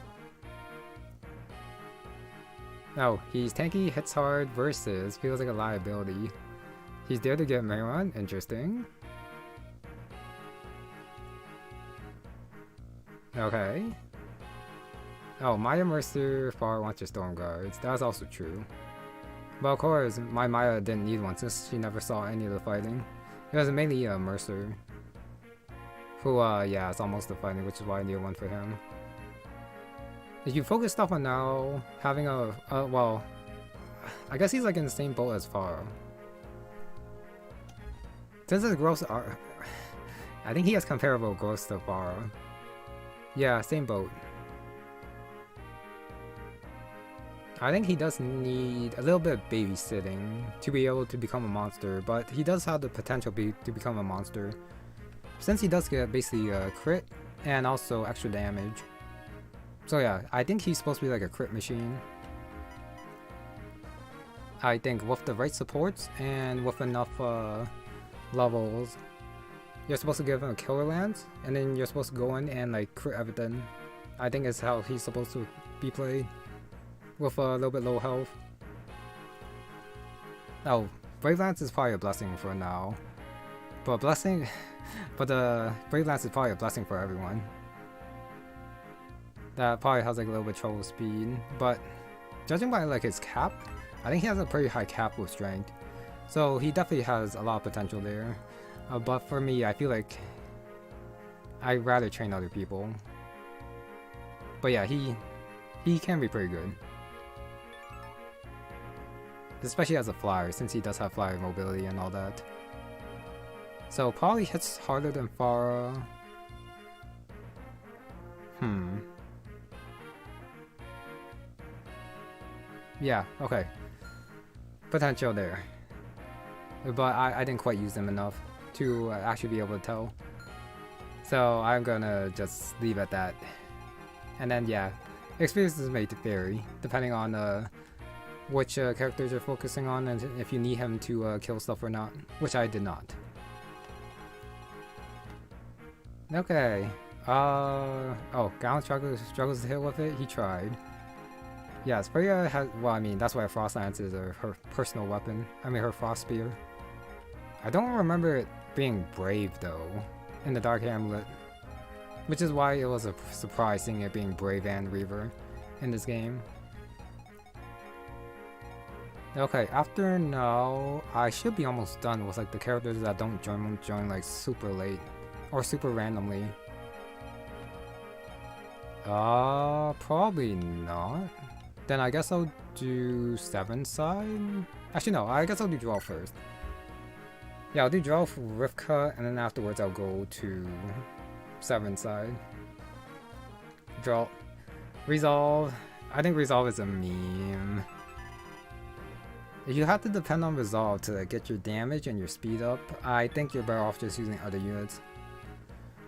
No, he's tanky, hits hard, versus feels like a liability. He's there to get Mayron, interesting. Okay. Oh, Maya Mercer far wants your Storm Guards. That's also true. But of course, my Maya didn't need one since she never saw any of the fighting. It was mainly Mercer. Who, yeah, it's almost the fighting, which is why I need one for him. If you focus stuff on now, having well, I guess he's like in the same boat as Faro. Since his growth are, I think he has comparable growth to Faro. Yeah, same boat. I think he does need a little bit of babysitting to be able to become a monster, but he does have the potential to become a monster. Since he does get basically a crit and also extra damage. So yeah, I think he's supposed to be like a crit machine. I think with the right supports and with enough levels, you're supposed to give him a killer lance, and then you're supposed to go in and like crit everything. I think is how he's supposed to be played. With a little bit low health. Oh, Brave Lance is probably a blessing for now. But the Brave Lance is probably a blessing for everyone. That probably has like a little bit trouble speed. But judging by like his cap, I think he has a pretty high cap with strength. So he definitely has a lot of potential there. But for me, I feel like I'd rather train other people. But yeah, he can be pretty good. Especially as a flyer, since he does have flyer mobility and all that. So probably hits harder than Pharah. Yeah, okay. Potential there. But I didn't quite use them enough to actually be able to tell. So I'm gonna just leave at that. And then yeah, experiences may vary depending on which characters you're focusing on and if you need him to kill stuff or not, which I did not. Okay. Oh, Gallon struggles to hit with it. He tried. Yeah, Sprayer has. Well, I mean, that's why Frost Lance is her personal weapon. I mean, her Frost Spear. I don't remember it being brave though in the Dark Amulet, which is why it was a surprise seeing it being brave and Reaver in this game. Okay, after now, I should be almost done with like the characters that don't join like super late or super randomly. Probably not. Then I guess I'll do 7 side. Actually no, I guess I'll do draw first. Yeah, I'll do draw for Rivka, and then afterwards I'll go to 7 side. Draw. Resolve. I think Resolve is a meme. If you have to depend on Resolve to get your damage and your speed up, I think you're better off just using other units.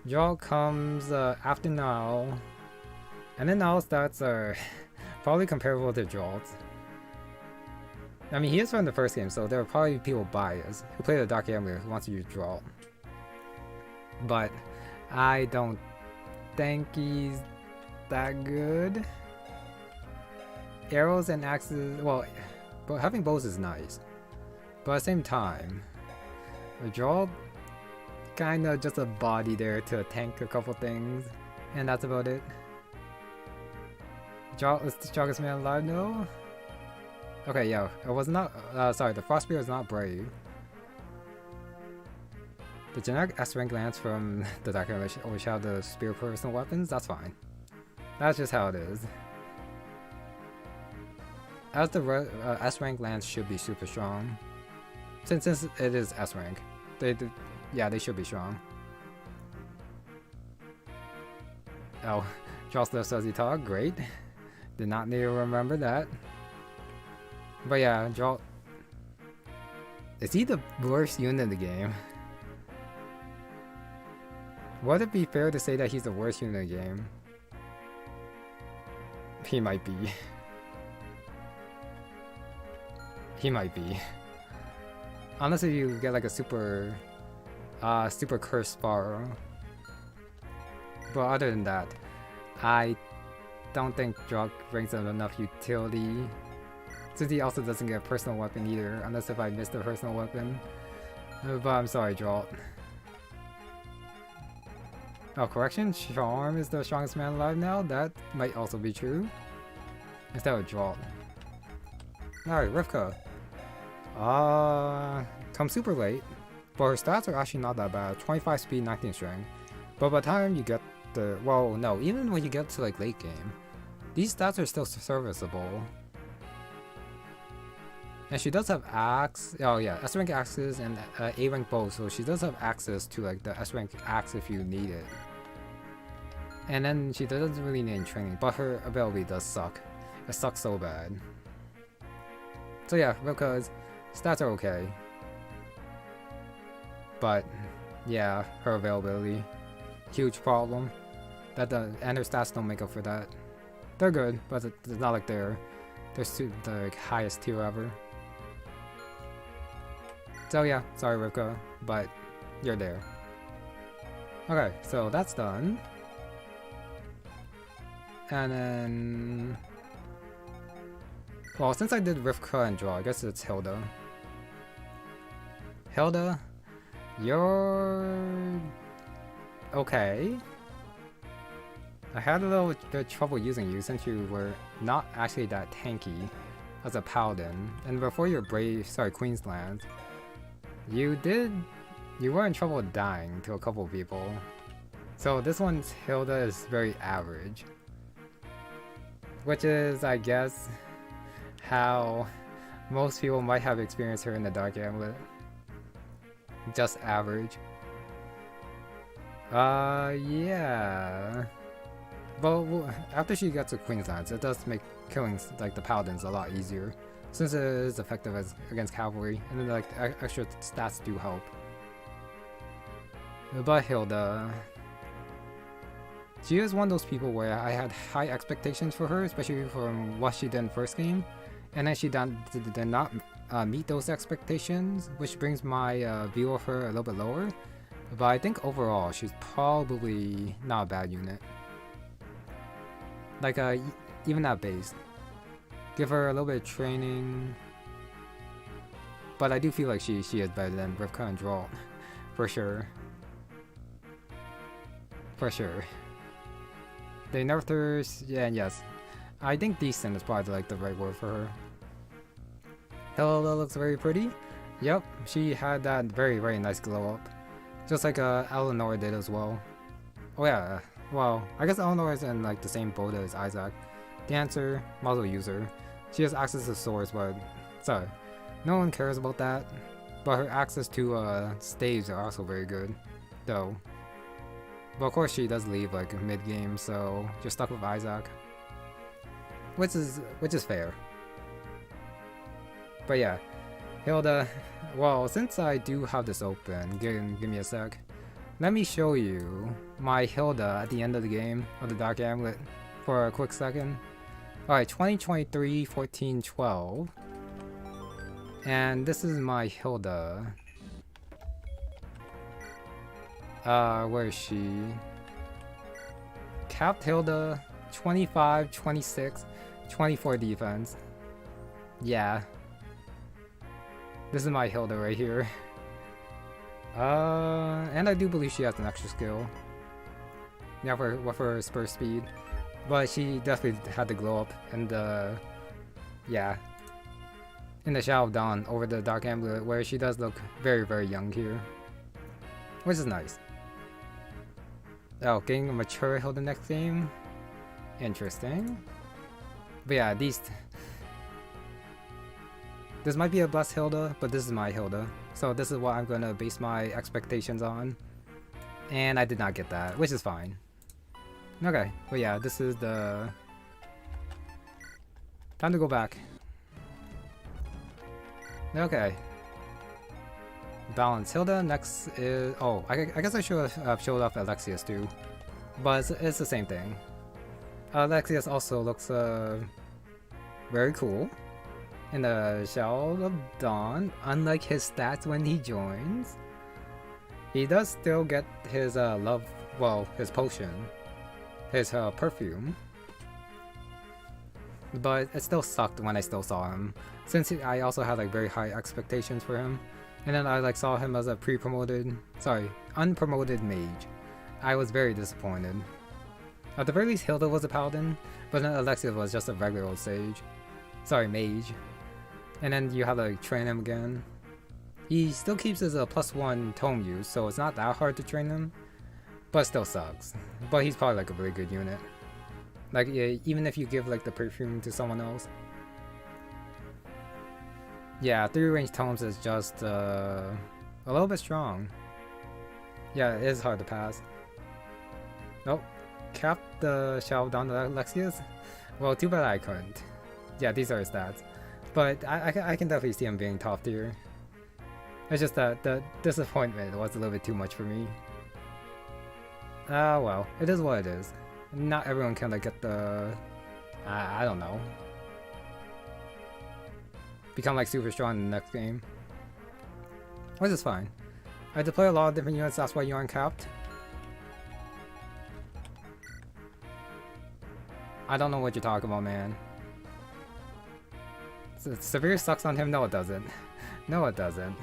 Draw comes after now, and then now stats are probably comparable to Draw's. I mean, he is from the first game, so there are probably people biased who play the Dark Amulet who wants to use Draw. But I don't think he's that good. Arrows and axes, well, but having bows is nice. But at the same time, a Draw kinda just a body there to tank a couple things, and that's about it. Draw is the strongest man alive, no? Okay, yeah, it was not, sorry, the Frost Spear is not brave. The generic S-rank lance from the Dark Amulet which have the spear personal weapons, that's fine. That's just how it is. As the S-rank lance should be super strong. Since it is S-rank. Yeah, they should be strong. Oh, Charles lives as he talk, great. Did not need to remember that. But yeah, Joel. Is he the worst unit in the game? Would it be fair to say that he's the worst unit in the game? He might be. He might be. Unless if you get like a super cursed Pharah. But other than that, I don't think Drog brings up enough utility. Since he also doesn't get a personal weapon either, unless if I missed a personal weapon. But I'm sorry, Draw. Oh, correction, Charm is the strongest man alive now? That might also be true. Instead of Draw. Alright, Rivka. Comes super late. But her stats are actually not that bad. 25 speed, 19 strength. But by the time you get the... Well, no, even when you get to like late game, these stats are still serviceable. And she does have axe. Oh yeah, S-rank axes and A-rank bow, so she does have access to like the S-rank axe if you need it. And then she doesn't really need training, but her ability does suck. It sucks so bad. So yeah, Rivka's stats are okay. But yeah, her availability, huge problem. And her stats don't make up for that. They're good, but it's not like they're the highest tier ever. So yeah, sorry Rivka, but you're there. Okay, so that's done. And then... Well, since I did Rivka and Draw, I guess it's Hilda. Hilda, you're... okay. I had a little bit of trouble using you since you were not actually that tanky as a paladin. And before your Queensland, you were in trouble dying to a couple people. So this one's Hilda is very average. Which is, I guess, how most people might have experienced her in the Dark Amulet. Just average. Yeah. But after she gets to Queensland, it does make killing like the paladins a lot easier, since it is effective against cavalry, and then like the extra stats do help. But Hilda, she is one of those people where I had high expectations for her, especially from what she did in the first game, and then she did not meet those expectations, which brings my view of her a little bit lower. But I think overall, she's probably not a bad unit. Like, even at base. Give her a little bit of training. But I do feel like she is better than Rivka and Droll. For sure. For sure. They nerfed her, yeah, and yes. I think decent is probably like the right word for her. Hilda looks very pretty. Yep, she had that very, very nice glow up. Just like Eleanor did as well. Oh yeah. Well, I guess Eleanor is in like the same boat as Isaac. Dancer, muzzle user. She has access to swords, but sorry, no one cares about that. But her access to staves are also very good, though. But of course she does leave like mid game, so you're stuck with Isaac, which is fair. But yeah, Hilda. Well, since I do have this open, give me a sec. Let me show you my Hilda at the end of the game of the Dark Amulet for a quick second. Alright, 2023, 14, 12. And this is my Hilda. Where is she? Capped Hilda, 25, 26, 24 defense. Yeah. This is my Hilda right here. And I do believe she has an extra skill. Yeah, with her spur speed. But she definitely had to glow up in the... yeah. In the Shadow of Dawn over the Dark Amulet, where she does look very, very young here. Which is nice. Oh, getting a mature Hilda next game? Interesting. But yeah, this might be a blessed Hilda, but this is my Hilda. So this is what I'm gonna base my expectations on. And I did not get that, which is fine. Okay, but yeah, this is the... time to go back. Okay. Balance Hilda, next is... oh, I guess I should have showed off Alexius too. But it's the same thing. Alexius also looks very cool in the Shadow of Dawn, unlike his stats when he joins. He does still get his his potion, his perfume. But it still sucked when I still saw him, since I also had like very high expectations for him. And then I like saw him as a unpromoted mage. I was very disappointed. At the very least, Hilda was a paladin, but then Alexius was just a regular old sage. Sorry, mage. And then you have to like, train him again. He still keeps his +1 tome use, so it's not that hard to train him. But it still sucks. But he's probably like a really good unit. Like, yeah, even if you give like the perfume to someone else. Yeah, 3 range tomes is just a little bit strong. Yeah, it is hard to pass. Nope. cap the Shadow down to Lexius? Well, too bad I couldn't. Yeah, these are his stats. But I can definitely see him being top tier. It's just that the disappointment was a little bit too much for me. Well, it is what it is. Not everyone can like get the... I don't know. Become like super strong in the next game. Which is fine. I deploy a lot of different units, that's why you aren't capped. I don't know what you're talking about, man. Severe sucks on him? No, it doesn't. No, it doesn't.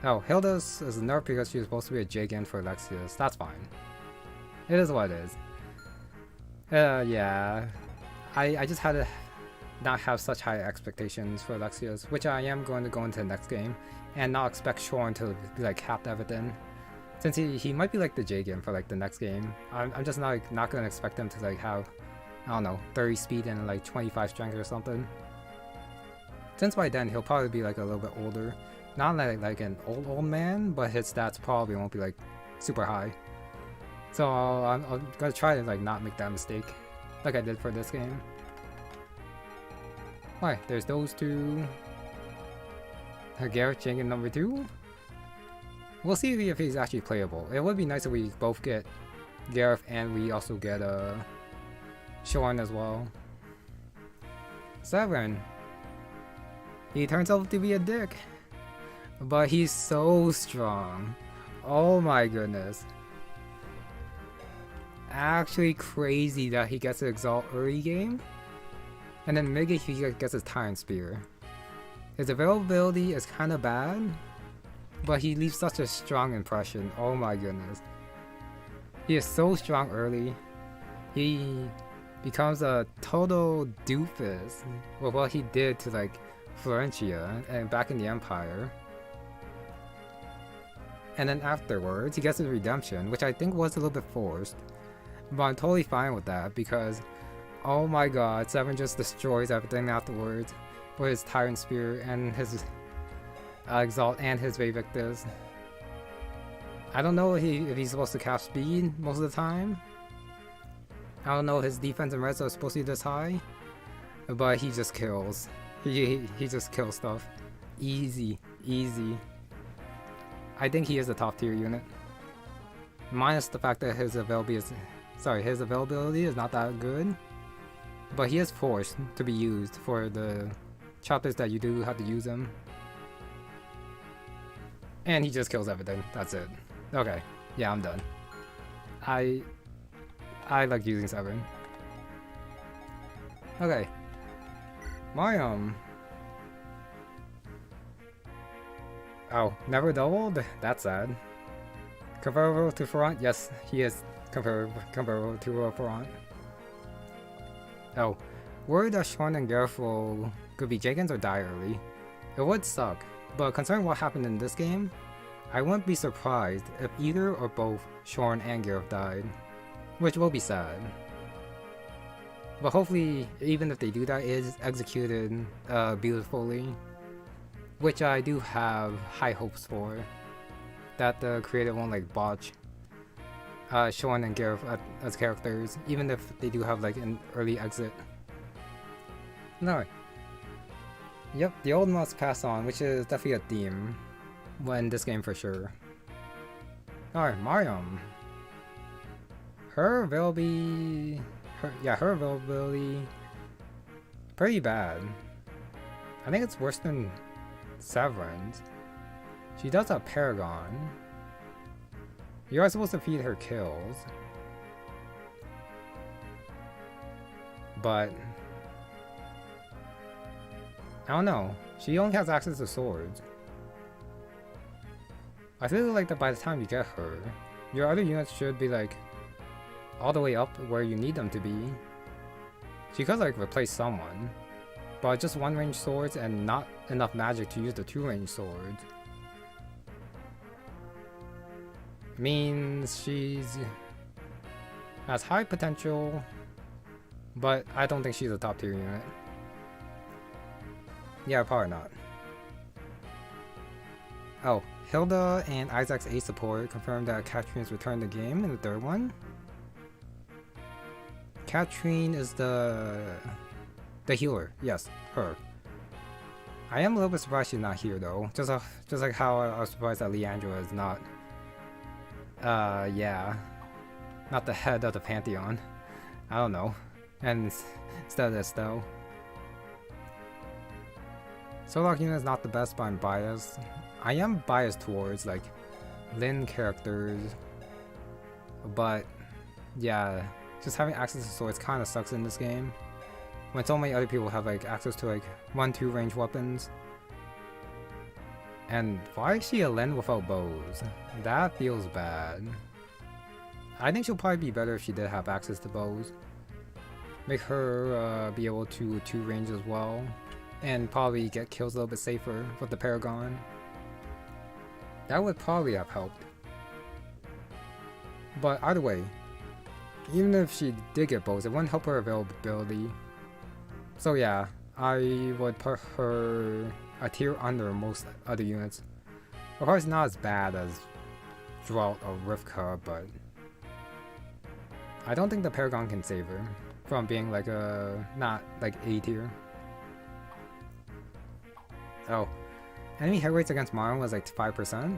Oh, Hilda's is nerfed because she was supposed to be a Jigen for Lexius. That's fine. It is what it is. Yeah. I just had to not have such high expectations for Lexius, which I am going to go into the next game, and not expect Shorn to be like capped everything. Since he might be like the Jigen for like the next game, I'm just not going to expect him to like have, I don't know, 30 speed and like 25 strength or something. Since by then he'll probably be like a little bit older. Not like an old man, but his stats probably won't be like super high. So I'm gonna try to like not make that mistake, like I did for this game. Why? There's those two. Gareth Jenkins number 2. We'll see if he's actually playable. It would be nice if we both get Gareth and we also get Shorn as well. 7. He turns out to be a dick. But he's so strong. Oh my goodness. Actually crazy that he gets to Exalt early game. And then mid game he gets his Tyrant Spear. His availability is kinda bad. But he leaves such a strong impression. Oh my goodness. He is so strong early. He becomes a total doofus with what he did to like Florentia and back in the Empire. And then afterwards, he gets his redemption, which I think was a little bit forced. But I'm totally fine with that because, oh my god, 7 just destroys everything afterwards with his Tyrant Spear and his Exalt and his Vivictus. I don't know if he's supposed to cap speed most of the time. I don't know if his defense and res are supposed to be this high. But he just kills. He just kills stuff. Easy, easy. I think he is a top tier unit. Minus the fact that his availability is not that good. But he is forced to be used for the chapters that you do have to use him. And he just kills everything. That's it. Okay. Yeah, I'm done. I like using 7. Okay. My Oh, never doubled? That's sad. Comparable to Ferrant? Yes, he is comparable to Ferrant. Oh, worried that Shorn and Gareth could be Jenkins or die early. It would suck, but considering what happened in this game, I wouldn't be surprised if either or both Shorn and Gareth died, which will be sad. But hopefully, even if they do die, it is executed beautifully. Which I do have high hopes for. That the creator won't like botch Shorn and Gareth as characters, even if they do have like an early exit. No. Yep, the old must pass on, which is definitely a theme in this game for sure. Alright, Mariam. Her availability... her availability... pretty bad. I think it's worse than Severin's. She does have Paragon. You are supposed to feed her kills. But... I don't know. She only has access to swords. I feel like that by the time you get her, your other units should be like all the way up where you need them to be. She could like replace someone, but just one range swords and not enough magic to use the 2 range swords. Means she's has high potential, but I don't think she's a top tier unit. Yeah, probably not. Oh, Hilda and Isaac's A support confirmed that Katrine's returned the game in the third one. Katrine is the healer. Yes, her. I am a little bit surprised she's not here though. Just like how I was surprised that Leandra is not. Yeah, not the head of the Pantheon. I don't know. And instead of this though. Solok unit is not the best, but I'm biased. I am biased towards like Lin characters, but yeah, just having access to swords kind of sucks in this game. When so many other people have like access to like 1-2 range weapons. And why is she a Lin without bows? That feels bad. I think she'll probably be better if she did have access to bows. Make her be able to 2 range as well. And probably get kills a little bit safer with the Paragon. That would probably have helped. But either way, even if she did get bows, it wouldn't help her availability. So yeah, I would put her a tier under most other units. Of course, not as bad as Drought or Rivka, but I don't think the Paragon can save her from being like a not like A tier. Oh, enemy hit rates against Marin was like 5%.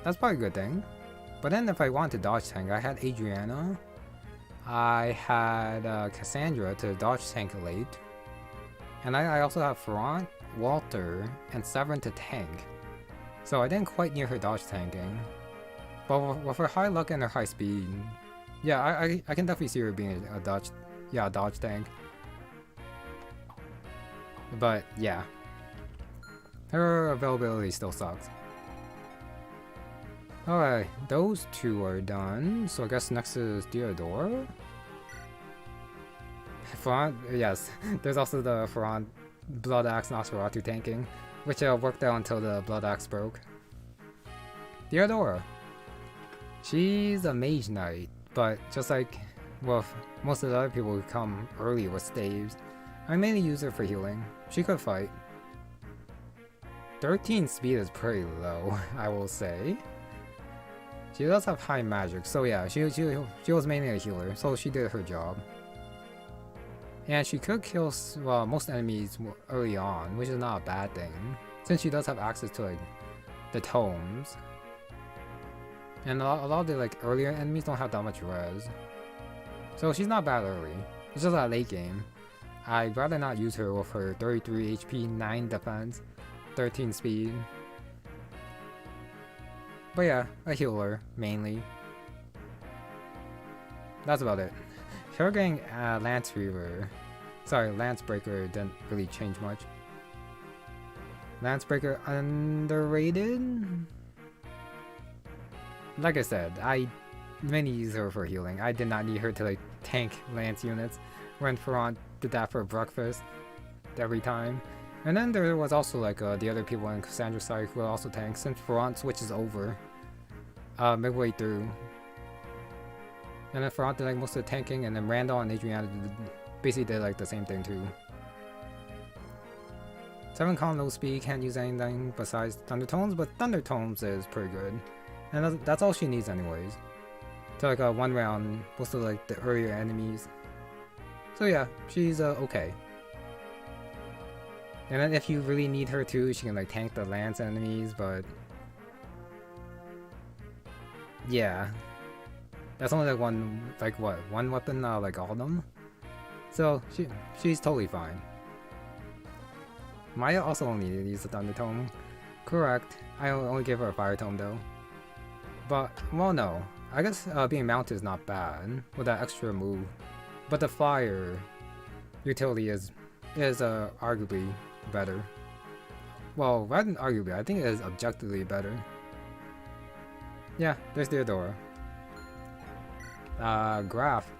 That's probably a good thing. But then if I want to dodge tank, I had Adriana. I had Cassandra to dodge tank late. And I also have Ferrant, Walter, and Severin to tank. So I didn't quite need her dodge tanking. But with her high luck and her high speed, yeah, I can definitely see her being a dodge tank. But yeah, her availability still sucks. Alright, those two are done, so I guess next is Theodore. Ferrant, yes, there's also the Ferrant Blood Axe Nosferatu tanking, which worked out until the Blood Axe broke. Theodora. She's a Mage Knight, but just like well, most of the other people who come early with staves, I mainly use her for healing. She could fight. 13 speed is pretty low, I will say. She does have high magic, so yeah, she was mainly a healer, so she did her job. And she could kill most enemies early on, which is not a bad thing, since she does have access to like the tomes. And a lot of the like earlier enemies don't have that much res, so she's not bad early. It's just that late game, I'd rather not use her with her 33 HP, 9 defense, 13 speed. But yeah, a healer, mainly. That's about it. Her getting Lance Breaker didn't really change much. Lance Breaker underrated? Like I said, I mainly use her for healing. I did not need her to like tank Lance units when Ferrant did that for breakfast every time. And then there was also like the other people in Cassandra's side who will also tank since Ferrant switches over midway through. And then Ferrant did like most of the tanking, and then Randall and Adriana basically did like the same thing too. 7 con low speed, can't use anything besides Thundertones, but Thundertones is pretty good. And that's all she needs anyways. To like one round most of like the earlier enemies. So yeah, she's okay. And then if you really need her too, she can like tank the lance enemies, but yeah, that's only like one weapon like all of them. So she's totally fine. Maya also only needed to use the Thunder Tome. Correct. I only gave her a Fire Tome though. But well, no, I guess being mounted is not bad with that extra move. But the fire utility is arguably better. Well, rather than arguably, I think it is objectively better. Yeah, there's Theodora. Graph.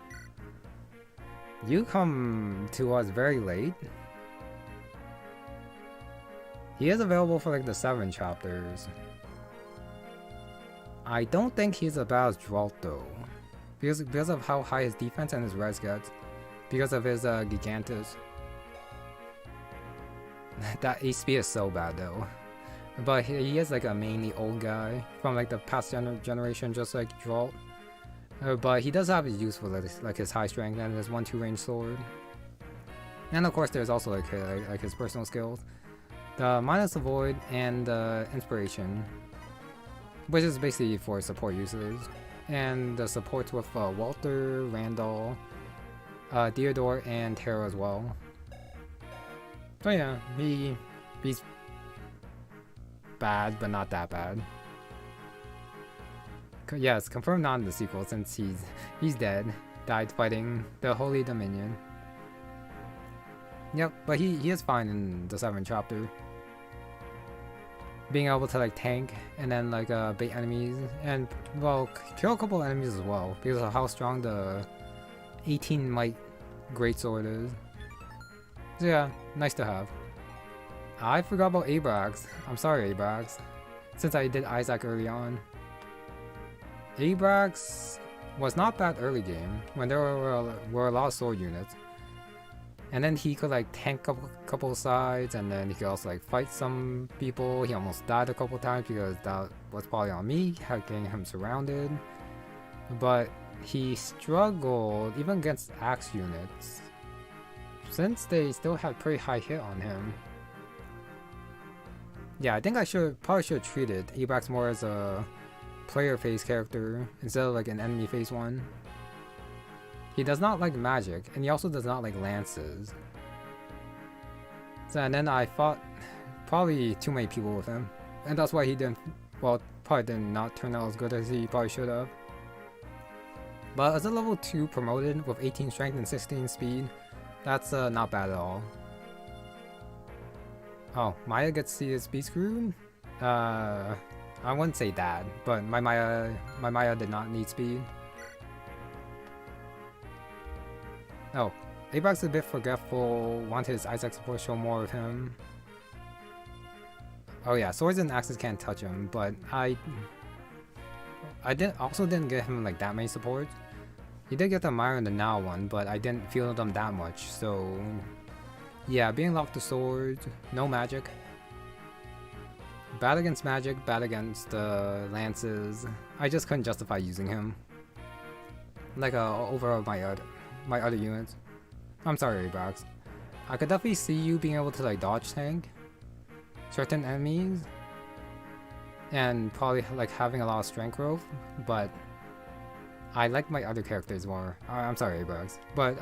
You come to us very late. He is available for like the 7 chapters. I don't think he's as bad as Drought though. Because of how high his defense and his res gets. Because of his Gigantus. That HP is so bad though. But he is like a mainly old guy from like the past generation, just like Jolt. But he does have his use for like his high strength and his 1-2 range sword. And of course there's also like his personal skills. The Minus the Void and the Inspiration, which is basically for support uses. And the supports with Walter, Randall, Theodore, and Terra as well. So yeah, he's bad, but not that bad. Yes, confirmed not in the sequel since he's dead. Died fighting the Holy Dominion. Yep, but he is fine in the 7th chapter. Being able to like tank and then like bait enemies and well kill a couple enemies as well because of how strong the 18 might greatsword is. So yeah, nice to have. I forgot about Abrax. I'm sorry, Abrax. Since I did Isaac early on. Abrax was not bad early game when there were a lot of sword units. And then he could like tank a couple sides and then he could also like fight some people. He almost died a couple times because that was probably on me, getting him surrounded. But he struggled even against axe units, since they still had pretty high hit on him. Yeah, I think I probably should have treated Abrax more as a player phase character instead of like an enemy phase one. He does not like magic, and he also does not like lances. So, and then I fought probably too many people with him, and that's why he didn't, well, probably did not turn out as good as he probably should have. But as a level 2 promoted with 18 strength and 16 speed, that's not bad at all. Oh, Maya gets to see his speed screwed? I wouldn't say that, but my Maya did not need speed. Oh, Abrax is a bit forgetful, wanted his Isaac support, show more of him. Oh yeah, swords and axes can't touch him, but I also didn't get him like that many supports. He did get the Myra and the Now one, but I didn't feel them that much, so yeah, being locked to swords, no magic. Bad against magic, bad against lances. I just couldn't justify using him. Like over my other units. I'm sorry, Abrax. I could definitely see you being able to like dodge tank certain enemies and probably like having a lot of strength growth, but I like my other characters more. I'm sorry, Abrax, but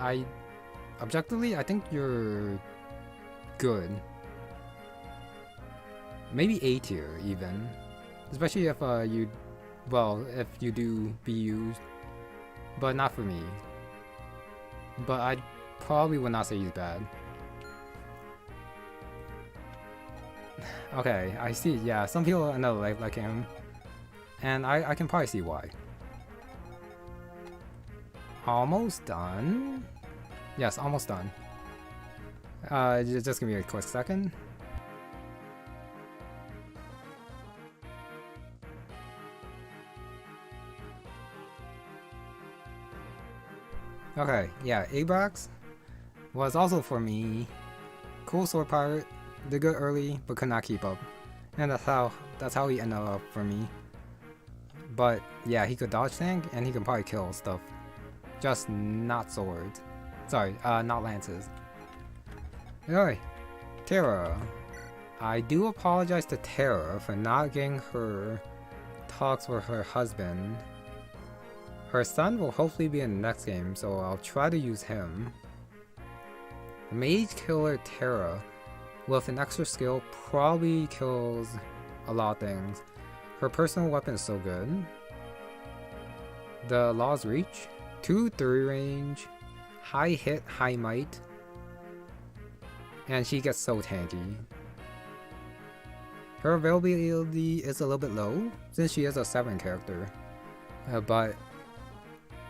objectively I think you're good. Maybe A tier even, especially if if you do be used, but not for me. But I probably would not say he's bad. Okay, I see. Yeah, some people end up like him, and I can probably see why. Almost done. Yes, almost done. Just give me a quick second. Okay, yeah, Abrax was also for me. Cool sword pirate, did good early, but could not keep up, and that's how he ended up for me. But yeah, he could dodge tank and he can probably kill stuff, just not swords. Sorry, not lances. Anyway, Terra. I do apologize to Terra for not getting her talks with her husband. Her son will hopefully be in the next game, so I'll try to use him. Mage Killer Terra with an extra skill probably kills a lot of things. Her personal weapon is so good. The Law's Reach, 2-3 range, high hit, high might, and she gets so tanky. Her availability is a little bit low since she is a 7 character, but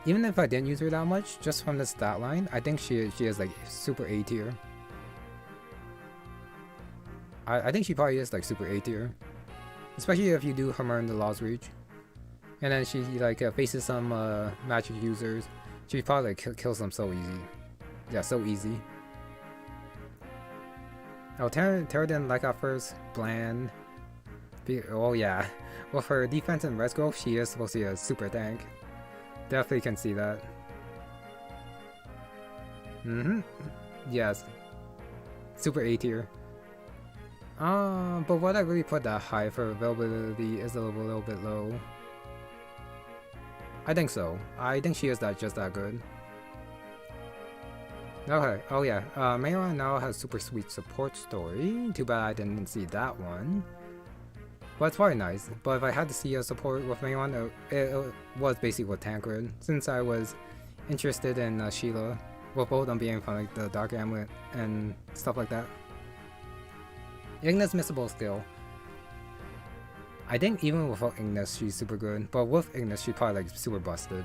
even if I didn't use her that much, just from the stat line, I think she is like super A tier. I think she probably is like super A tier, especially if you do Hammer in the Law's Reach, and then she like faces some magic users. She probably like, kills them so easy. Yeah, so easy. Oh, Terra didn't like at first. Bland. Oh yeah. With her defense and res growth, she is supposed to be a super tank. Definitely can see that. Yes. Super A tier. But would I really put that high for availability is a little bit low. I think so. I think she is just that good. Okay, oh yeah, Mayron now has super sweet support story. Too bad I didn't see that one. But it's probably nice. But if I had to see a support with Mayron, it was basically with Tancred, since I was interested in Sheila, with both of them being from like the Dark Amulet and stuff like that. Ignis missable skill. I think even without Ignis, she's super good, but with Ignis, she's probably like super busted.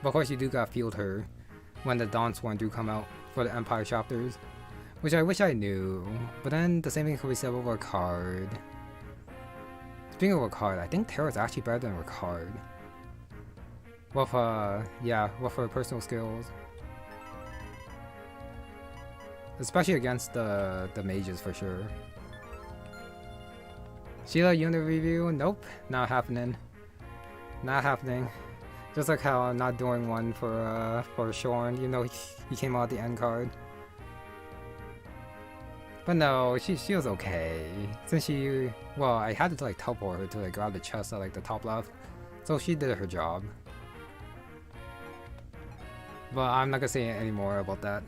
But of course, you do got field her when the Dawn Sworn do come out for the Empire chapters, which I wish I knew. But then the same thing could be said with Ricard. Speaking of Ricard, I think Terra's actually better than Ricard. With yeah, with her personal skills, especially against the mages for sure. Sheila unit review? Nope, not happening. Not happening. Just like how I'm not doing one for Shorn, you know he came out the end card. But no, she was okay. Since well, I had to like teleport her to like grab the chest at like the top left, so she did her job. But I'm not gonna say any more about that.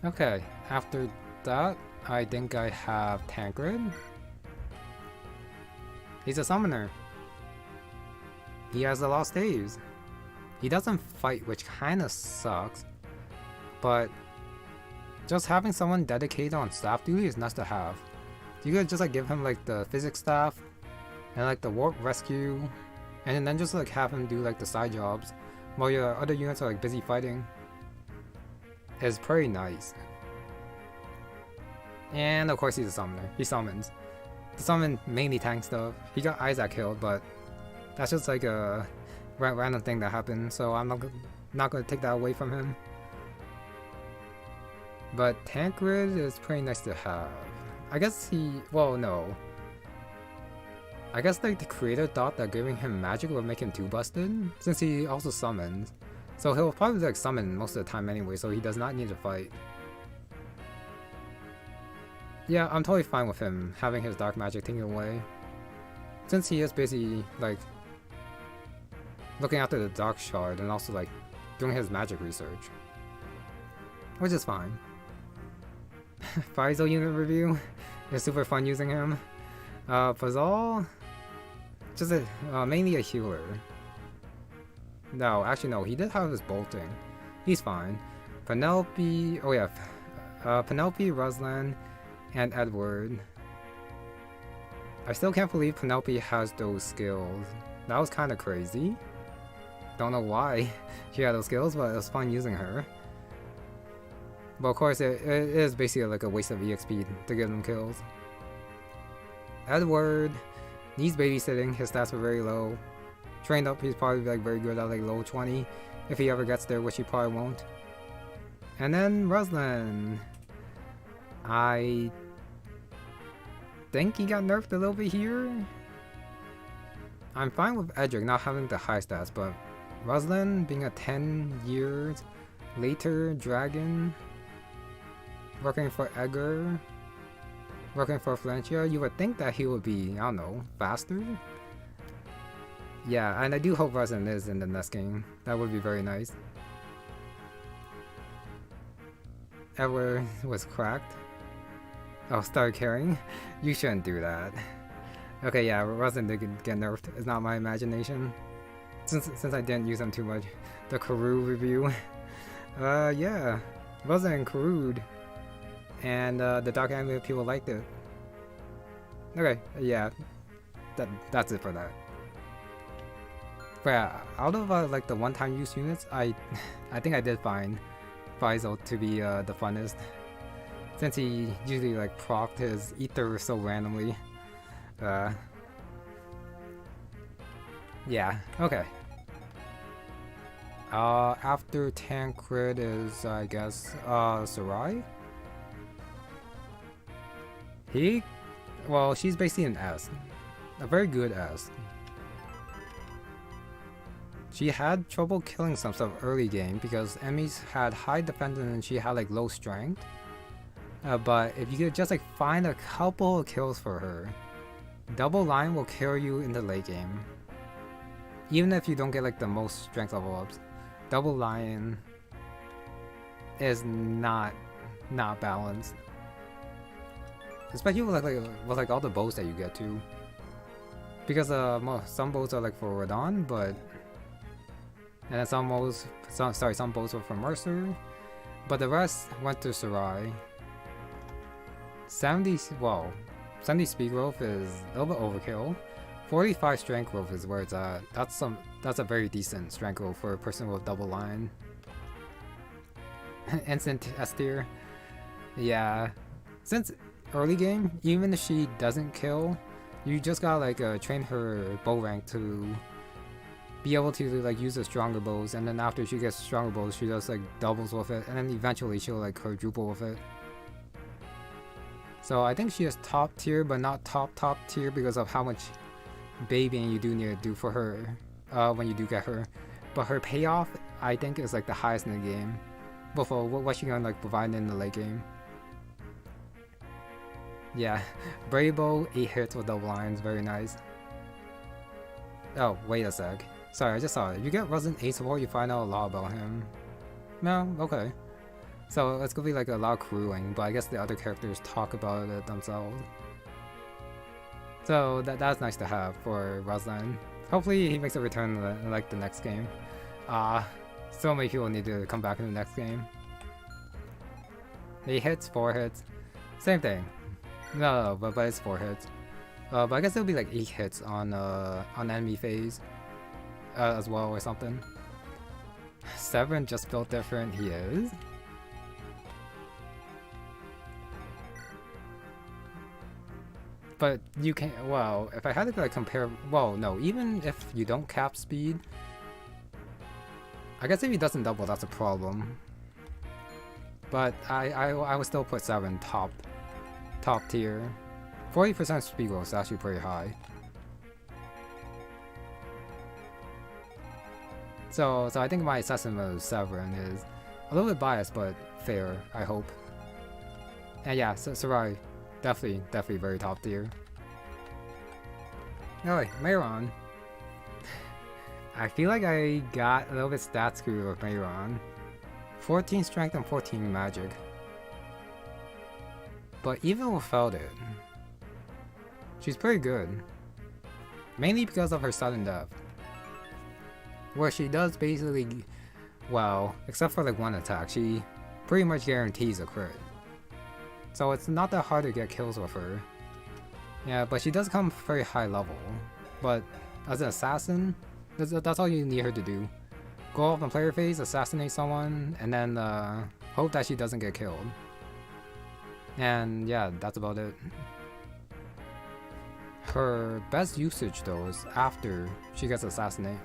Okay, after that, I think I have Tancred. He's a summoner. He has the lost days. He doesn't fight, which kinda sucks. But just having someone dedicated on staff duty is nice to have. You could just like give him like the physics staff and like the warp rescue, and then just like have him do like the side jobs while your other units are like busy fighting. It's pretty nice. And of course he's a summoner. He summons. The summon mainly tank stuff. He got Isaac killed, but that's just like a random thing that happened, so I'm not gonna take that away from him. But Tancred is pretty nice to have. I guess well, no. I guess like the creator thought that giving him magic would make him too busted, since he also summons. So he'll probably like summon most of the time anyway, so he does not need to fight. Yeah, I'm totally fine with him having his dark magic taken away, since he is basically like looking after the dark shard and also like doing his magic research, which is fine. Faisal unit review is super fun using him. Fazal, just mainly a healer. No, actually no, he did have his bolting. He's fine. Penelope, oh yeah, Penelope, Ruslan, and Edward. I still can't believe Penelope has those skills. That was kind of crazy. Don't know why she had those skills, but it was fun using her. But of course, it is basically like a waste of EXP to give them kills. Edward needs babysitting. His stats are very low. Trained up, he's probably like very good at like low 20 if he ever gets there, which he probably won't. And then Ruslan. I think he got nerfed a little bit here. I'm fine with Edric not having the high stats, but Ruslan being a 10 years later dragon, working for Edgar, working for Valencia, you would think that he would be, I don't know, faster? Yeah, and I do hope Ruslan is in the next game. That would be very nice. Edward was cracked. Oh, start carrying? You shouldn't do that. Okay, yeah, Ruslan did get nerfed. It's not my imagination. Since I didn't use them too much. The Karoo review. Yeah. Ruslan Karoo'd. And the Dark Amulet people liked it. Okay, yeah. That's it for that. But yeah, out of like the one-time use units, I think I did find Faisal to be the funnest. Since he usually like procced his ether so randomly. Yeah, okay. After Tancred is, I guess, Sarai? He, well, she's basically an S. A very good S. She had trouble killing some stuff early game because enemies had high defense and she had like low strength. But if you could just like find a couple of kills for her, double line will kill you in the late game. Even if you don't get like the most strength level ups, double line is not balanced. Especially with like all the bows that you get to. Because some bows are like for Radon, but and then some bows were for Mercer, but the rest went to Sarai. 70 speed growth is a little bit overkill. 45 strength growth is where it's at. That's a very decent strength growth for a person with double line. Instant S tier. Yeah. Since early game, even if she doesn't kill, you just gotta like train her bow rank to be able to like use the stronger bows, and then after she gets stronger bows, she just like doubles with it, and then eventually she'll like quadruple with it. So I think she is top tier, but not top tier because of how much babying you do need to do for her when you do get her. But her payoff, I think, is like the highest in the game. Before what she gonna like provide in the late game. Yeah, Brave Bow, 8 hits with double lines, very nice. Oh, wait a sec. Sorry, I just saw it. If you get Resident 8 support, you find out a lot about him. No, okay. So it's gonna be like a lot of crewing, but I guess the other characters talk about it themselves. So that's nice to have for Roslyn. Hopefully he makes a return in like the next game. So many people need to come back in the next game. 8 hits, 4 hits. Same thing. No, but it's 4 hits. But I guess it'll be like 8 hits on enemy phase as well or something. Severin just built different, he is. But you can't, well, if I had to like compare, well, no, even if you don't cap speed, I guess if he doesn't double, that's a problem. But I would still put 7 top tier. 40% speed growth is actually pretty high. So I think my assessment of Severin is a little bit biased, but fair, I hope. And yeah, Sarai, definitely very top tier. Alright, Mayron. I feel like I got a little bit stat screwed with Mayron. 14 strength and 14 magic. But even without it, she's pretty good. Mainly because of her sudden death. Where she does basically, well, except for like one attack, she pretty much guarantees a crit. So it's not that hard to get kills with her. Yeah, but she does come very high level. But as an assassin, that's all you need her to do. Go off on player phase, assassinate someone, and then hope that she doesn't get killed. And yeah, that's about it. Her best usage though is after she gets assassinated.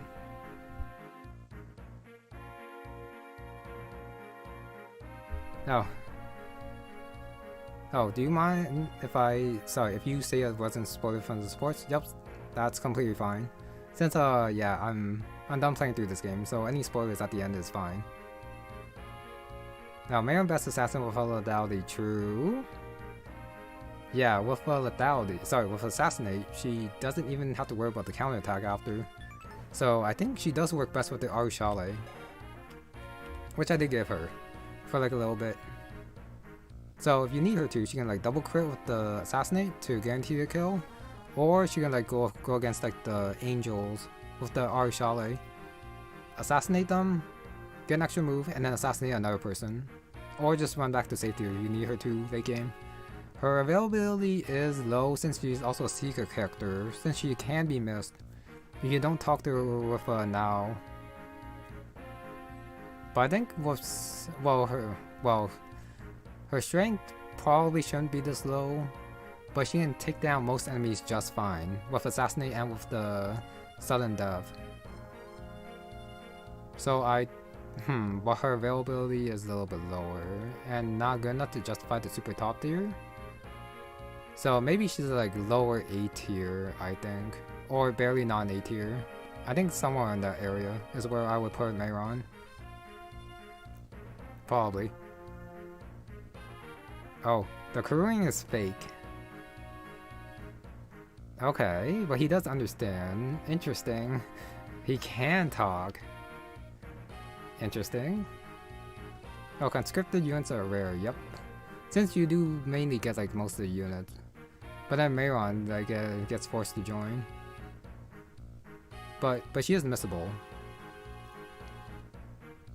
Oh, do you mind if if you say it wasn't spoiled from the sports? Yep, that's completely fine. Since yeah, I'm done playing through this game, so any spoilers at the end is fine. Now, Mayron best assassin with a lethality, true. Yeah, with with assassinate, she doesn't even have to worry about the counterattack after. So I think she does work best with the Arushale, which I did give her for like a little bit. So if you need her to, she can like double crit with the assassinate to guarantee a kill, or she can like go against like the angels with the Arushale, assassinate them, get an extra move, and then assassinate another person, or just run back to safety if you need her to late game. Her availability is low since she's also a seeker character, since she can be missed if you don't talk to her with now. But I think with her strength probably shouldn't be this low, but she can take down most enemies just fine with assassinate and with the sudden death. So but her availability is a little bit lower and not good enough to justify the super top tier. So maybe she's like lower A tier, I think. Or barely non-A tier. I think somewhere in that area is where I would put Mayron. Probably. Oh, the crewing is fake. Okay, but he does understand. Interesting. He can talk. Interesting. Oh, conscripted units are rare, yep. Since you do mainly get like most of the units. But then Mayron like gets forced to join. But she is missable.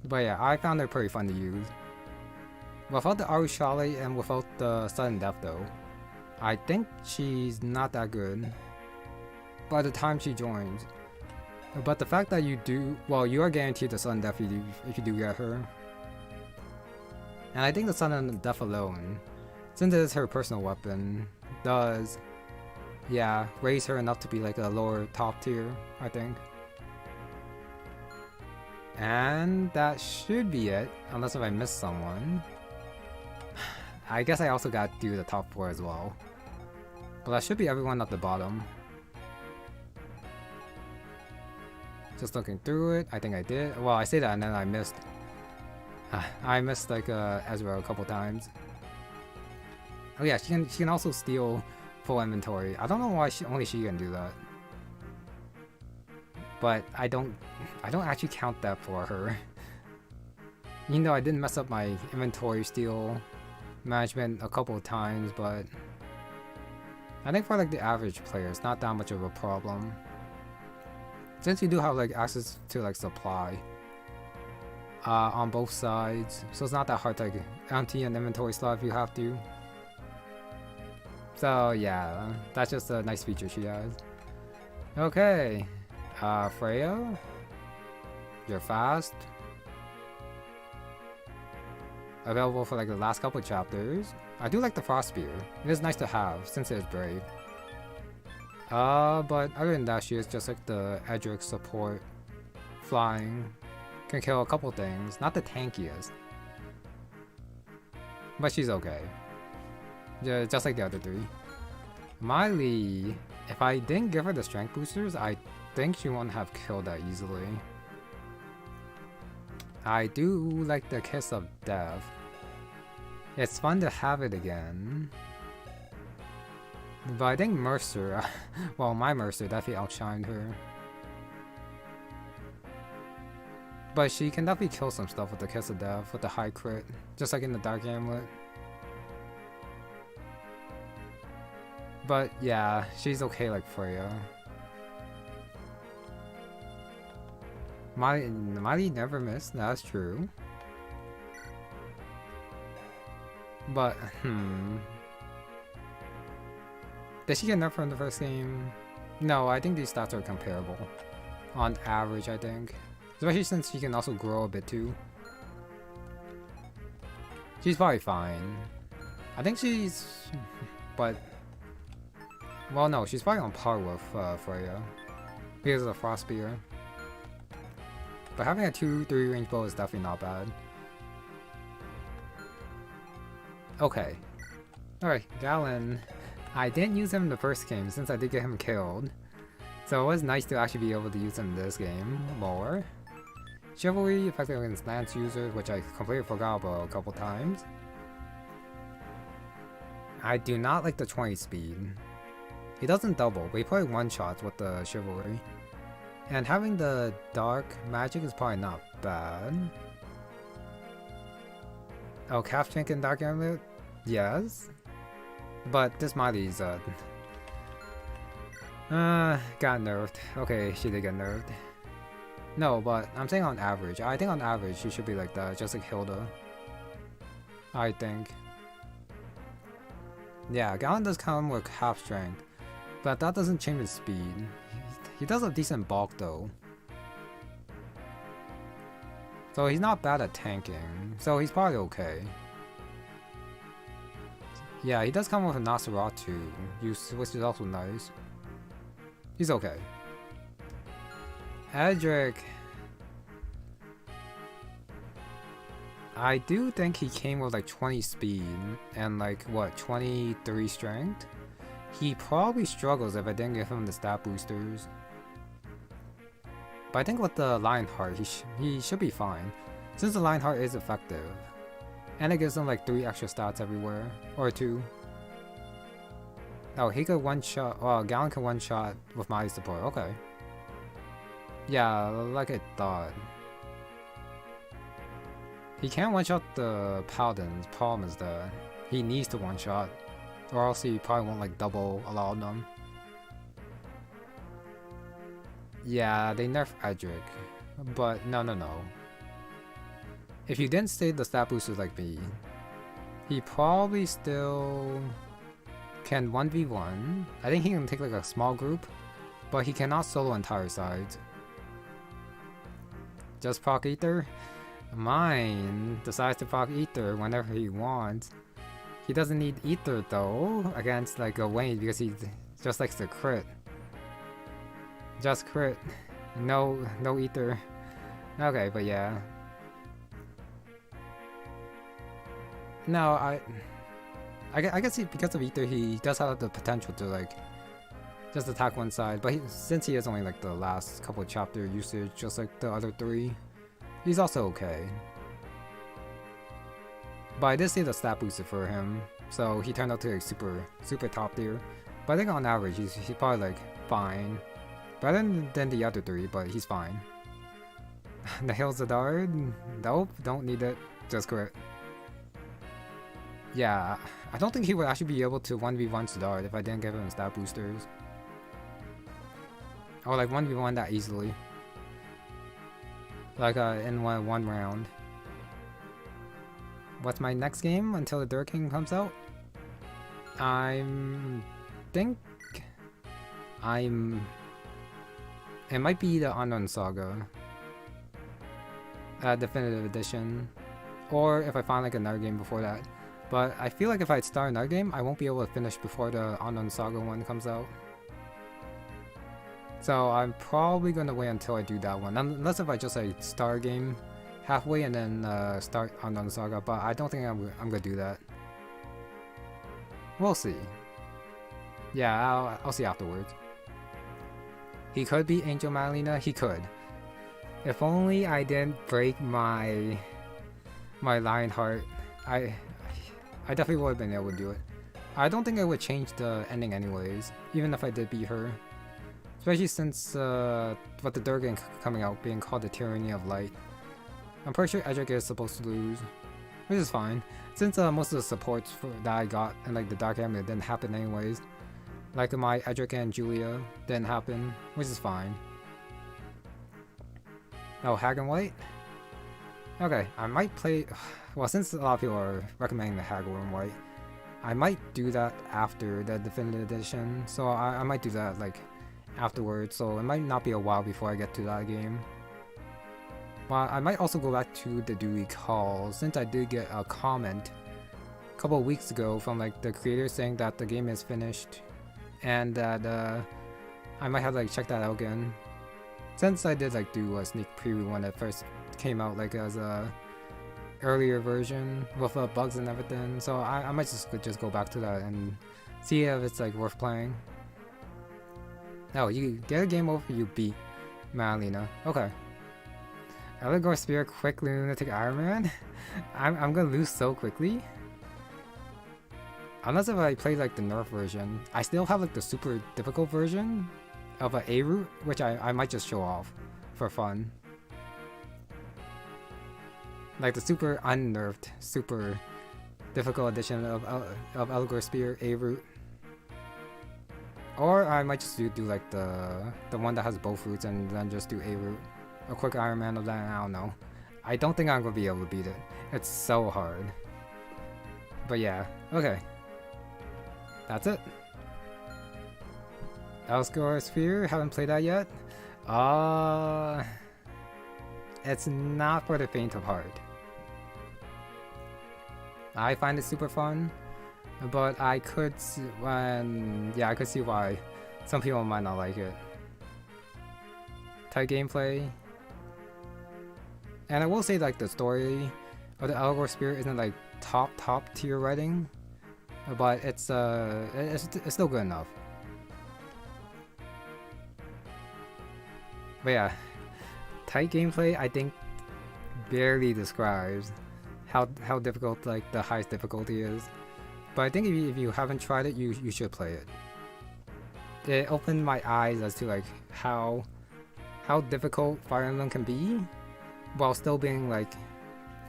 But yeah, I found her pretty fun to use. Without the Arushale and without the sudden death though, I think she's not that good by the time she joins. But the fact that you do, well, you are guaranteed the sudden death if you do get her. And I think the sudden death alone, since it is her personal weapon, does, yeah, raise her enough to be like a lower top tier, I think. And that should be it, unless if I missed someone. I guess I also got to do the top 4 as well. But that should be everyone at the bottom. Just looking through it, I think I did. Well, I say that and then I missed. I missed like Ezra a couple times. Oh yeah, she can also steal full inventory. I don't know why only she can do that. But I don't actually count that for her. You know, I did mess up my inventory steal management a couple of times, but I think for like the average player, it's not that much of a problem. Since you do have like access to like supply on both sides, so it's not that hard to like empty an inventory slot if you have to. So yeah, that's just a nice feature she has. Okay, Freya, you're fast. Available for like the last couple chapters. I do like the Frost Spear. It is nice to have since it is brave. But other than that, she is just like the Edric support. Flying. Can kill a couple things. Not the tankiest. But she's okay. Yeah, just like the other 3. Miley, if I didn't give her the strength boosters, I think she won't have killed that easily. I do like the Kiss of Death. It's fun to have it again. But I think Mercer, well, my Mercer definitely outshined her. But she can definitely kill some stuff with the Kiss of Death, with the high crit, just like in the Dark Amulet. But yeah, she's okay like Freya. Miley never missed, that's true. But, did she get nerfed from the first game? No, I think these stats are comparable. On average, I think. Especially since she can also grow a bit too. She's probably fine. I think she's... but... well, no, she's probably on par with Freya. Because of the Frost Spear. But having a 2-3 range bow is definitely not bad. Okay. Alright, Galen. I didn't use him in the first game since I did get him killed. So it was nice to actually be able to use him in this game more. Chivalry, effective against lance users, which I completely forgot about a couple times. I do not like the 20 speed. He doesn't double, but he probably one-shots with the Chivalry. And having the dark magic is probably not bad. Oh, Calf Chink and Dark Amulet? Yes. But this Miley's got nerfed. Okay, she did get nerfed. No, but I'm saying on average. I think on average she should be like that, just like Hilda. I think. Yeah, Galen does come with half strength, but that doesn't change his speed. He does a decent bulk though. So he's not bad at tanking, so he's probably okay. Yeah, he does come with a Nosferatu, which is also nice. He's okay. Edric. I do think he came with like 20 speed and like what, 23 strength? He probably struggles if I didn't give him the stat boosters. But I think with the Lionheart, he should be fine. Since the Lionheart is effective. And it gives him like 3 extra stats everywhere. Or 2. Oh, he could one-shot... Well, Galen can one-shot with my support. Okay. Yeah, like I thought. He can one-shot the Paladins. Problem is that he needs to one-shot. Or else he probably won't like double a lot of them. Yeah, they nerf Edric. But no. If you didn't save the stat boosters like me, he probably still can 1v1. I think he can take like a small group, but he cannot solo entire sides. Just proc Ether? Mine decides to proc Ether whenever he wants. He doesn't need Ether though against like a Wayne because he just likes to crit. Just crit. No Ether. Okay, but yeah. No, I guess because of Ether, he does have the potential to like just attack one side. But since he is only like the last couple of chapter usage, just like the other 3, he's also okay. But I did see the stat booster for him, so he turned out to like super top tier. But I think on average, he's probably like fine. Better than the other 3, but he's fine. The Hills of Dard? Nope, don't need it. Just crit. Yeah, I don't think he would actually be able to 1v1 Sidard if I didn't give him stat boosters. Or like 1v1 that easily. Like in one round. What's my next game until the Dirt King comes out? It might be the Unknown Saga. Definitive Edition. Or if I find like another game before that. But I feel like if I start another game, I won't be able to finish before the Unknown Saga one comes out. So I'm probably gonna wait until I do that one. Unless if I just like start a game halfway and then start Unknown Saga. But I don't think I'm gonna do that. We'll see. Yeah, I'll see afterwards. He could be Angel Madalena. He could. If only I didn't break my Lionheart. I definitely would have been able to do it. I don't think I would change the ending anyways, even if I did beat her. Especially since with the Durgan coming out being called the Tyranny of Light. I'm pretty sure Edric is supposed to lose, which is fine. Since most of the supports that I got in like the Dark Amulet didn't happen anyways. Like my Edric and Julia didn't happen, which is fine. Oh, Hag and White? Okay, I might play... Well, since a lot of people are recommending the Haggle and White, I might do that after the Definitive Edition. So I might do that like afterwards. So it might not be a while before I get to that game. But I might also go back to the Dewey Call, since I did get a comment a couple of weeks ago from like the creator saying that the game is finished, and that I might have to like check that out again. Since I did like do a sneak preview when it first came out, like as a earlier version with bugs and everything, so I might just go back to that and see if it's like worth playing. Oh, you get a game over, you beat Madalena. Okay. Eligor Spear, quick lunatic Iron Man. I'm gonna lose so quickly. Unless if I play like the nerf version. I still have like the super difficult version of a route, which I might just show off for fun. Like the super unnerfed, super difficult edition of Eligor Spear A-Route. Or I might just do like the one that has both routes and then just do A-Route. A quick Iron Man of that, I don't know. I don't think I'm gonna be able to beat it. It's so hard. But yeah, okay. That's it. Eligor Spear, haven't played that yet. It's not for the faint of heart. I find it super fun, but I could see why some people might not like it. Tight gameplay. And I will say like the story of the Eligor Spear isn't like top tier writing. but it's still good enough. But yeah, tight gameplay I think barely describes how difficult like the highest difficulty is. But I think if you haven't tried it, you should play it. It opened my eyes as to like how difficult Fire Emblem can be, while still being like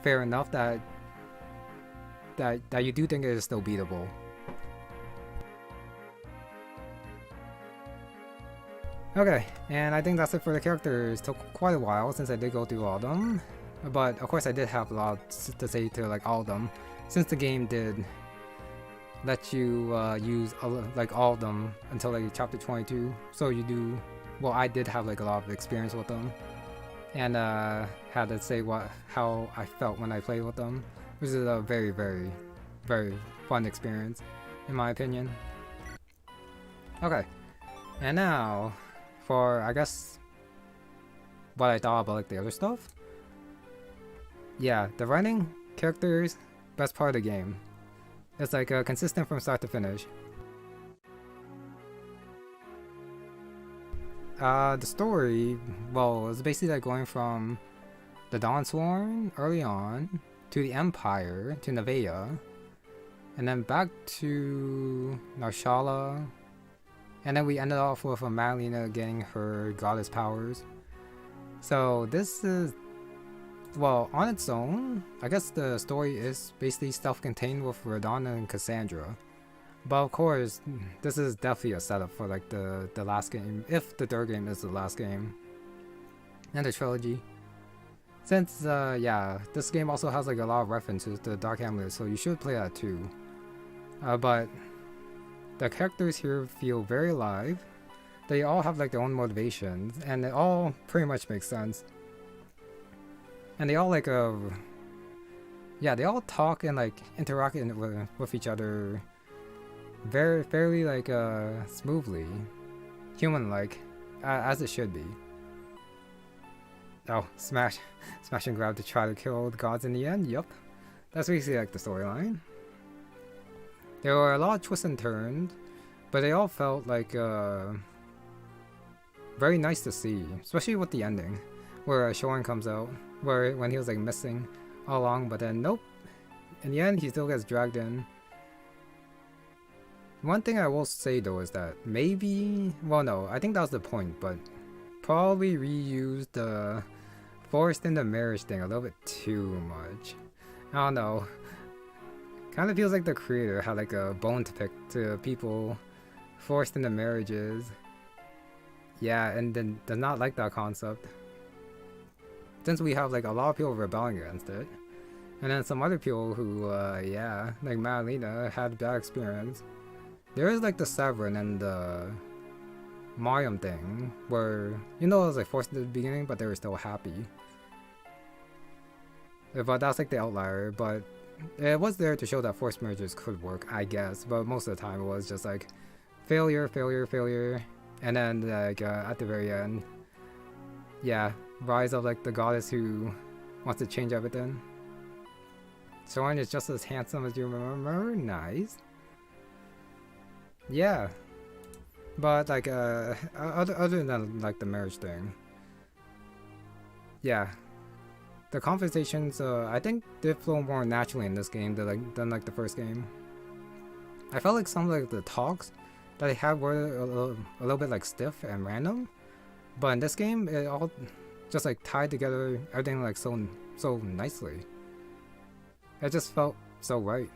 fair enough that you do think it is still beatable. Okay, and I think that's it for the characters. Took quite a while since I did go through all of them, but of course I did have a lot to say to like all of them, since the game did let you use like all of them until like chapter 22. So you do, well, I did have like a lot of experience with them, and had to say how I felt when I played with them, which is a very fun experience in my opinion. Okay, and now for I guess what I thought about like the other stuff. Yeah, the writing, characters, best part of the game. It's like consistent from start to finish. The story, well, it's basically like going from the Dawnsworn early on to the Empire to Nevaeh, and then back to Narshala, and then we ended off with Madalena getting her goddess powers. So this is, well, on its own, I guess the story is basically self-contained with Radahn and Cassandra. But of course, this is definitely a setup for like the last game, if the third game is the last game, and the trilogy. Since, yeah, this game also has like a lot of references to Dark Amulet, so you should play that too. But the characters here feel very alive. They all have like their own motivations, and it all pretty much makes sense. And they all like yeah, they all talk and like interact with each other fairly like smoothly, human-like, as it should be. Oh, smash and grab to try to kill the gods in the end. Yup, that's basically like the storyline. There were a lot of twists and turns, but they all felt like very nice to see, especially with the ending, where Shorin comes out, when he was like missing all along, but then nope, in the end he still gets dragged in. One thing I will say though is that maybe, well no, I think that was the point, but probably reused the forced into marriage thing a little bit too much. I don't know. Kind of feels like the creator had like a bone to pick to people forced into marriages. Yeah, and then does not like that concept. Since we have like a lot of people rebelling against it, and then some other people who, yeah, like Madalena had bad experience. There is like the Severin and the Mariam thing, where, you know, it was like forced at the beginning, but they were still happy. But that's like the outlier, but it was there to show that forced marriages could work, I guess, but most of the time it was just like failure, and then like at the very end, yeah, rise of like the goddess who wants to change everything. Soren is just as handsome as you remember, nice. Yeah, but like other than like the marriage thing, yeah, the conversations I think did flow more naturally in this game than like the first game. I felt like some of like the talks that they had were a little bit like stiff and random, but in this game it all just like tied together everything like so nicely. It just felt so right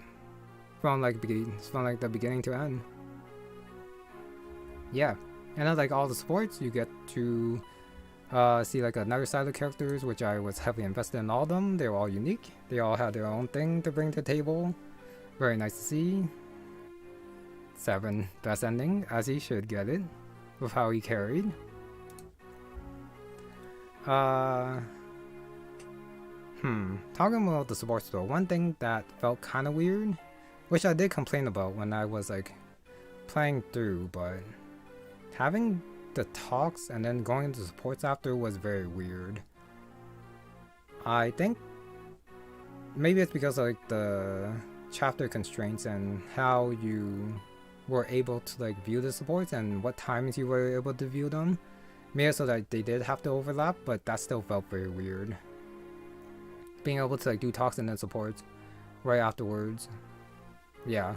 from like the beginning to end. Yeah, and then like all the sports, you get to see like another side of the characters, which I was heavily invested in all of them. They were all unique. They all had their own thing to bring to the table. Very nice to see. Seven, best ending, as he should get it, with how he carried. Talking about the sports though, one thing that felt kind of weird, which I did complain about when I was like playing through, but having the talks and then going into supports after was very weird. I think maybe it's because like the chapter constraints and how you were able to like view the supports and what times you were able to view them. Maybe so that they did have to overlap, but that still felt very weird. Being able to like do talks and then supports right afterwards. Yeah.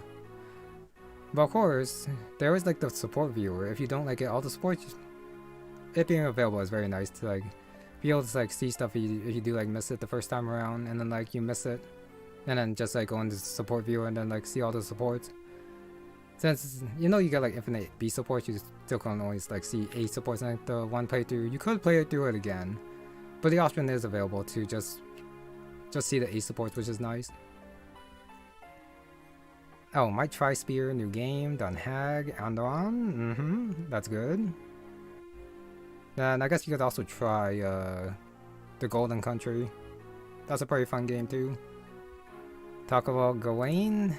But of course, there is like the support viewer. If you don't like get all the supports, it being available is very nice to like be able to like see stuff if you do like miss it the first time around, and then like you miss it, and then just like go into the support viewer and then like see all the supports. Since you know you get like infinite B supports, you still can always like see A supports in like the one playthrough. You could play it through it again, but the option is available to just see the A supports, which is nice. Oh, might try Spear, new game, done Hag, Andon. That's good. Then I guess you could also try the Golden Country. That's a pretty fun game too. Talk about Gawain.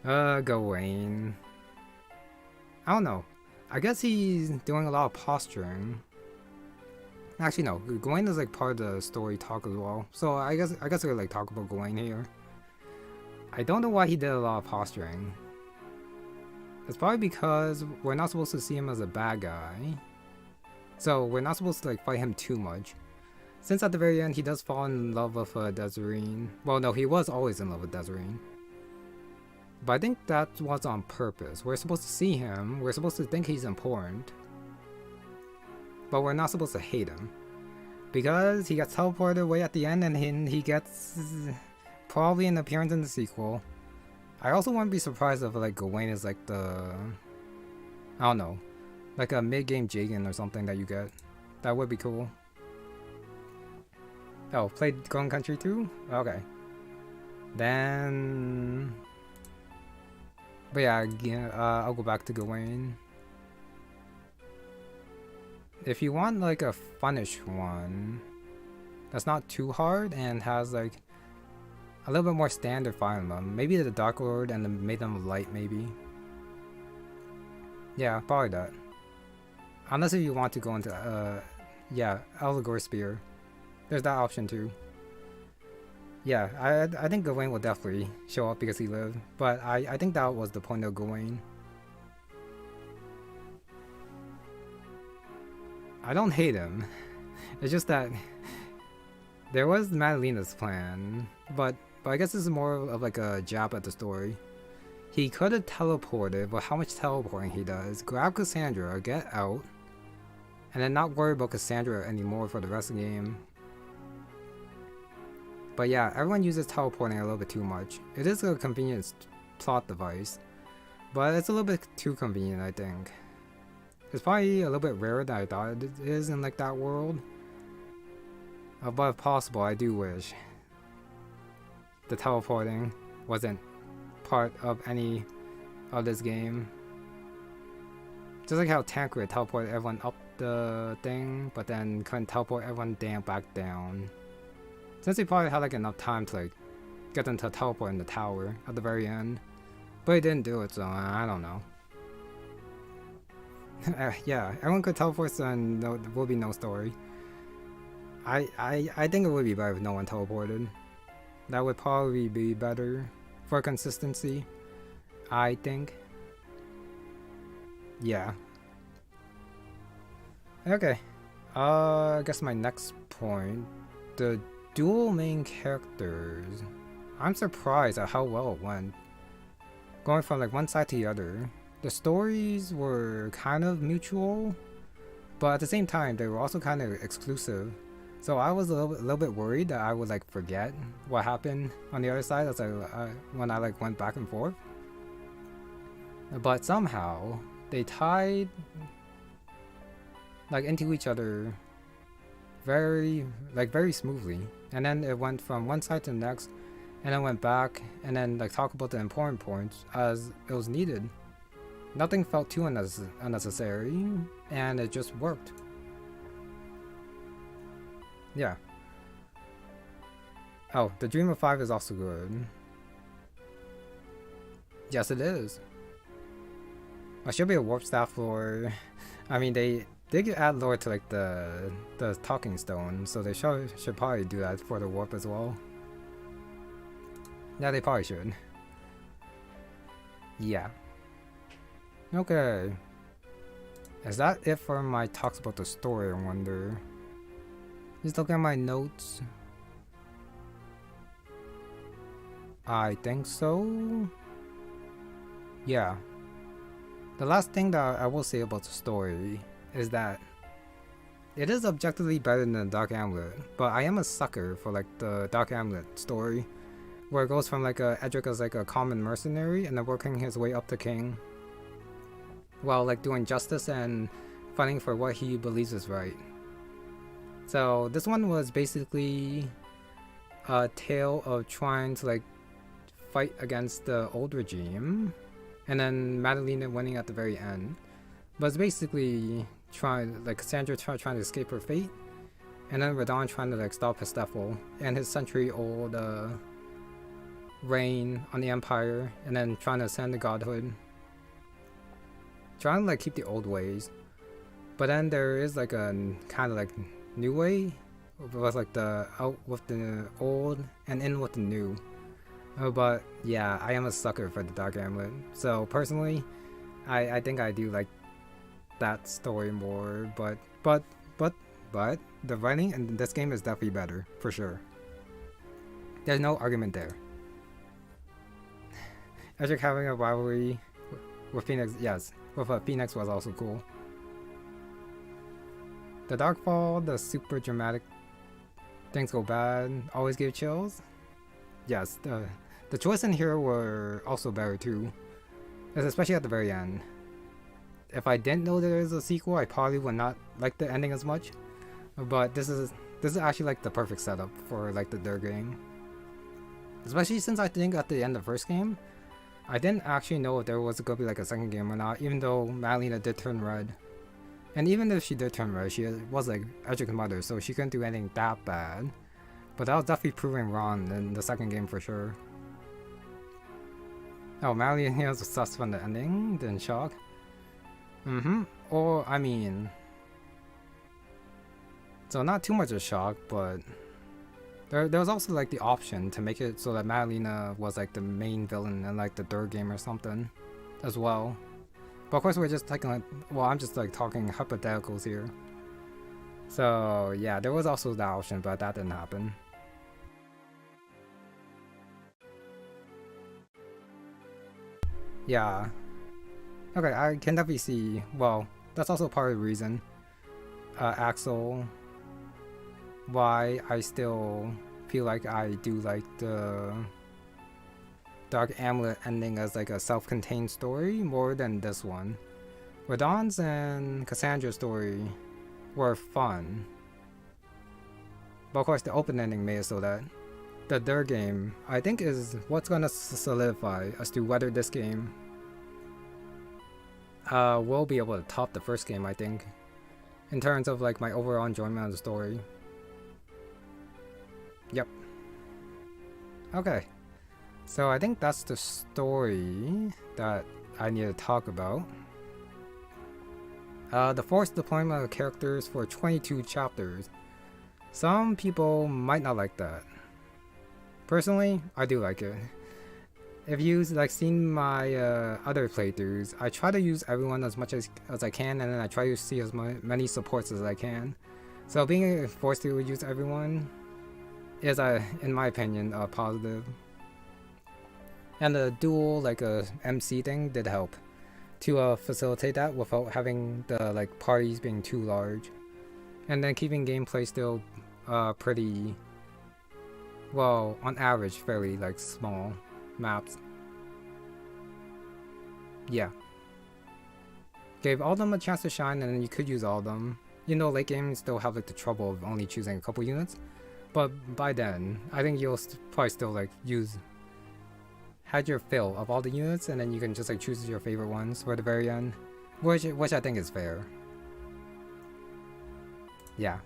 Gawain. I don't know. I guess he's doing a lot of posturing. Actually, no. Gawain is like part of the story talk as well. So I guess I could like talk about Gawain here. I don't know why he did a lot of posturing. It's probably because we're not supposed to see him as a bad guy. So we're not supposed to like fight him too much. Since at the very end he does fall in love with Desireen. Well, no, he was always in love with Desireen. But I think that was on purpose. We're supposed to see him, we're supposed to think he's important. But we're not supposed to hate him. Because he gets teleported away at the end and he gets probably an appearance in the sequel. I also wouldn't be surprised if like Gawain is like the, I don't know, like a mid-game Jagan or something that you get. That would be cool. Oh, played Golden Country 2? Okay. Then, but yeah, I'll go back to Gawain. If you want like a funnish one that's not too hard and has like a little bit more standard Fire Emblem, maybe the Dark Lord and then made them light maybe. Yeah, probably that. Unless if you want to go into yeah, Allegor Spear. There's that option too. Yeah, I think Gawain will definitely show up because he lived, but I think that was the point of Gawain. I don't hate him. It's just that there was Madalena's plan, but I guess this is more of like a jab at the story. He could have teleported, but how much teleporting he does. Grab Cassandra, get out, and then not worry about Cassandra anymore for the rest of the game. But yeah, everyone uses teleporting a little bit too much. It is a convenient plot device, but it's a little bit too convenient, I think. It's probably a little bit rarer than I thought it is in like that world. But if possible, I do wish the teleporting wasn't part of any of this game. Just like how Tancred teleported everyone up the thing, but then couldn't teleport everyone back down. Since he probably had like enough time to like get them to teleport in the tower at the very end. But he didn't do it, so I don't know. Yeah, everyone could teleport, so there will be no story. I think it would be better if no one teleported. That would probably be better for consistency, I think. Yeah. Okay. I guess my next point, the dual main characters. I'm surprised at how well it went. Going from like one side to the other. The stories were kind of mutual, but at the same time they were also kind of exclusive. So I was a little bit worried that I would like forget what happened on the other side as when I like went back and forth. But somehow they tied like into each other very smoothly, and then it went from one side to the next, and then went back and then like talk about the important points as it was needed. Nothing felt too unnecessary, and it just worked. Yeah. Oh, the Dream of 5 is also good. Yes, it is. I should be a warp staff lore. I mean, they did add lore to like the talking stone, so they should probably do that for the warp as well. Yeah, they probably should. Yeah. Okay. Is that it for my talks about the story, I wonder? Just look at my notes. I think so. Yeah. The last thing that I will say about the story is that it is objectively better than the Dark Amulet, but I am a sucker for like the Dark Amulet story, where it goes from like Edric as like a common mercenary and then working his way up to king, while like doing justice and fighting for what he believes is right. So this one was basically a tale of trying to like fight against the old regime, and then Madalena winning at the very end. But it's basically Cassandra trying to escape her fate, and then Radon trying to like stop Histefel and his century-old reign on the Empire, and then trying to ascend to godhood, trying to like keep the old ways. But then there is like a kind of like new way with like the out with the old and in with the new. But yeah, I am a sucker for the Dark Amulet. So personally, I think I do like that story more. But the writing in this game is definitely better for sure. There's no argument there. Edric having a rivalry with Phoenix, yes, with Phoenix was also cool. The Darkfall, the super dramatic things go bad, always give chills. Yes, the choice in here were also better too, especially at the very end. If I didn't know there is a sequel, I probably would not like the ending as much. But this is actually like the perfect setup for like the third game. Especially since I think at the end of the first game, I didn't actually know if there was going to be like a second game or not, even though Madalena did turn red. And even if she did turn red, she was like Edric's mother, so she couldn't do anything that bad. But that was definitely proven wrong in the second game for sure. Oh, Madalena was sus from the ending, then shock. Or, I mean... So not too much of a shock, but... There was also like the option to make it so that Madalena was like the main villain in like the third game or something as well. But of course we're just taking like, well, I'm just like talking hypotheticals here. So yeah, there was also that option, but that didn't happen. Yeah. Okay, I can definitely see, well, that's also part of the reason, Axel, why I still feel like I do like the Dark Amulet ending as like a self-contained story more than this one. Radon's and Cassandra's story were fun, but of course the open ending made it so that the third game, I think, is what's gonna solidify as to whether this game will be able to top the first game, I think, in terms of like my overall enjoyment of the story. Yep. Okay. So I think that's the story that I need to talk about. The forced deployment of characters for 22 chapters. Some people might not like that. Personally, I do like it. If you've like seen my other playthroughs, I try to use everyone as much as I can, and then I try to see as many supports as I can. So being forced to use everyone is, in my opinion, a positive. And the dual like MC thing did help to facilitate that without having the like parties being too large, and then keeping gameplay still pretty, well, on average, fairly like small maps. Yeah. Gave all of them a chance to shine, and then you could use all of them. You know, late game you still have like the trouble of only choosing a couple units, but by then I think you'll probably still like had your fill of all the units, and then you can just like choose your favorite ones for the very end, which I think is fair. Yeah.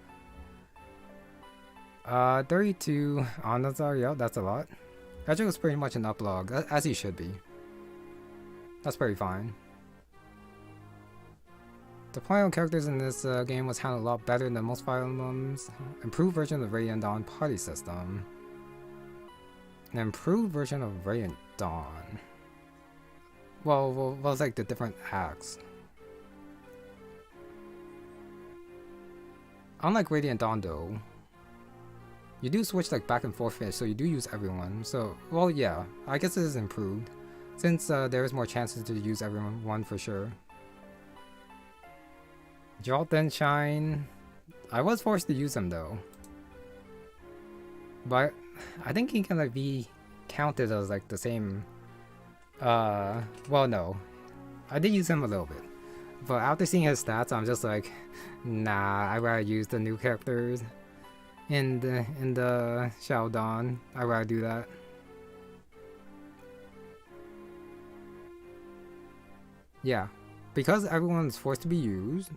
32 Anazar, yeah, that's a lot. Edric was pretty much an uplog, as he should be. That's pretty fine. The playable characters in this game was handled a lot better than most Fire Emblems. Improved version of the Radiant Dawn party system. An improved version of Radiant Dawn. Well, it's like the different acts. Unlike Radiant Dawn though, you do switch like back and forth, so you do use everyone. So, well, yeah, I guess it is improved, since there is more chances to use everyone for sure. Jolt and Shine, I was forced to use him though, but I think he can like be counted as like the same. Well, no, I did use him a little bit, but after seeing his stats, I'm just like, nah, I'd rather use the new characters in the Shadow Dawn. I'd rather do that. Yeah, because everyone's forced to be used.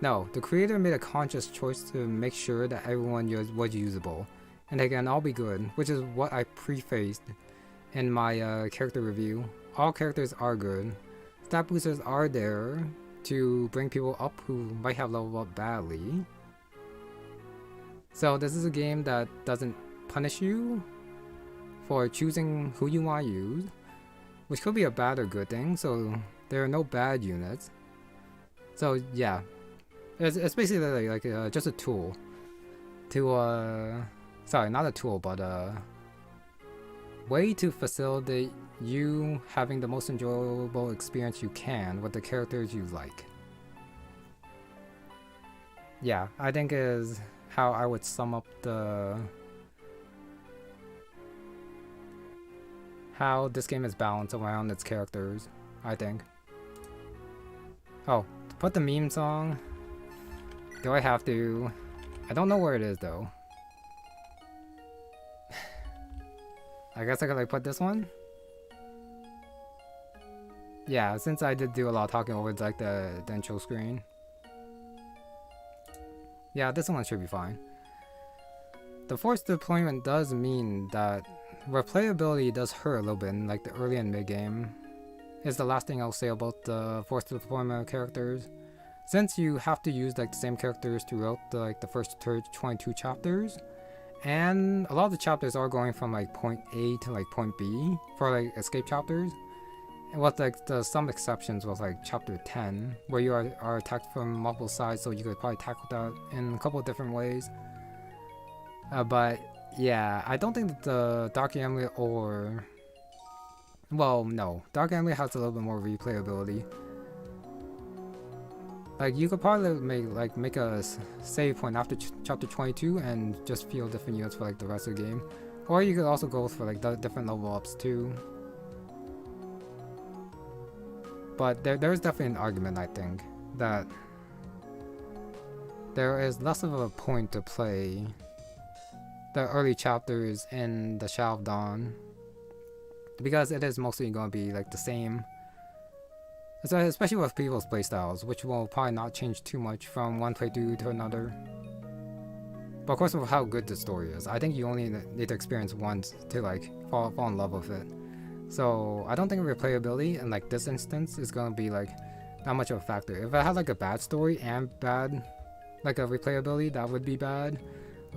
No, the creator made a conscious choice to make sure that everyone was usable, and they can all be good, which is what I prefaced in my character review. All characters are good. Stat boosters are there to bring people up who might have leveled up badly. So this is a game that doesn't punish you for choosing who you want to use, which could be a bad or good thing, so there are no bad units. So yeah, it's basically like just a tool to sorry, not a tool, but a way to facilitate you having the most enjoyable experience you can with the characters you like. Yeah, I think is how I would sum up how this game is balanced around its characters, I think. Oh, to put the meme song, do I have to? I don't know where it is though. I guess I could like put this one? Yeah, since I did do a lot of talking over like the intro screen. Yeah, this one should be fine. The forced deployment does mean that replayability does hurt a little bit in like the early and mid game. Is the last thing I'll say about the forced deployment characters. Since you have to use like the same characters throughout the first 22 chapters, and a lot of the chapters are going from like point A to like point B for like escape chapters. And with like some exceptions with like chapter 10, where you are attacked from multiple sides, so you could probably tackle that in a couple of different ways. But yeah, I don't think that the Dark Amulet or... Well, no. Dark Amulet has a little bit more replayability. Like, you could probably make a save point after chapter 22 and just feel different units for like the rest of the game. Or you could also go for like the different level ups too. But there's definitely an argument, I think, that there is less of a point to play the early chapters in the Shadow of Dawn, because it is mostly going to be like the same, especially with people's playstyles, which will probably not change too much from one playthrough to another. But of course, with how good the story is, I think you only need to experience once to like fall in love with it. So I don't think replayability in like this instance is going to be like that much of a factor. If it had like a bad story and bad like a replayability, that would be bad,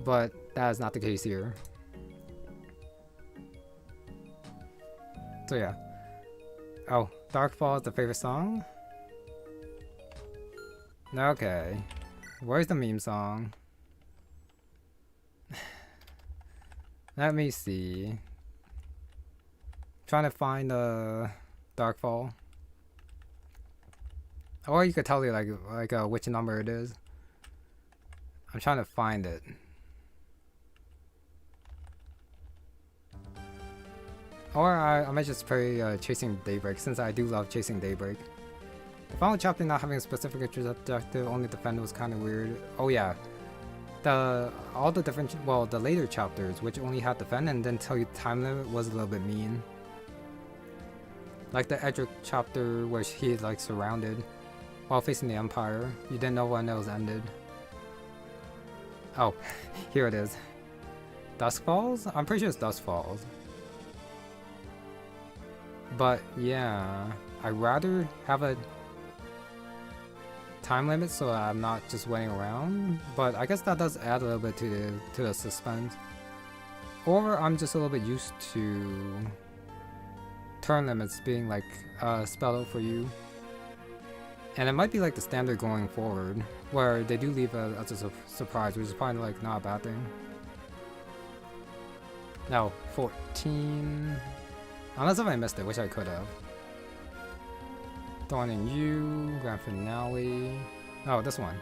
but that is not the case here. So yeah. Oh, Darkfall is the favorite song? Okay. Where's the meme song? Let me see. Trying to find Darkfall. Or you could tell me like which number it is. I'm trying to find it. Or I might just play Chasing Daybreak, since I do love Chasing Daybreak. The final chapter not having a specific objective, only defend, was kind of weird. Oh yeah. All the different, well, the later chapters, which only had defend and then tell you the time limit, was a little bit mean. Like the Edric chapter where he like surrounded while facing the Empire. You didn't know when it was ended. Oh, here it is. Dusk Falls? I'm pretty sure it's Dusk Falls. But yeah, I'd rather have a time limit, so I'm not just waiting around. But I guess that does add a little bit to the suspense. Or I'm just a little bit used to turn limits being like spelled out for you. And it might be like the standard going forward, where they do leave as a surprise, which is probably like not a bad thing. Now, 14. Unless if I missed it, which I could have. Dawn and You, Grand Finale. Oh, this one.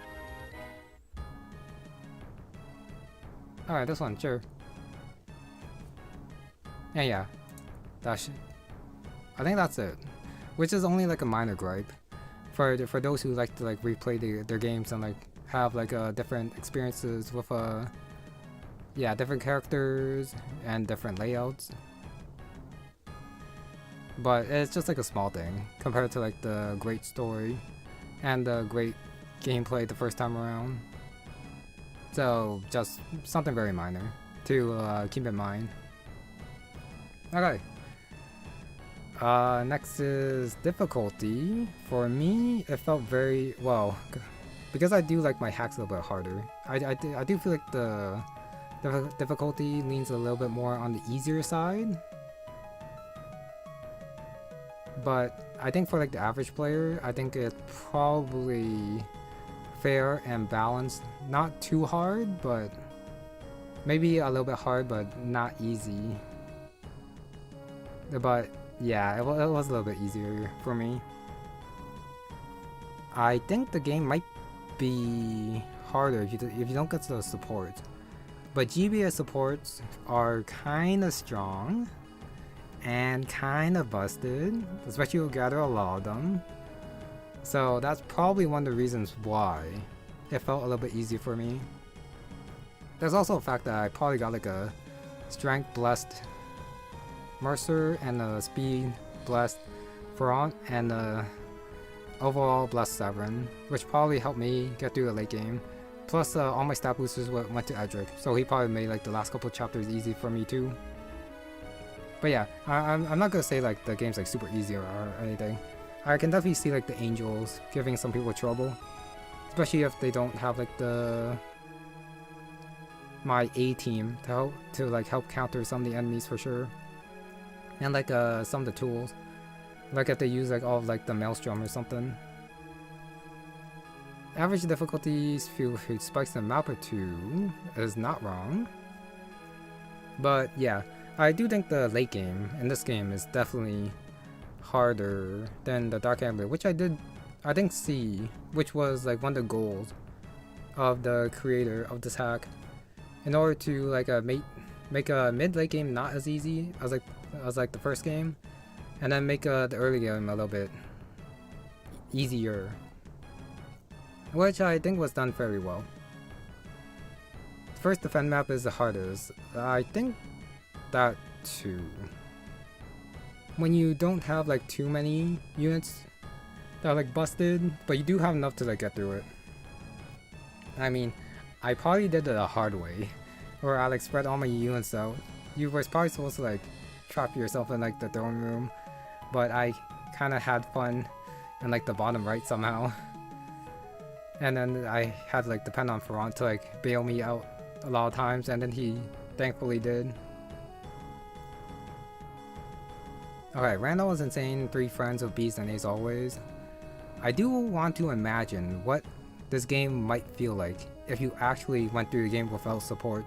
Alright, this one, sure. Yeah. That should. I think that's it. Which is only like a minor gripe. For those who like to like replay their games and like have like different experiences with different characters and different layouts. But it's just like a small thing compared to like the great story and the great gameplay the first time around. So just something very minor to keep in mind. Okay. Next is difficulty. For me, it felt very well because I do like my hacks a little bit harder. I do feel like the difficulty leans a little bit more on the easier side. But I think for like the average player, I think it's probably fair and balanced. Not too hard, but maybe a little bit hard, but not easy. But yeah, it was a little bit easier for me. I think the game might be harder if you don't get those supports. But GBA supports are kind of strong and kind of busted, especially you'll gather a lot of them. So that's probably one of the reasons why it felt a little bit easier for me. There's also the fact that I probably got like a strength blessed Mercer and a speed blessed Ferrant and a overall blessed Severin, which probably helped me get through the late game. Plus all my stat boosters went to Edric, so he probably made like the last couple chapters easy for me too. But yeah, I'm not gonna say like the game's like super easy or anything. I can definitely see like the angels giving some people trouble, especially if they don't have like my A team to help counter some of the enemies for sure. And like some of the tools, like if they use like all of like the maelstrom or something. Average difficulties, few spikes in a map or two is not wrong. But yeah, I do think the late game in this game is definitely harder than the Dark Amulet, which I think see, which was like one of the goals of the creator of this hack, in order to like make a mid-late game not as easy as like the first game, and then make the early game a little bit easier, which I think was done very well. First defend map is the hardest. I think that too. When you don't have like too many units that are like busted, but you do have enough to like get through it. I mean, I probably did it the hard way, where I like spread all my units out. You were probably supposed to like trap yourself in like the throne room, but I kind of had fun in like the bottom right somehow. And then I had like depend on Ferrant to like bail me out a lot of times, and then he thankfully did. Okay, Randall is insane, 3 friends with B's and A's always. I do want to imagine what this game might feel like if you actually went through the game without support.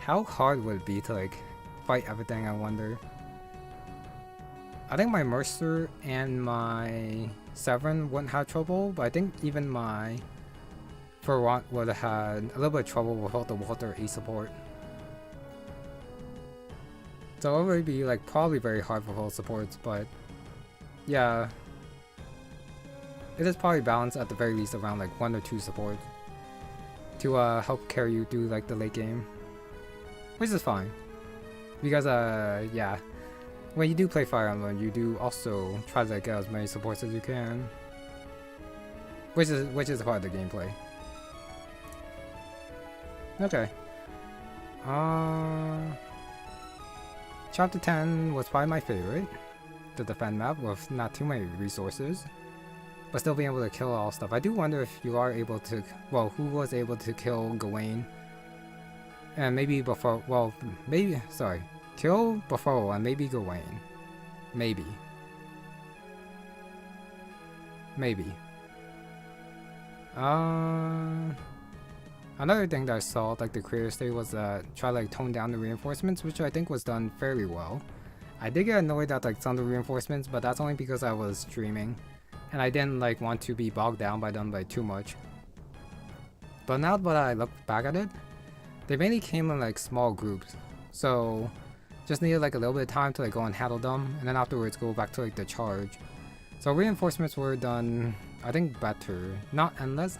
How hard would it be to like fight everything, I wonder? I think my Mercer and my Severin wouldn't have trouble, but I think even my Ferrant would have had a little bit of trouble without the Walter A support. So it would be like probably very hard for whole supports, but yeah, it is probably balanced at the very least around like 1 or 2 supports to help carry you through like the late game, which is fine because yeah, when you do play Fire Emblem, you do also try to like, get as many supports as you can, which is part of the gameplay. Okay. Chapter 10 was probably my favorite. The defend map with not too many resources. but still being able to kill all stuff. I do wonder if you are able to, well, who was able to kill Gawain? And maybe before, well, maybe, sorry, kill before and maybe Gawain. Maybe. Maybe. Another thing that I saw, like the creator say, was try like tone down the reinforcements, which I think was done fairly well. I did get annoyed at like some of the reinforcements, but that's only because I was streaming, and I didn't like want to be bogged down by them by too much. But now that I look back at it, they mainly came in like small groups, so just needed like a little bit of time to like go and handle them, and then afterwards go back to like the charge. So reinforcements were done, I think, better, not endless,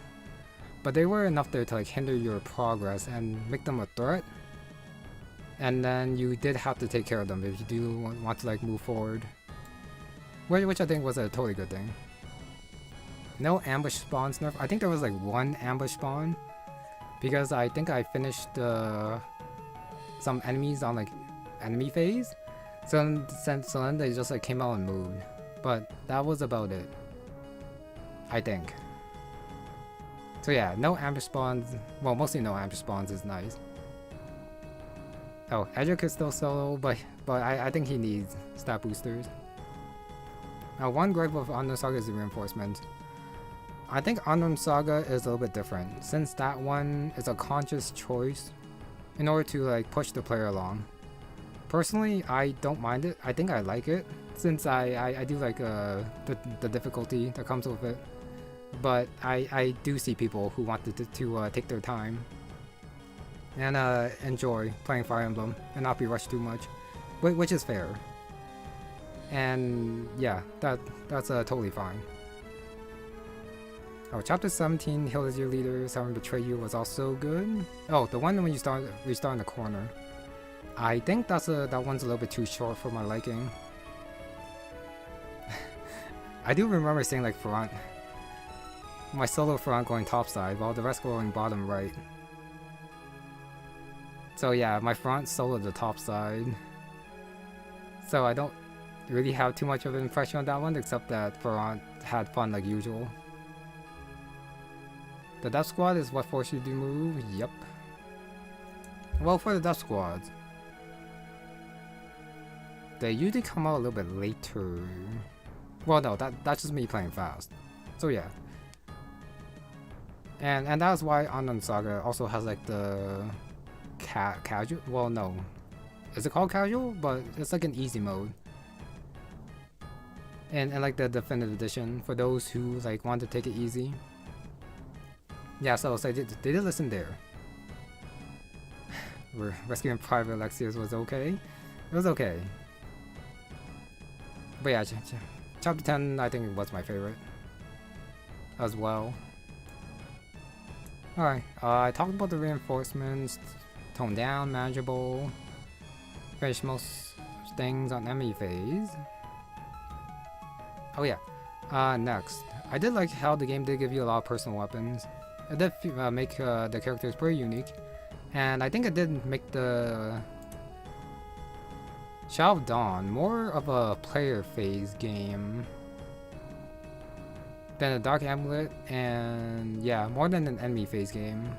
but they were enough there to like hinder your progress and make them a threat. And then you did have to take care of them if you do want to like move forward, which I think was a totally good thing. No ambush spawns nerf. I think there was like one ambush spawn, because I think I finished some enemies on like enemy phase, so then they just like came out and moved, but that was about it, I think. So yeah, no ambush spawns, well, mostly no ambush spawns is nice. Oh, Edric is still solo, but I think he needs stat boosters. Now, one gripe of Unknown Saga is the reinforcement. I think Unknown Saga is a little bit different, since that one is a conscious choice in order to like push the player along. Personally, I don't mind it. I think I like it, since I do like the difficulty that comes with it. But I do see people who want to take their time and enjoy playing Fire Emblem and not be rushed too much, which is fair. And yeah, that's totally fine. Oh, chapter 17, Hill is your leader, someone betray you, was also good. Oh, the one when you restart in the corner. I think that one's a little bit too short for my liking. I do remember seeing like front, my solo front going topside while the rest going bottom right. So yeah, my front soloed the top side. So I don't really have too much of an impression on that one, except that Ferrant had fun like usual. The Death Squad is what forced you to move? Yep. Well, for the Death Squads, they usually come out a little bit later. Well, no, that's just me playing fast. So yeah. And that's why Unknown Saga also has like the casual, well no, is it called casual? But it's like an easy mode, and like the definitive edition for those who like want to take it easy. Yeah, so they did listen there. We're rescuing Private Alexius was okay. It was okay. But yeah, chapter 10 I think was my favorite as well. Alright, I talked about the reinforcements, toned down, manageable, finished most things on enemy phase. Oh yeah, next. I did like how the game did give you a lot of personal weapons. It did make the characters pretty unique, and I think it did make the Shadow of Dawn more of a player phase game than a Dark Amulet, and yeah, more than an enemy phase game.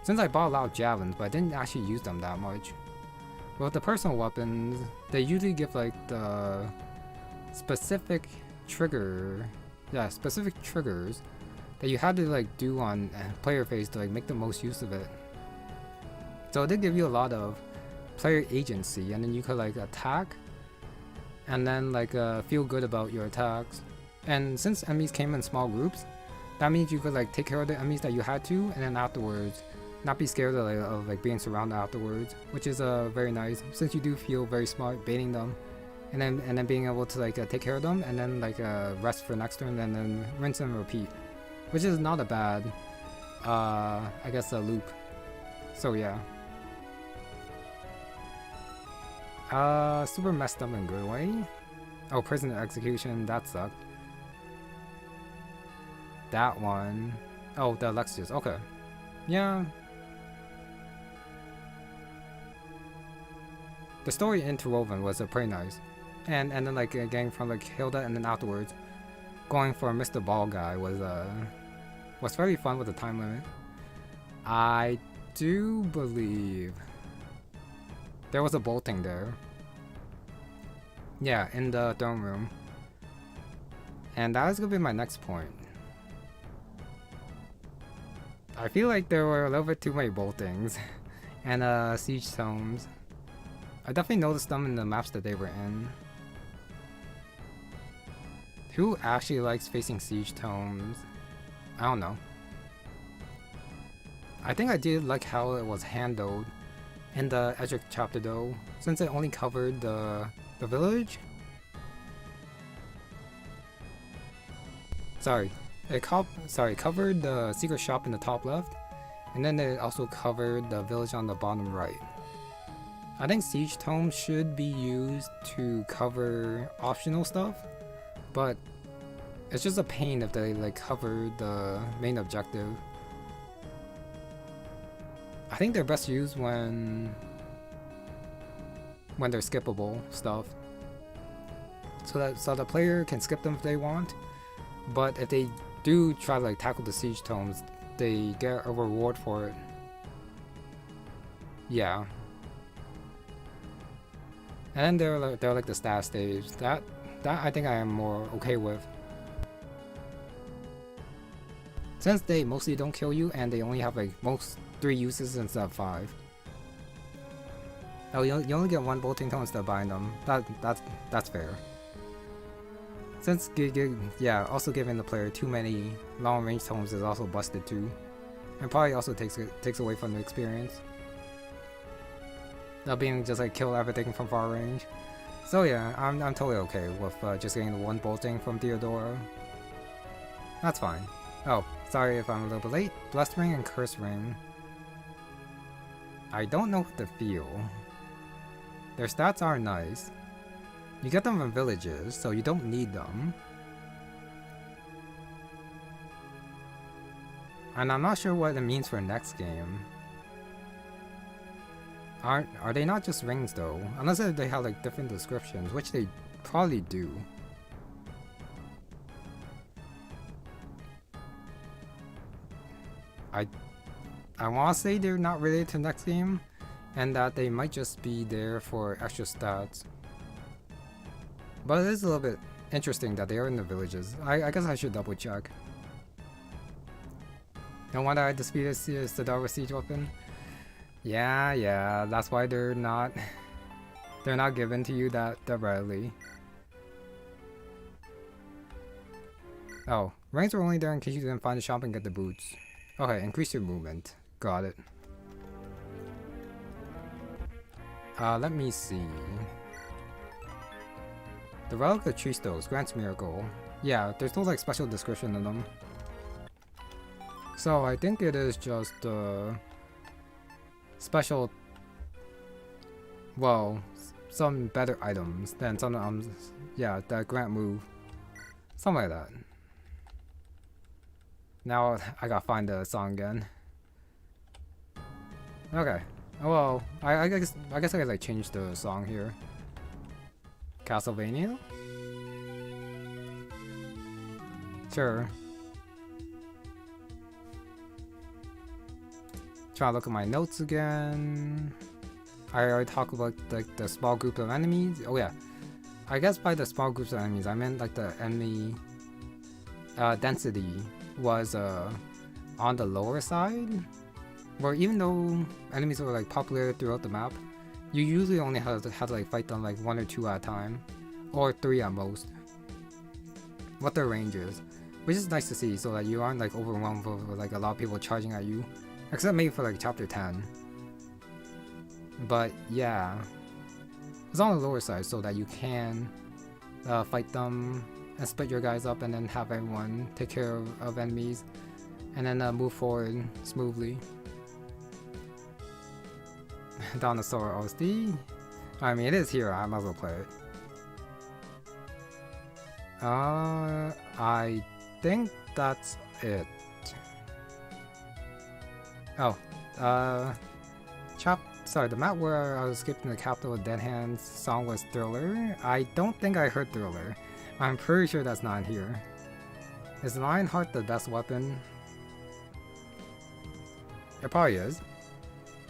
Since I bought a lot of javelins, but I didn't actually use them that much. But with the personal weapons, they usually give like the specific triggers that you had to like do on player phase to like make the most use of it. So it did give you a lot of player agency, and then you could like attack and then like feel good about your attacks. And since enemies came in small groups, that means you could like take care of the enemies that you had to, and then afterwards not be scared of like being surrounded afterwards, which is very nice, since you do feel very smart baiting them, and then being able to like take care of them, and then like rest for next turn, and then rinse and repeat, which is not a bad I guess a loop. So yeah, super messed up in a good way. Oh, prisoner execution, that sucked. That one. Oh, the Alexius. Okay. Yeah. The story interwoven was pretty nice, and then like getting from like Hilda, and then afterwards, going for Mr. Ball Guy was very fun with the time limit. I do believe there was a bolting there. Yeah, in the throne room. And that is gonna be my next point. I feel like there were a little bit too many boltings and siege tomes. I definitely noticed them in the maps that they were in. Who actually likes facing siege tomes? I don't know. I think I did like how it was handled in the Edric chapter though, since it only covered the village. It covered the secret shop in the top left, and then it also covered the village on the bottom right. I think siege tomes should be used to cover optional stuff, but it's just a pain if they like cover the main objective. I think they're best used when they're skippable stuff, so the player can skip them if they want. But if they do try to like tackle the siege tomes, they get a reward for it. Yeah. And then they're like the stat stage. That I think I am more okay with. Since they mostly don't kill you and they only have like most 3 uses instead of 5. Oh, you only get 1 bolting tome instead of buying them. That's fair. Since also giving the player too many long range tomes is also busted too, and probably also takes away from the experience. That being just like kill everything from far range. So yeah, I'm totally okay with just getting the 1 bolting from Theodora. That's fine. Oh, sorry if I'm a little bit late. Blessed Ring and Curse Ring. I don't know what to feel. Their stats are nice. You get them from villages, so you don't need them. And I'm not sure what it means for next game. Are they not just rings though? Unless they have like different descriptions, which they probably do. I want to say they're not related to next game, and that they might just be there for extra stats. But it is a little bit interesting that they are in the villages. I guess I should double check. No wonder I defeated the Dark Siege weapon. Yeah, that's why they're not given to you that readily. Oh, ranks are only there in case you didn't find the shop and get the boots. Okay, increase your movement. Got it. Let me see. The Relic of Tristos grants Miracle. Yeah, there's no like special description in them. So I think it is just special, well, some better items than some yeah, that grant move. Something like that. Now I gotta find the song again. Okay. Well, I guess I could like change the song here. Castlevania? Sure. Try to look at my notes again. I already talked about like the small group of enemies. Oh yeah. I guess by the small groups of enemies, I meant like the enemy density was on the lower side. Where even though enemies were like popular throughout the map, you usually only have to like fight them like 1 or 2 at a time, or 3 at most. What their range is, which is nice to see, so that you aren't like overwhelmed with like a lot of people charging at you, except maybe for like chapter 10. But yeah, it's on the lower side so that you can fight them and split your guys up, and then have everyone take care of enemies, and then move forward smoothly. Dinosaur OSD. I mean, it is here. I might as well play it. I think that's it. Oh, sorry, the map where I was skipping the capital of Dead Hands song was Thriller. I don't think I heard Thriller. I'm pretty sure that's not here. Is Lionheart the best weapon? It probably is.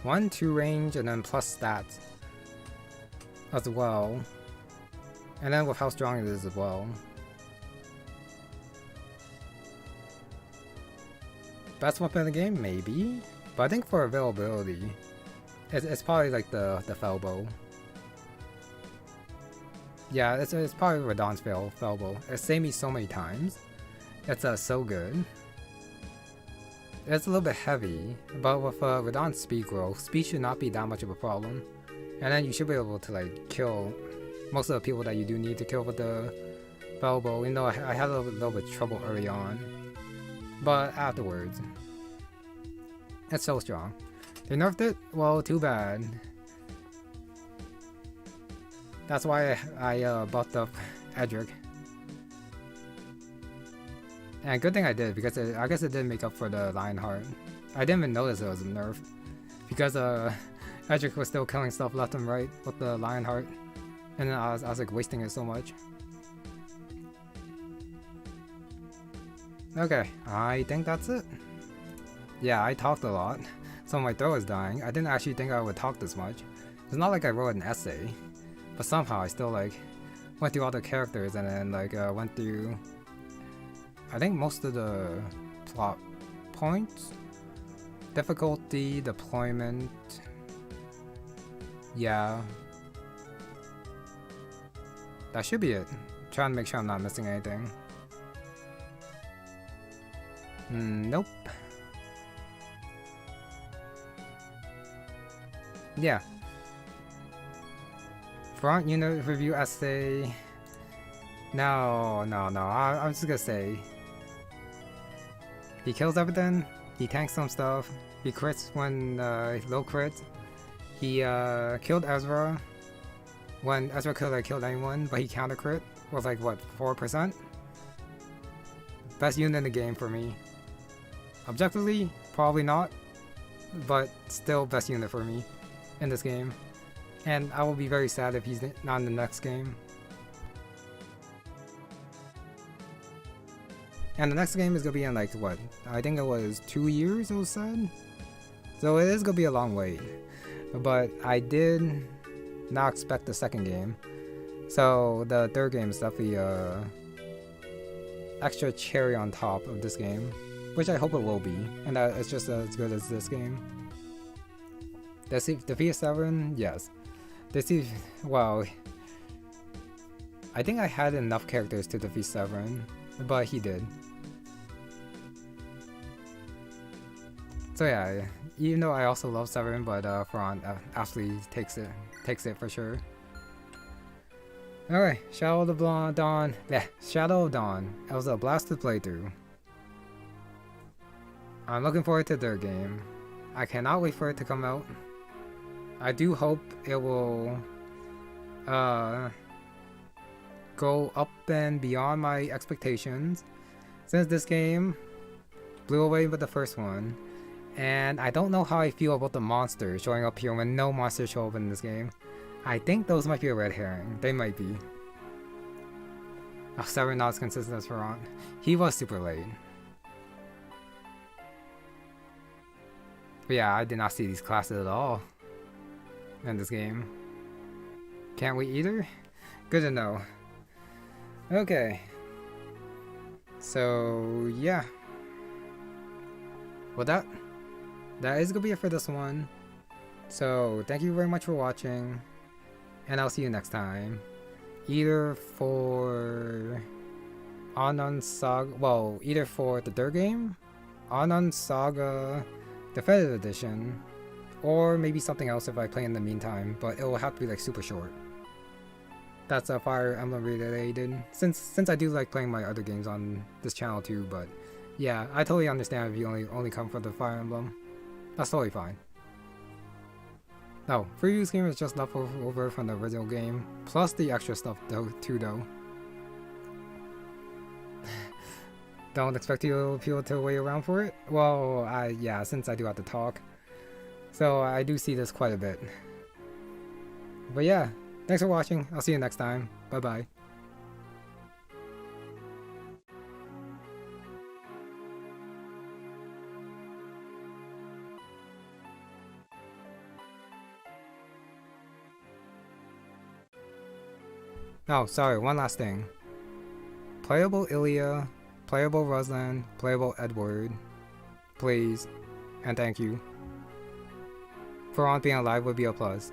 1, 2 range, and then plus stats as well. And then with how strong it is as well. Best weapon in the game? Maybe. But I think for availability, it's probably like the Felbow. Yeah, it's probably Radahn's Felbow. It saved me so many times. It's so good. It's a little bit heavy, but with Radahn's speed growth, speed should not be that much of a problem. And then you should be able to like kill most of the people that you do need to kill with the Felbow, even though I had a little bit of trouble early on. But afterwards, it's so strong. They nerfed it? Well, too bad. That's why I buffed up Edric. And good thing I did, because I guess it did make up for the Lionheart. I didn't even notice it was nerfed, because Edric was still killing stuff left and right with the Lionheart, and then I was like wasting it so much. Okay, I think that's it. Yeah, I talked a lot, so my throat is dying. I didn't actually think I would talk this much. It's not like I wrote an essay, but somehow I still like went through all the characters and then like went through, I think, most of the plot points, difficulty, deployment. Yeah, that should be it. Trying to make sure I'm not missing anything. Nope. Yeah. Front unit review essay. No. I'm just gonna say he kills everything. He tanks some stuff. He crits when low crits. He killed Ezra when Ezra could have killed anyone, but he counter crit with like what, 4%. Best unit in the game for me. Objectively, probably not, but still best unit for me in this game. And I will be very sad if he's not in the next game. And the next game is gonna be in like what? I think it was 2 years, it was said. So it is gonna be a long wait. But I did not expect the second game. So the third game is definitely extra cherry on top of this game, which I hope it will be, and that it's just as good as this game. Defeat 7, yes. Well, I think I had enough characters to defeat 7, but he did. So yeah, even though I also love 7, but Front absolutely takes it for sure. Alright, Shadow of Dawn. It was a blast to play through. I'm looking forward to their game. I cannot wait for it to come out. I do hope it will go up and beyond my expectations, since this game blew away with the first one. And I don't know how I feel about the monsters showing up here when no monsters show up in this game. I think those might be a red herring. They might be. Oh, 7 not as consistent as Ferrant. He was super late. But yeah, I did not see these classes at all in this game. Can't wait either? Good to know. Okay. So, yeah. Well, that is gonna be it for this one. So, thank you very much for watching. And I'll see you next time. Either for Anon Saga, well, either for the third game, Anon Saga Definitive Edition, or maybe something else if I play in the meantime, but it will have to be like super short. That's a Fire Emblem related, since I do like playing my other games on this channel too, but yeah, I totally understand if you only come for the Fire Emblem. That's totally fine. No, previous game is just left over from the original game, plus the extra stuff too though. Don't expect people to wait around for it? Well, yeah, since I do have to talk. So I do see this quite a bit. But yeah, thanks for watching. I'll see you next time. Bye bye. Oh, sorry, one last thing. Playable Ilya, playable Ruslan, playable Edward. Please, and thank you. For on being alive would be a plus.